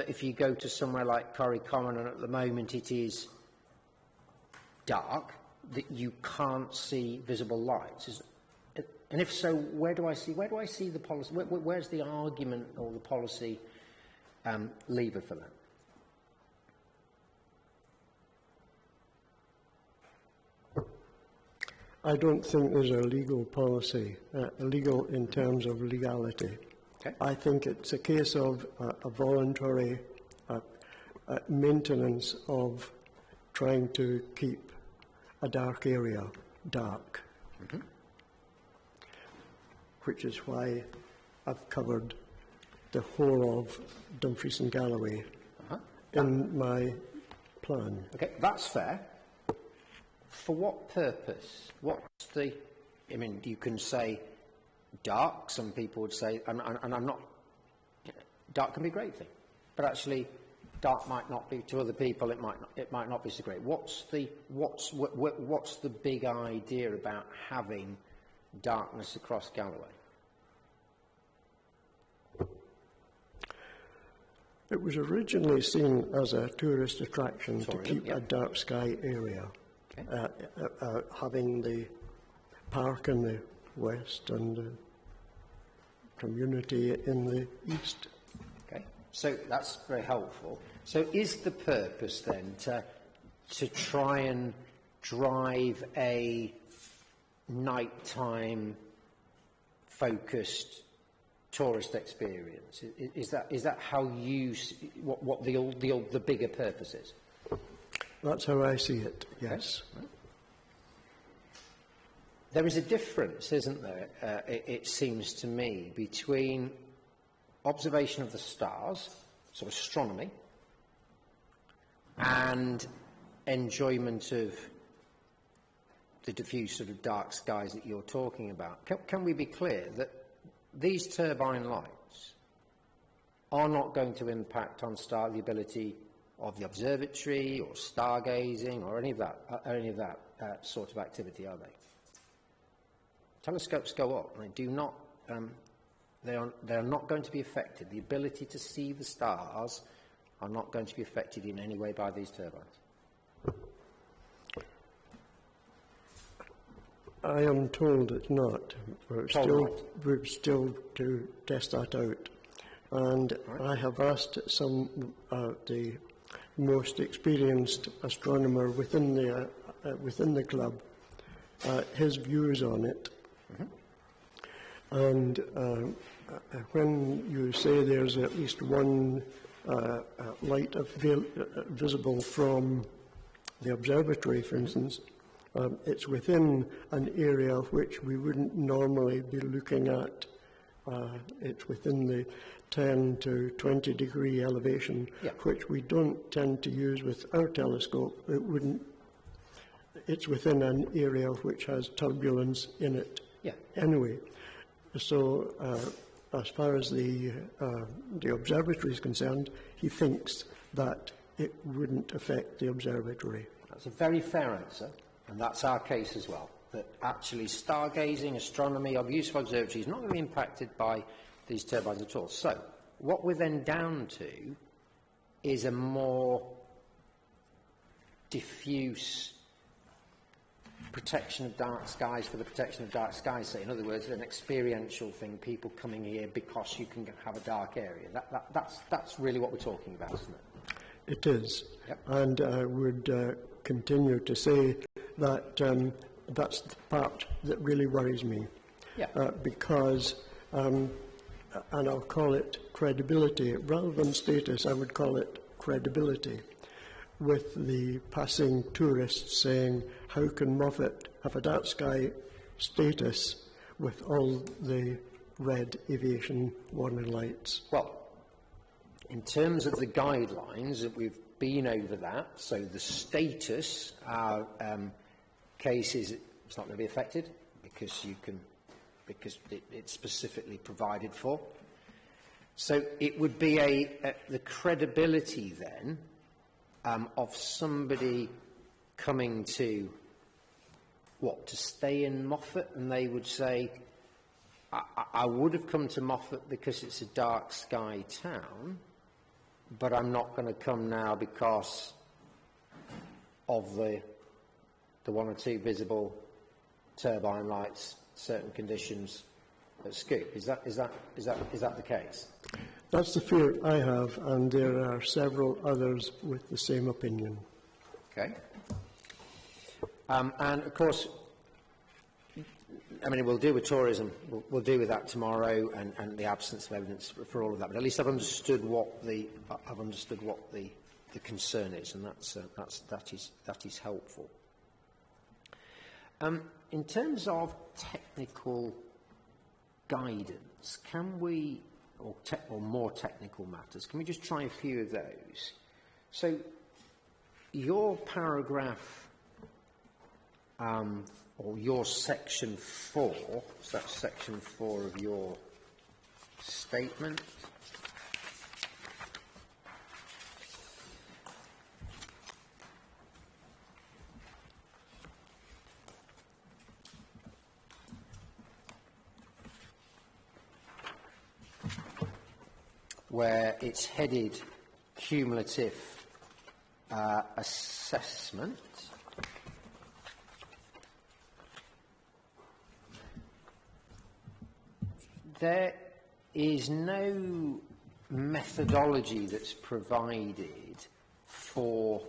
if you go to somewhere like Corrie Common and at the moment it is dark, that you can't see visible lights? And if so, where do I see the policy? Where's the argument or the policy lever for that? I don't think there's a legal policy, legal in terms of legality. Okay. I think it's a case of a voluntary maintenance of trying to keep a dark area dark, which is why I've covered the whole of Dumfries and Galloway in my plan. Okay, that's fair. For what purpose? What's the... I mean, you can say dark. Some people would say, and I'm not... Dark can be a great thing, but actually, dark might not be to other people. It might not be so great. What's the big idea about having darkness across Galloway? It was originally seen as a tourist attraction to keep a dark sky area. Okay. Having the park in the west and the community in the east. Okay, so that's very helpful. So is the purpose then to try and drive a nighttime focused tourist experience? Is that how you see what the bigger purpose is? That's how I see it, yes. Okay. There is a difference, isn't there, it seems to me, between observation of the stars, so astronomy, and enjoyment of the diffuse sort of dark skies that you're talking about. Can we be clear that these turbine lights are not going to impact on the ability of the observatory or stargazing or any of that sort of activity, are they? Telescopes go up. They do not. They are not going to be affected. The ability to see the stars are not going to be affected in any way by these turbines. I am told it's not. We're still to test that out. And I have asked some the most experienced astronomer within the club his views on it. And when you say there's at least one light visible from the observatory, for instance, it's within an area which we wouldn't normally be looking at. It's within the 10 to 20 degree elevation, which we don't tend to use with our telescope. It's within an area which has turbulence in it anyway. So as far as the observatory is concerned, he thinks that it wouldn't affect the observatory. That's a very fair answer, and that's our case as well, that actually stargazing, astronomy, or use of observatory is not going to be impacted by these turbines at all. So what we're then down to is a more diffuse protection of dark skies for the protection of dark skies. So in other words, an experiential thing, people coming here because you can have a dark area. That's really what we're talking about, isn't it? It is. Yep. And I would continue to say that that's the part that really worries me. Because, and I'll call it credibility, rather than status, I would call it credibility, with the passing tourists saying, how can Moffat have a dark sky status with all the red aviation warning lights? Well, in terms of the guidelines, we've been over that. So the status, our case is it's not going to be affected because it's specifically provided for. So it would be the credibility then of somebody coming to stay in Moffat, and they would say, I would have come to Moffat because it's a dark sky town, but I'm not going to come now because of the one or two visible turbine lights, certain conditions at Scoop. Is that the case? That's the fear I have, and there are several others with the same opinion. Okay. And of course, I mean, we'll deal with tourism. We'll deal with that tomorrow, and the absence of evidence for all of that. But at least I've understood what the concern is, and that is helpful. In terms of technical guidance, can we, or more technical matters, can we just try a few of those? So, your paragraph, or your section 4, so that's section 4 of your statement. Where it's headed cumulative assessment. There is no methodology that's provided for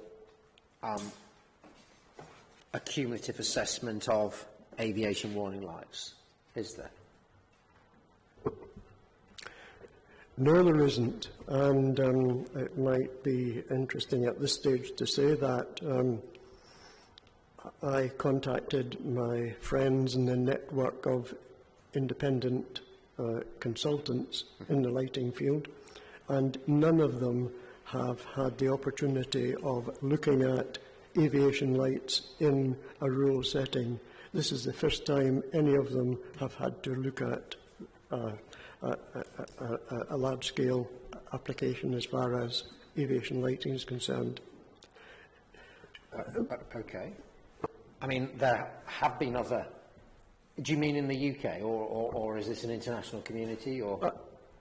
a cumulative assessment of aviation warning lights, is there? No, there isn't, and it might be interesting at this stage to say that I contacted my friends in the network of independent consultants in the lighting field, and none of them have had the opportunity of looking at aviation lights in a rural setting. This is the first time any of them have had to look at a large-scale application as far as aviation lighting is concerned. Okay. I mean, there have been other... Do you mean in the UK, or is this an international community, or...?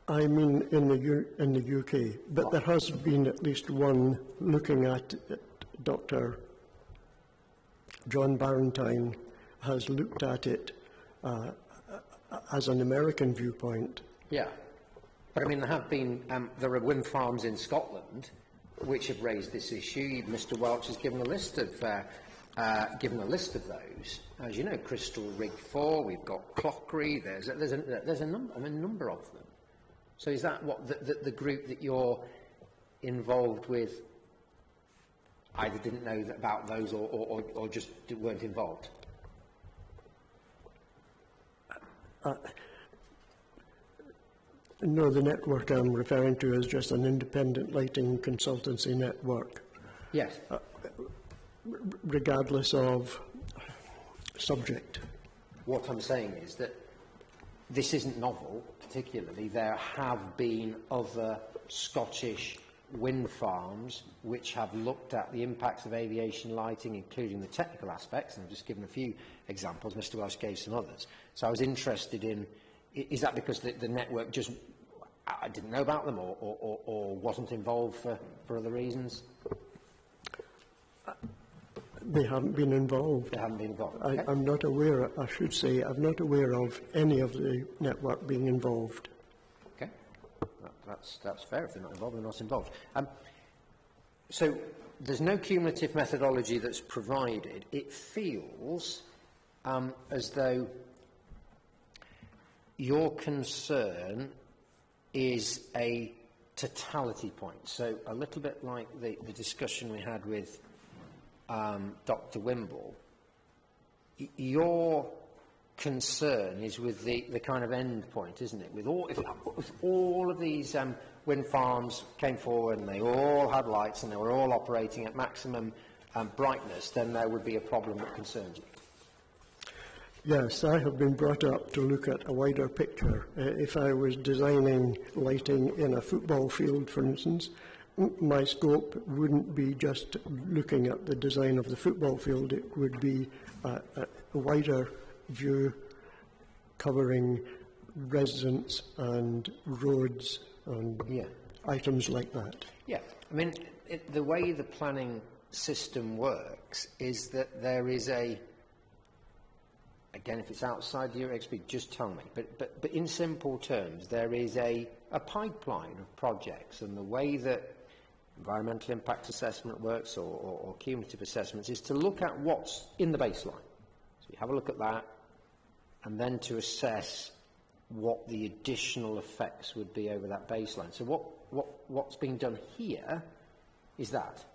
I mean in the UK, but there has been at least one looking at it. Dr. John Barentine has looked at it as an American viewpoint. Yeah, but I mean there are wind farms in Scotland which have raised this issue. Mr. Welch has given a list of those. As you know, Crystal Rig 4, we've got Clockery. There's a number of them. So is that what the group that you're involved with either didn't know about those or just weren't involved? No, the network I'm referring to is just an independent lighting consultancy network. Yes. Regardless of subject. What I'm saying is that this isn't novel, particularly. There have been other Scottish wind farms which have looked at the impacts of aviation lighting, including the technical aspects, and I've just given a few examples. Mr. Welsh gave some others. So I was interested in, is that because the network just I didn't know about them or wasn't involved for other reasons? They haven't been involved. They haven't been involved. Okay. I'm not aware, I should say, I'm not aware of any of the network being involved. Okay. That's fair. If they're not involved, they're not involved. So there's no cumulative methodology that's provided. It feels as though your concern is a totality point. So a little bit like the discussion we had with Dr. Wimble, your concern is with the kind of end point, isn't it? With all, if all of these wind farms came forward and they all had lights and they were all operating at maximum brightness, then there would be a problem that concerns you. Yes, I have been brought up to look at a wider picture. If I was designing lighting in a football field, for instance, my scope wouldn't be just looking at the design of the football field. It would be a wider view covering residents and roads and items like that. Yeah, I mean, the way the planning system works is that there is a, again, if it's outside your expertise, just tell me, but in simple terms, there is a pipeline of projects, and the way that environmental impact assessment works or cumulative assessments is to look at what's in the baseline. So you have a look at that, and then to assess what the additional effects would be over that baseline. So what's being done here is that.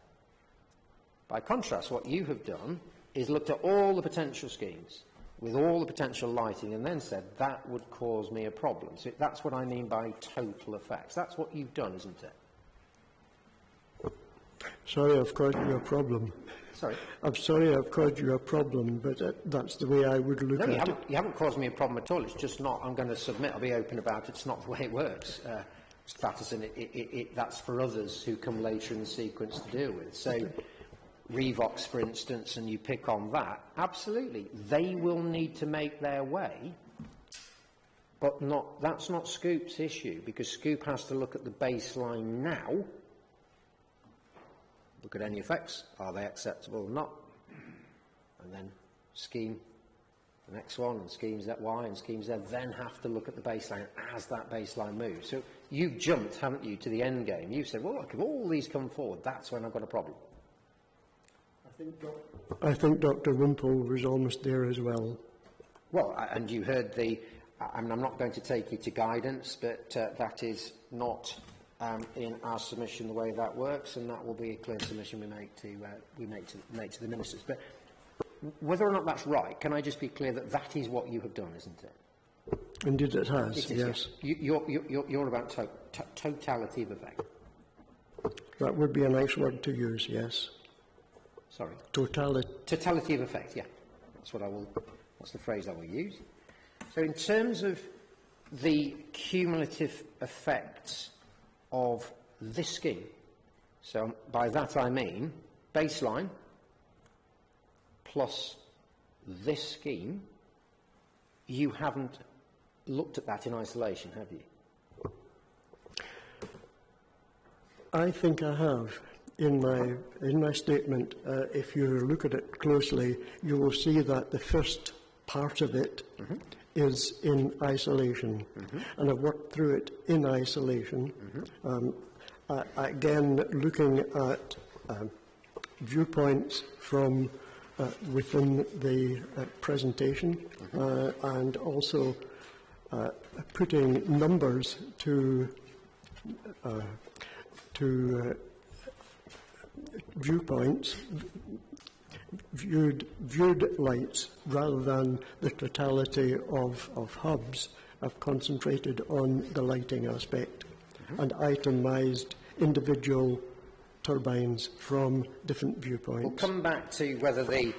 By contrast, what you have done is looked at all the potential schemes with all the potential lighting and then said that would cause me a problem. So that's what I mean by total effects. That's what you've done, isn't it? Sorry, I've caused you a problem. Sorry? I'm sorry I've caused you a problem, but that's the way I would look at it. No, you haven't caused me a problem at all. It's just not, I'm going to submit, I'll be open about it, it's not the way it works. That's for others who come later in the sequence to deal with. So, Revox, for instance, and you pick on that, absolutely, they will need to make their way, but that's not Scoop's issue, because Scoop has to look at the baseline now, look at any effects, are they acceptable or not, and then scheme the next one, and schemes that Y and schemes Z, then have to look at the baseline as that baseline moves. So you've jumped, haven't you, to the end game. You've said, well, look, if all these come forward, that's when I've got a problem. I think Dr. Wimple was almost there as well. Well, and you heard I'm not going to take you to guidance, but that is not in our submission the way that works, and that will be a clear submission we make to the ministers. But whether or not that's right, can I just be clear that that is what you have done, isn't it? Indeed, it has. It is, yes. You're about totality of effect. That would be a nice word to use. Yes. Sorry. Totality of effect. Yeah, that's the phrase I will use. So, in terms of the cumulative effects of this scheme. So by that I mean baseline plus this scheme. You haven't looked at that in isolation, have you? I think I have. In my statement, if you look at it closely, you will see that the first part of it is in isolation, and I've worked through it in isolation. Again, looking at viewpoints from within the presentation, and also putting numbers to viewpoints, viewed lights, rather than the totality of hubs. I've concentrated on the lighting aspect and itemised individual turbines from different viewpoints. We'll come back to whether the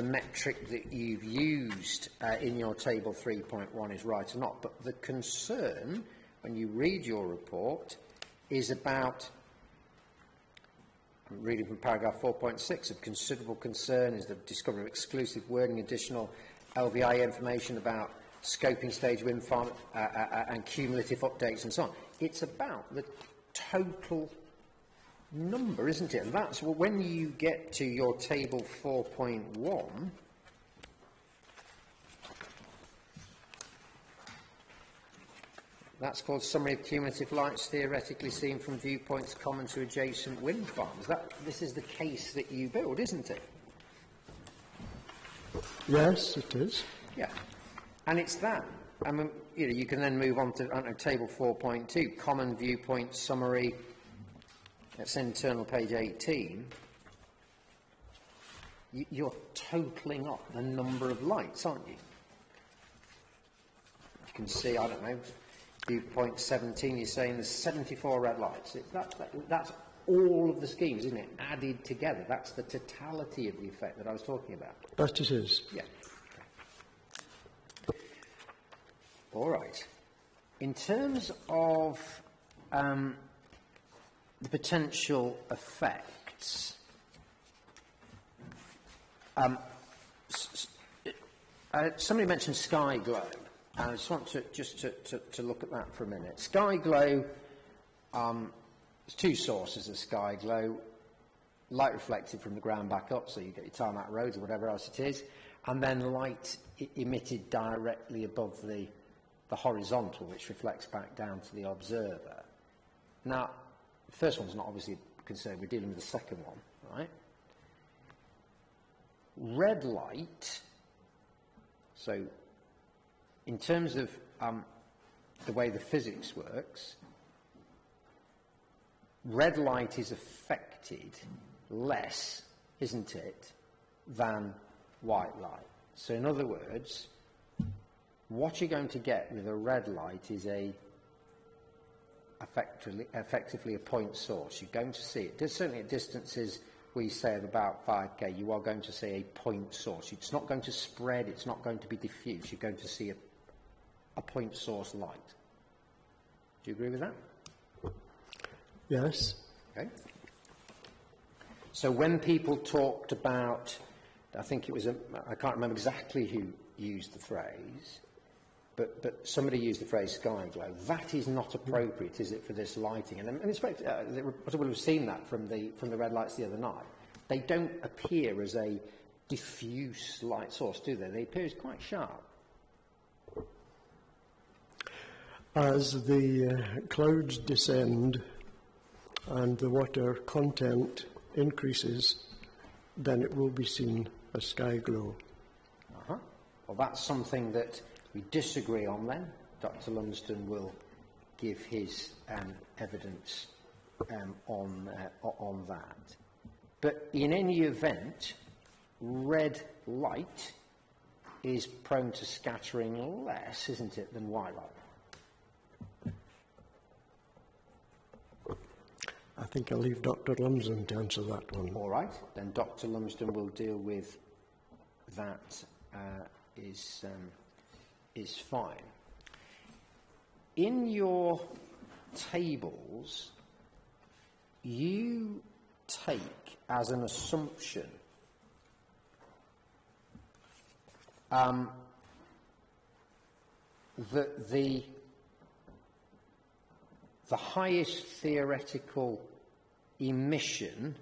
metric that you've used in your table 3.1 is right or not, but the concern when you read your report is about, I'm reading from paragraph 4.6, of considerable concern is the discovery of exclusive wording, additional LVI information about scoping stage wind farm and cumulative updates and so on. It's about the total number, isn't it? And that's when you get to your table 4.1, that's called Summary of Cumulative Lights Theoretically Seen from Viewpoints Common to Adjacent Wind Farms. This is the case that you build, isn't it? Yes, it is. Yeah. And it's that. I mean, you can then move on to table 4.2, Common Viewpoint Summary. That's internal page 18. You're totalling up the number of lights, aren't you? You can see, I don't know, viewpoint 17, you're saying there's 74 red lights. That's all of the schemes, isn't it? Added together. That's the totality of the effect that I was talking about. That it is. Yeah. All right. In terms of the potential effects, somebody mentioned sky glow. I just want to look at that for a minute. Sky glow, there's two sources of sky glow. Light reflected from the ground back up, so you get your tarmac roads or whatever else it is, and then light emitted directly above the horizontal, which reflects back down to the observer. Now, the first one's not obviously concerned. We're dealing with the second one, right? Red light, so in terms of the way the physics works, red light is affected less, isn't it, than white light. So in other words, what you're going to get with a red light is effectively a point source. You're going to see it. Certainly at distances we say of about 5k, you are going to see a point source. It's not going to spread, it's not going to be diffuse. You're going to see a point source light. Do you agree with that? Yes. Okay. So when people talked about, I think it was, I can't remember exactly who used the phrase, but somebody used the phrase sky glow. That is not appropriate, is it, for this lighting? And I expect the reporter will have seen that from the red lights the other night. They don't appear as a diffuse light source, do they? They appear as quite sharp. As the clouds descend and the water content increases, then it will be seen as sky glow. Well, that's something that we disagree on then. Dr. Lumsden will give his evidence on that. But in any event, red light is prone to scattering less, isn't it, than white light? I think I'll leave Dr. Lumsden to answer that one. All right, then Dr. Lumsden will deal with that. Is fine. In your tables, you take as an assumption that the highest theoretical emission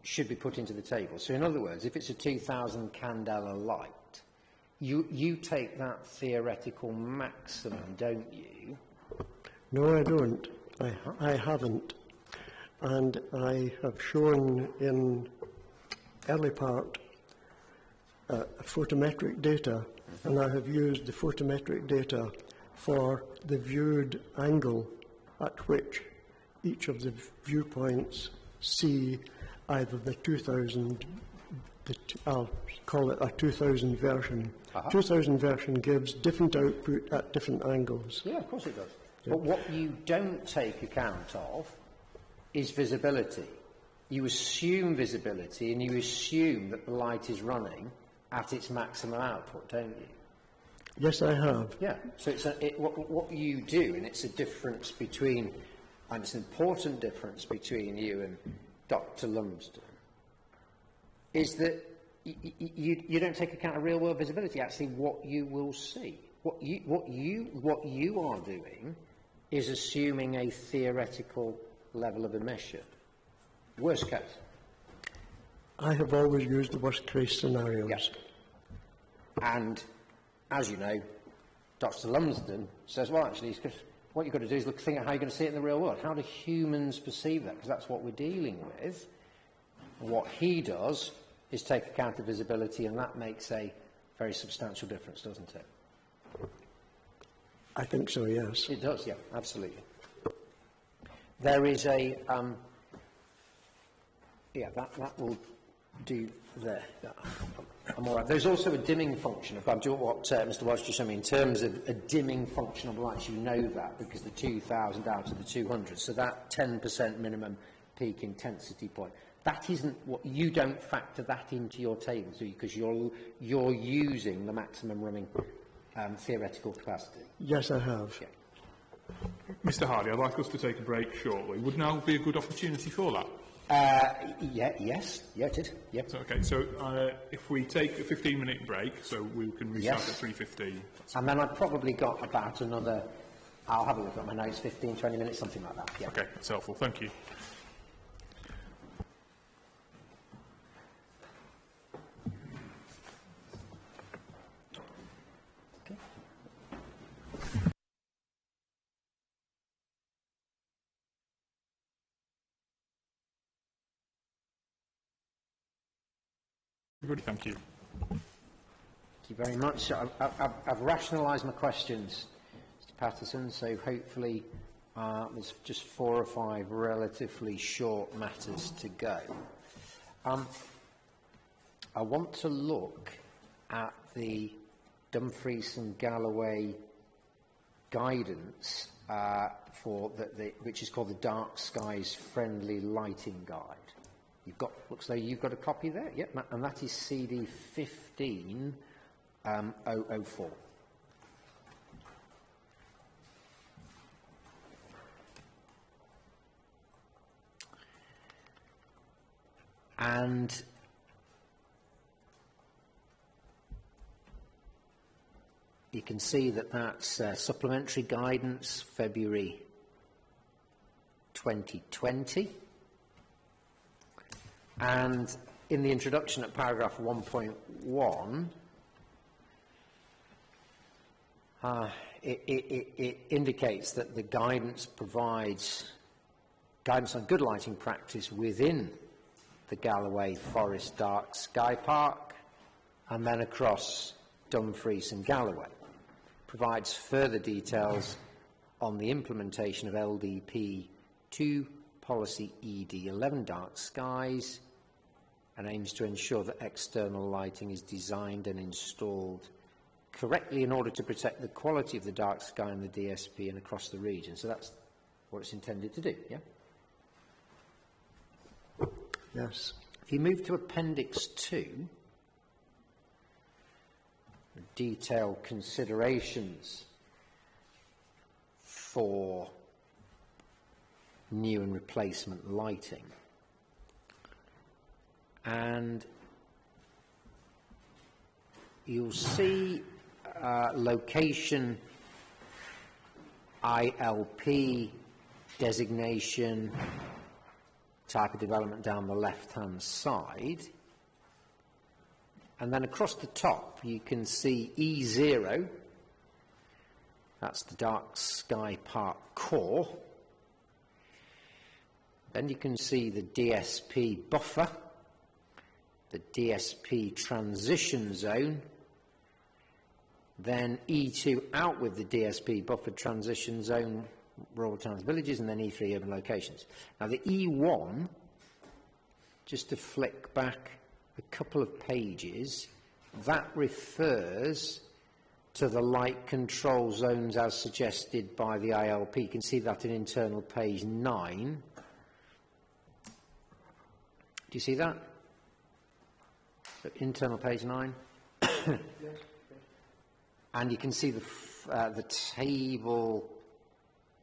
should be put into the table. So in other words, if it's a 2000 candela light, you take that theoretical maximum, don't you? No, I don't. I haven't. And I have shown in early part photometric data, and I have used the photometric data for the viewed angle at which each of the viewpoints see either the 2000, I'll call it a 2000 version. 2000 version gives different output at different angles. Yeah, of course it does. Yeah. But what you don't take account of is visibility. You assume visibility and you assume that the light is running at its maximum output, don't you? Yes, I have. Yeah, so it's what you do, and it's a difference between, and it's an important difference between you and Dr. Lumsden, is that you don't take account of real-world visibility. Actually, what you will see, what you are doing, is assuming a theoretical level of emission. Worst case. I have always used the worst-case scenarios. Yes. And as you know, Dr. Lumsden says, well, actually, what you've got to do is think at how you're going to see it in the real world. How do humans perceive that? Because that's what we're dealing with. And what he does is take account of visibility, and that makes a very substantial difference, doesn't it? I think so, yes. It does, yeah, absolutely. There is a, yeah, that will do there. I'm all right. There's also a dimming function. If I'm doing what Mr. Welch just showed me, in terms of a dimming function of lights, you know that because the 2000 out of the 200. So that 10% minimum peak intensity point. That isn't what, you don't factor that into your tables, do you? Because you're using the maximum running theoretical capacity. Yes, I have. Yeah. Mr. Hardy, I'd like us to take a break shortly. Would now be a good opportunity for that? Yes, it is. Yep. So, okay, so if we take a 15-minute break, so we can restart Yes. at 3:15. And then I've probably got about another, I'll have a look at my notes, 15, 20 minutes, something like that. Yeah. Okay, that's helpful. Thank you. Everybody, thank you. Thank you very much. I've rationalised my questions, Mr. Patterson, so hopefully there's just 4 or 5 relatively short matters to go. I want to look at the Dumfries and Galloway guidance which is called the Dark Skies Friendly Lighting Guide. Looks like you've got a copy there, yep, and that is CD 15004. And you can see that that's supplementary guidance, February 2020. And in the introduction at paragraph 1.1, it indicates that the guidance provides guidance on good lighting practice within the Galloway Forest Dark Sky Park and then across Dumfries and Galloway. Provides further details on the implementation of LDP 2 Policy ED 11 Dark Skies and aims to ensure that external lighting is designed and installed correctly in order to protect the quality of the dark sky in the DSP and across the region. So that's what it's intended to do, yeah? Yes. If you move to Appendix 2, detailed considerations for new and replacement lighting. And you'll see location ILP designation type of development down the left-hand side. And then across the top you can see E0, that's the Dark Sky Park core. Then you can see the DSP buffer, the DSP transition zone, then E2 out with the DSP buffer transition zone, rural towns, villages, and then E3 urban locations. Now the E1, just to flick back a couple of pages, that refers to the light control zones as suggested by the ILP. You can see that in internal page 9. Do you see that? Internal page 9? Yes. And you can see the table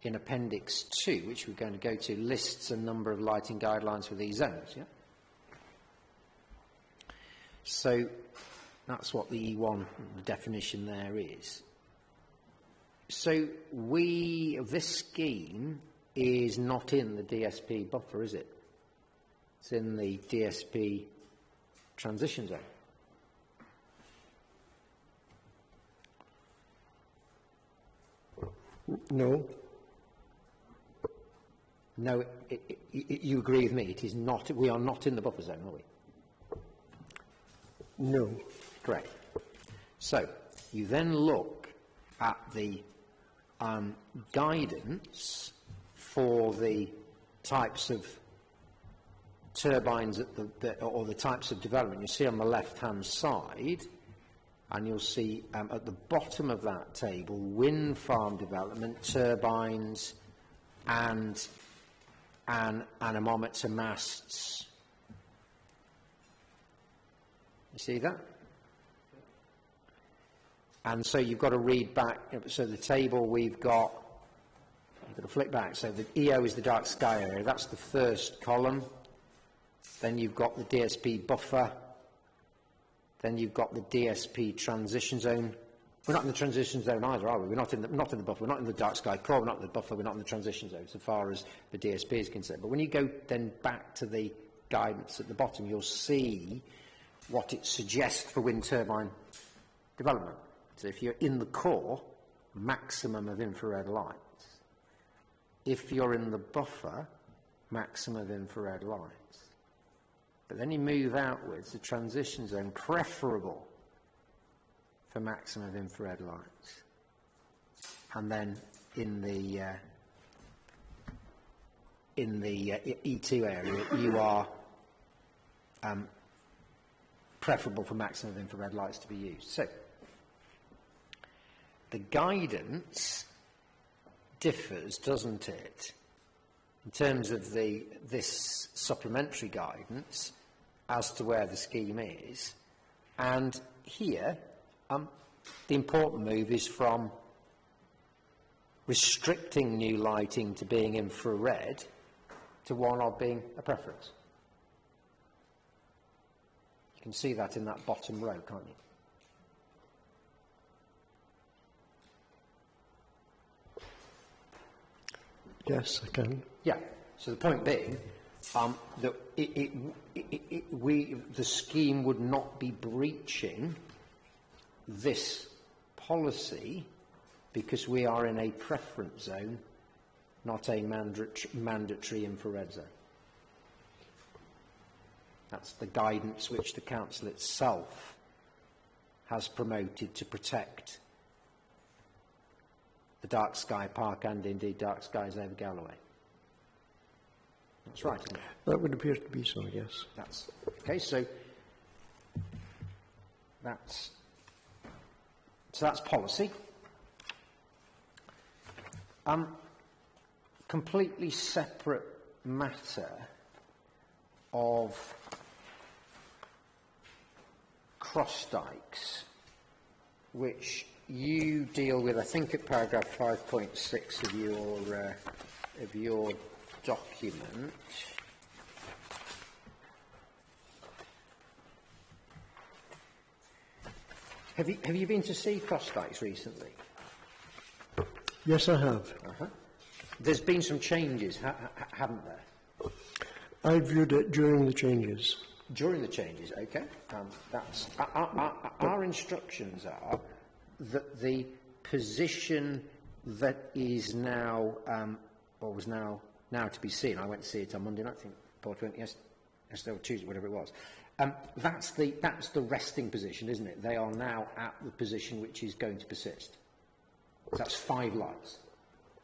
in Appendix 2, which we're going to go to, lists a number of lighting guidelines for these zones. Yeah? So that's what the E1 the definition there is. So this scheme is not in the DSP buffer, is it? It's in the DSP transition zone. No. No, you agree with me, it is not, we are not in the buffer zone, are we? No. Correct. So, you then look at the guidance for the types of turbines or the types of development. You see on the left-hand side, and you'll see at the bottom of that table, wind farm development, turbines, and anemometer masts. You see that? And so you've got to read back. So the table we've got, you've got to flick back. So the EO is the dark sky area. That's the first column. Then you've got the DSP buffer. Then you've got the DSP transition zone. We're not in the transition zone either, are we? We're not in the buffer. We're not in the dark sky core. We're not in the buffer. We're not in the transition zone, so far as the DSP is concerned. But when you go then back to the guidance at the bottom, you'll see what it suggests for wind turbine development. So if you're in the core, maximum of infrared lights. If you're in the buffer, maximum of infrared lights. But then you move outwards, the transition zone, preferable for maximum of infrared lights. And then in the E2 area, you are preferable for maximum of infrared lights to be used. So the guidance differs, doesn't it, in terms of this supplementary guidance as to where the scheme is. And here, the important move is from restricting new lighting to being infrared to one of being a preference. You can see that in that bottom row, can't you? Yes, I can. Yeah. So the point being that the scheme would not be breaching this policy because we are in a preference zone, not a mandatory infrared zone. That's the guidance which the Council itself has promoted to protect the Dark Sky Park and indeed Dark Skies over Galloway. That's right, isn't it? That would appear to be so, yes. That's okay. So that's policy. Completely separate matter of cross dikes, which you deal with, I think, at paragraph 5.6 of your document. Have you been to see cross dikes recently? Yes, I have. There's been some changes, haven't there? I viewed it during the changes. During the changes, okay. That's our instructions are that the position that is now, or was now to be seen. I went to see it on Monday night. I think Paul went yesterday or Tuesday, whatever it was. That's the resting position, isn't it? They are now at the position which is going to persist. That's 5 lights.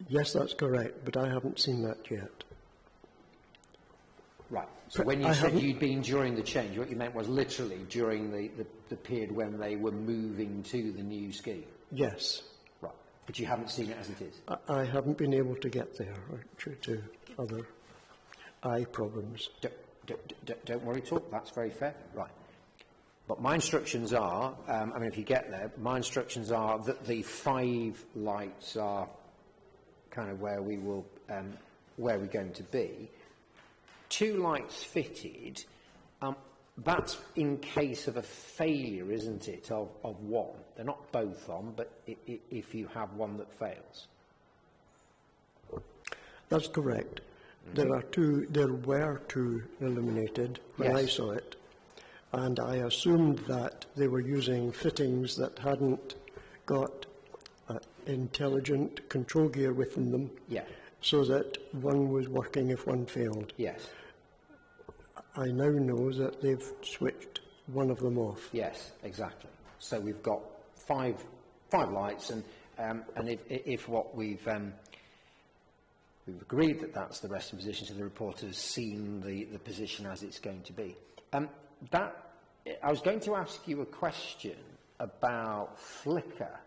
Yes, that's correct, but I haven't seen that yet. Right. So when you said you'd been during the change, what you meant was literally during the period when they were moving to the new scheme? Yes. Right. But you haven't seen it as it is? I haven't been able to get there due to other eye problems. Don't worry at all. That's very fair. Right. But my instructions are, I mean, if you get there, my instructions are that the 5 lights are kind of where we will, where we're going to be. 2 lights fitted, that's in case of a failure, isn't it, of one. They're not both on, but if you have one that fails. That's correct. There were two illuminated when I saw it, and I assumed that they were using fittings that hadn't got intelligent control gear within them, so that one was working if one failed. Yes. I now know that they've switched one of them off. Yes, exactly. So we've got five lights, and if what we've agreed that that's the resting position, so the reporter has seen the position as it's going to be. I was going to ask you a question about flicker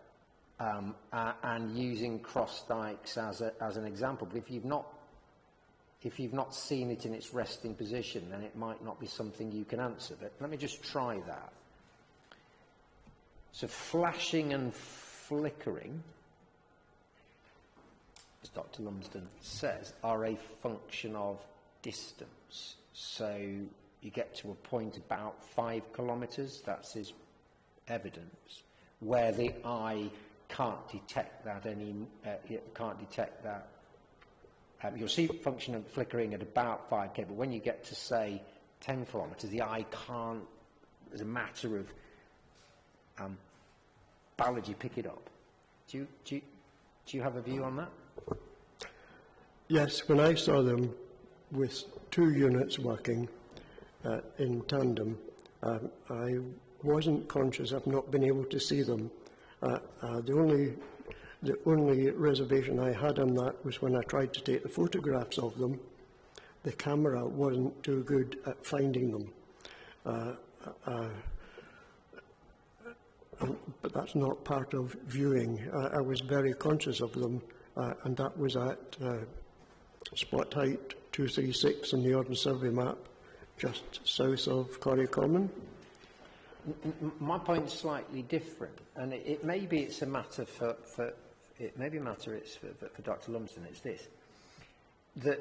and using cross dikes as an example, but if you've not seen it in its resting position, then it might not be something you can answer. But let me just try that. So flashing and flickering, as Dr. Lumsden says, are a function of distance. So you get to a point about 5 kilometres, that's his evidence, where the eye can't detect that you'll see function of flickering at about 5k, but when you get to, say, 10 kilometres, the eye can't, as a matter of biology, pick it up. Do you have a view on that? Yes, when I saw them with 2 units working in tandem, I wasn't conscious of not being able to see them. The only reservation I had on that was when I tried to take the photographs of them. The camera wasn't too good at finding them. But that's not part of viewing. I was very conscious of them, and that was at spot height 236 on the Ordnance Survey map, just south of Corrie Common. My point's slightly different, and it maybe it's a matter for Dr. Lumsden. It's this: that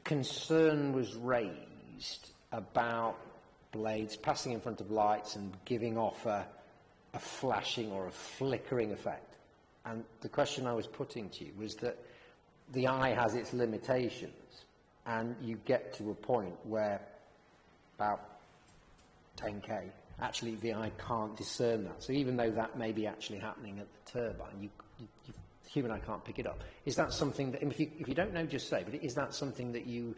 concern was raised about blades passing in front of lights and giving off a flashing or a flickering effect. And the question I was putting to you was that the eye has its limitations, and you get to a point where about 10k, actually the eye can't discern that. So even though that may be actually happening at the turbine, the human eye can't pick it up. Is that something that, if you don't know, just say, but is that something that you,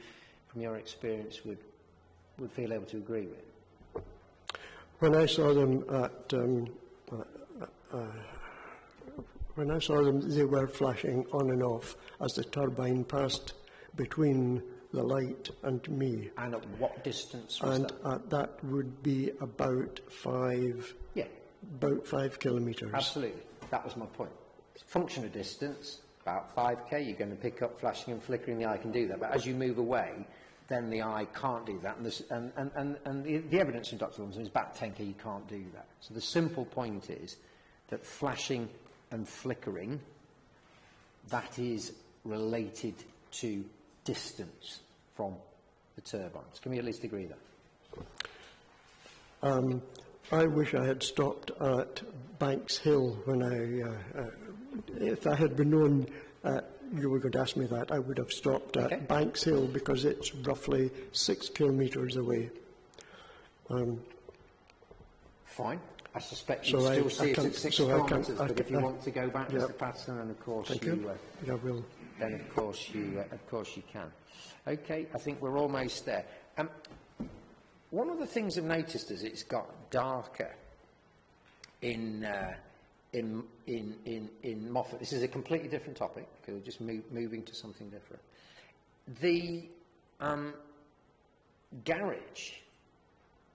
from your experience, would feel able to agree with? When I saw them they were flashing on and off as the turbine passed between the light and me. And at what distance was that? And that would be about 5 kilometres. Absolutely. That was my point. Function of distance, about 5k, you're going to pick up flashing and flickering. The eye can do that. But as you move away, then the eye can't do that. And the evidence from Dr. Lumsden is about 10k, you can't do that. So the simple point is that flashing and flickering, that is related to distance from the turbines? Can we at least agree that? I wish I had stopped at Banks Hill when if I had been known you were going to ask me that, I would have stopped at Banks Hill because it's roughly 6 kilometres away. Fine. I suspect you'll still see it at 6 kilometres, but if you want to go back, Mr. Patterson, then of course I will. Then of course you can. Okay, I think we're almost there. One of the things I've noticed is it's got darker in Moffat. This is a completely different topic, because we're just moving to something different. The garage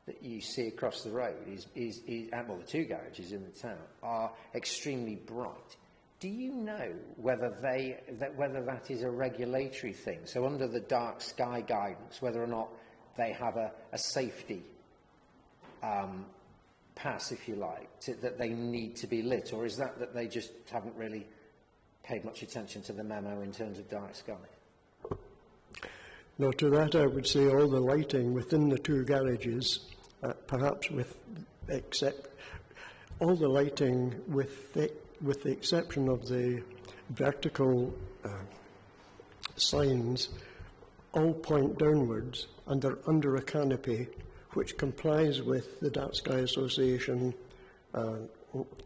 that you see across the road well, the two garages in the town are extremely bright. Do you know whether that is a regulatory thing? So under the dark sky guidance, whether or not they have a safety pass, if you like, that they need to be lit, or is that they just haven't really paid much attention to the memo in terms of dark sky? No, to that I would say all the lighting within the two garages, perhaps all the lighting with the exception of the vertical signs, all point downwards and they're under a canopy which complies with the Dark Sky Association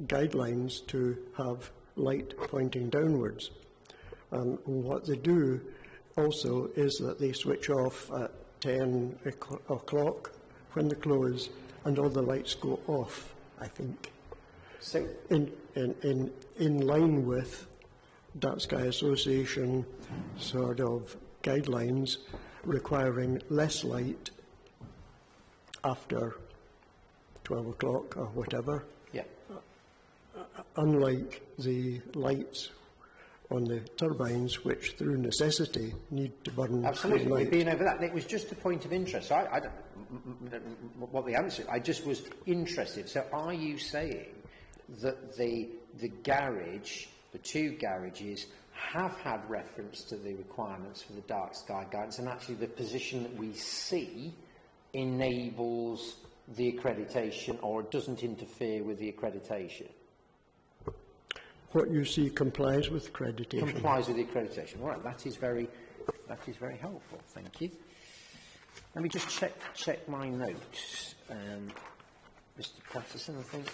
guidelines to have light pointing downwards. What they do also is that they switch off at 10 o'clock when they close, and all the lights go off, I think. So in line with Dark Sky Association sort of guidelines requiring less light after 12 o'clock or whatever. Yeah. Unlike the lights on the turbines, which through necessity need to burn. Absolutely, we've been over that. It was just a point of interest. So I don't know what the answer is. I just was interested. So are you saying that the garage, the two garages, have had reference to the requirements for the dark sky guidance, and actually the position that we see enables the accreditation, or it doesn't interfere with the accreditation? What you see complies with accreditation. Complies with the accreditation. All right, that is very helpful. Thank you. Let me just check my notes. Mr. Patterson, I think.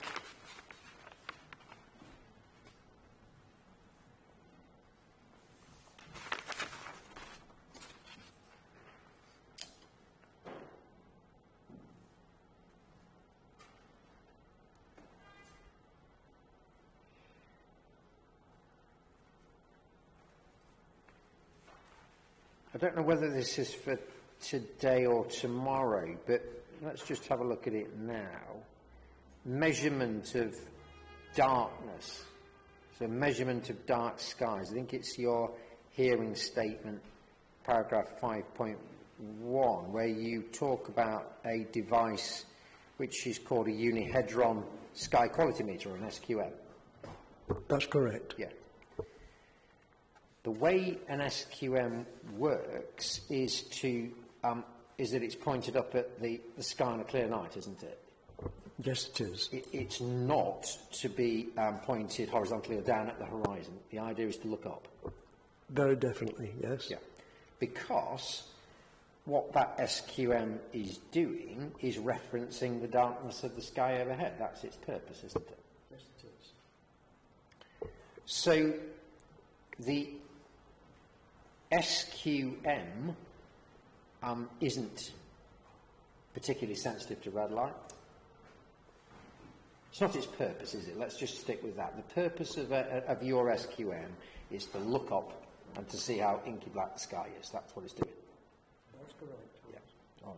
I don't know whether this is for today or tomorrow, but let's just have a look at it now. Measurement of darkness. So measurement of dark skies. I think it's your hearing statement, paragraph 5.1, where you talk about a device which is called a unihedron sky quality meter, or an SQM. That's correct. Yeah. The way an SQM works is that it's pointed up at the sky on a clear night, isn't it? Yes, it is. It's not to be pointed horizontally or down at the horizon. The idea is to look up. Very definitely, yes. Yeah. Because what that SQM is doing is referencing the darkness of the sky overhead. That's its purpose, isn't it? Yes, it is. So the SQM isn't particularly sensitive to red light. It's not its purpose, is it? Let's just stick with that. The purpose of your SQM is to look up and to see how inky black the sky is. That's what it's doing. That's correct. Yeah. All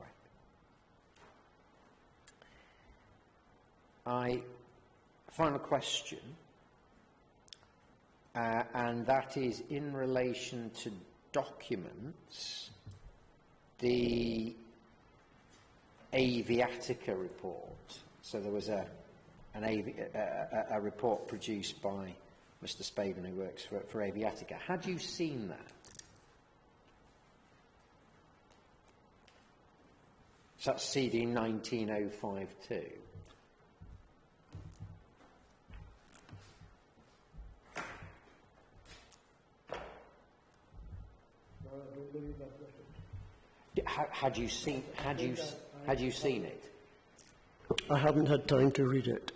right. Final question, and that is in relation to documents, the Aviatica report. So there was a report produced by Mr. Spaven, who works for Aviatica. Had you seen that? So that's CD 19052. Had you seen it? I haven't had time to read it.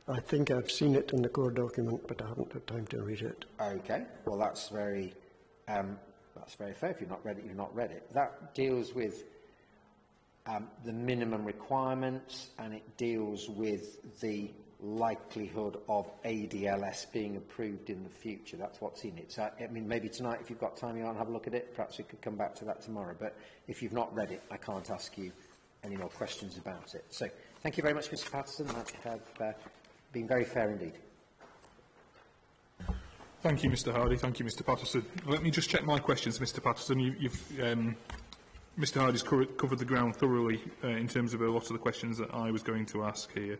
I think I've seen it in the core document, but I haven't had time to read it. Okay, well that's very fair. If you've not read it, you've not read it. That deals with the minimum requirements, and it deals with the likelihood of ADLS being approved in the future. That's what's in it. So, I mean, maybe tonight, if you've got time, you want to have a look at it. Perhaps we could come back to that tomorrow. But if you've not read it, I can't ask you any more questions about it. So, thank you very much, Mr. Patterson. That have been very fair indeed. Thank you, Mr. Hardy. Thank you, Mr. Patterson. Let me just check my questions, Mr. Patterson. Mr. Hardy's covered the ground thoroughly in terms of a lot of the questions that I was going to ask here.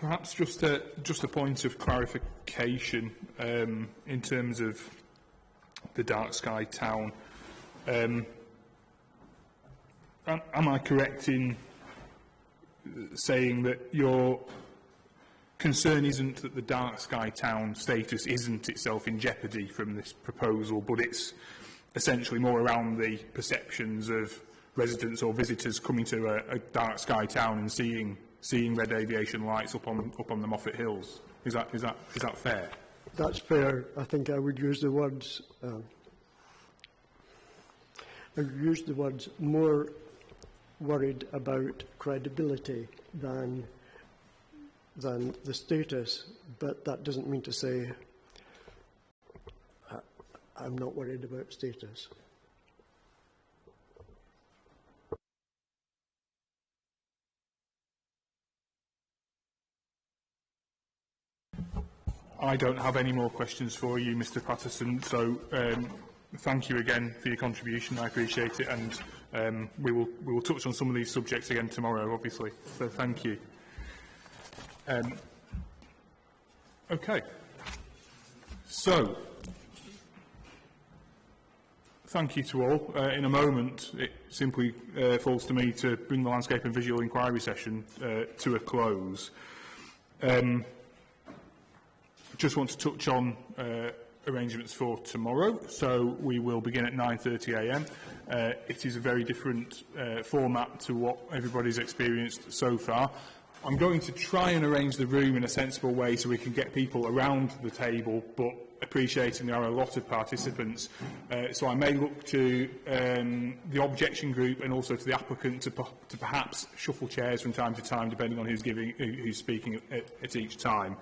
Perhaps just a point of clarification in terms of the dark sky town. Am I correct in saying that your concern isn't that the dark sky town status isn't itself in jeopardy from this proposal, but it's essentially more around the perceptions of residents or visitors coming to a dark sky town and seeing red aviation lights up on the Moffat Hills? Is that fair? That's fair. I think I would use the words. I would use the words more worried about credibility than the status, but that doesn't mean to say I'm not worried about status. I don't have any more questions for you, Mr. Patterson, so thank you again for your contribution. I appreciate it, and we will touch on some of these subjects again tomorrow, obviously. So thank you. Okay. So, thank you to all. In a moment, it simply falls to me to bring the landscape and visual inquiry session to a close. Just want to touch on arrangements for tomorrow. So we will begin at 9:30 a.m. It is a very different format to what everybody's experienced so far. I'm going to try and arrange the room in a sensible way so we can get people around the table, but appreciating there are a lot of participants. So I may look to the objection group and also to the applicant to perhaps shuffle chairs from time to time, depending on who's speaking at each time.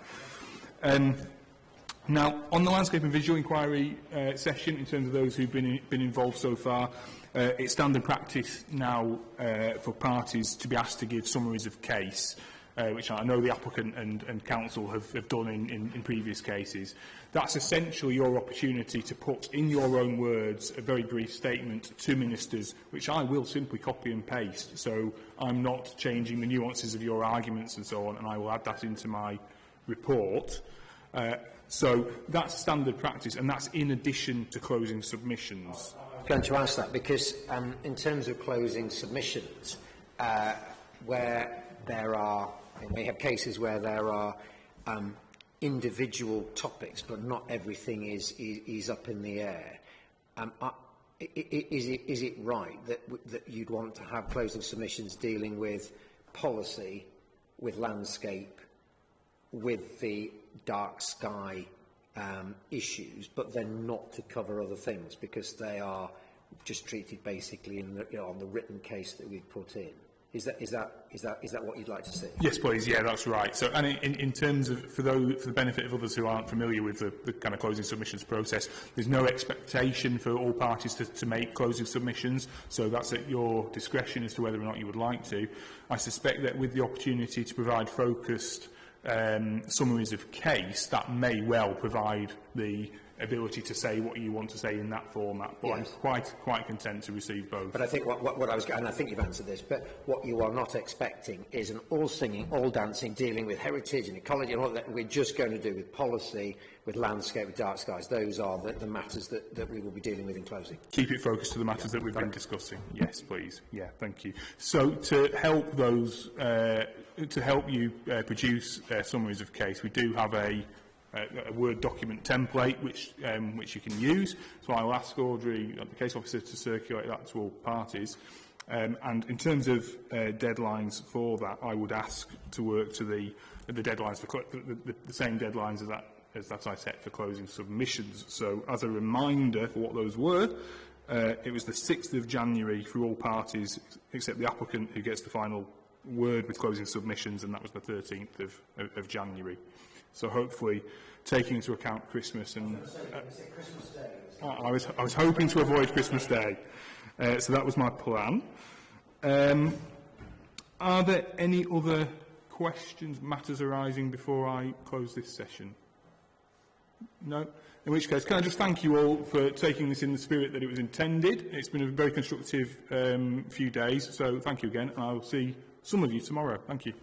Now, on the landscape and visual inquiry session, in terms of those who've been involved so far, it's standard practice now for parties to be asked to give summaries of case, which I know the applicant and council have done in previous cases. That's essentially your opportunity to put in your own words a very brief statement to ministers, which I will simply copy and paste. So I'm not changing the nuances of your arguments and so on, and I will add that into my report. So that's standard practice, and that's in addition to closing submissions. I'm going to ask that because in terms of closing submissions, where there are, we have cases where there are individual topics, but not everything is up in the air. Is it right that you'd want to have closing submissions dealing with policy, with landscape, with the dark sky issues, but then not to cover other things because they are just treated basically in the, on the written case that we've put in? Is that what you'd like to see? Yes, please. Yeah, that's right. So, and in terms of for the benefit of others who aren't familiar with the kind of closing submissions process, there's no expectation for all parties to make closing submissions. So that's at your discretion as to whether or not you would like to. I suspect that with the opportunity to provide focused summaries of case, that may well provide the ability to say what you want to say in that format, but Yes. I'm quite content to receive both. But I think what I was, and I think you've answered this, but what you are not expecting is an all singing, all dancing, dealing with heritage and ecology and all that we're just going to do with policy, with landscape, with dark skies. Those are the matters that we will be dealing with in closing. Keep it focused to the matters that we've been discussing. Yes, please. Yeah, thank you. So to help those, to help you produce summaries of case, we do have a Word document template which you can use. So I'll ask Audrey, the case officer, to circulate that to all parties. And in terms of deadlines for that, I would ask to work to the deadlines, for the same deadlines as that I set for closing submissions. So as a reminder for what those were, it was the 6th of January for all parties except the applicant who gets the final word with closing submissions, and that was the 13th of January. So hopefully, taking into account Christmas and I was hoping to avoid Christmas Day, so that was my plan. Are there any other questions, matters arising before I close this session? No? In which case, can I just thank you all for taking this in the spirit that it was intended? It's been a very constructive few days, so thank you again, and I will see some of you tomorrow. Thank you.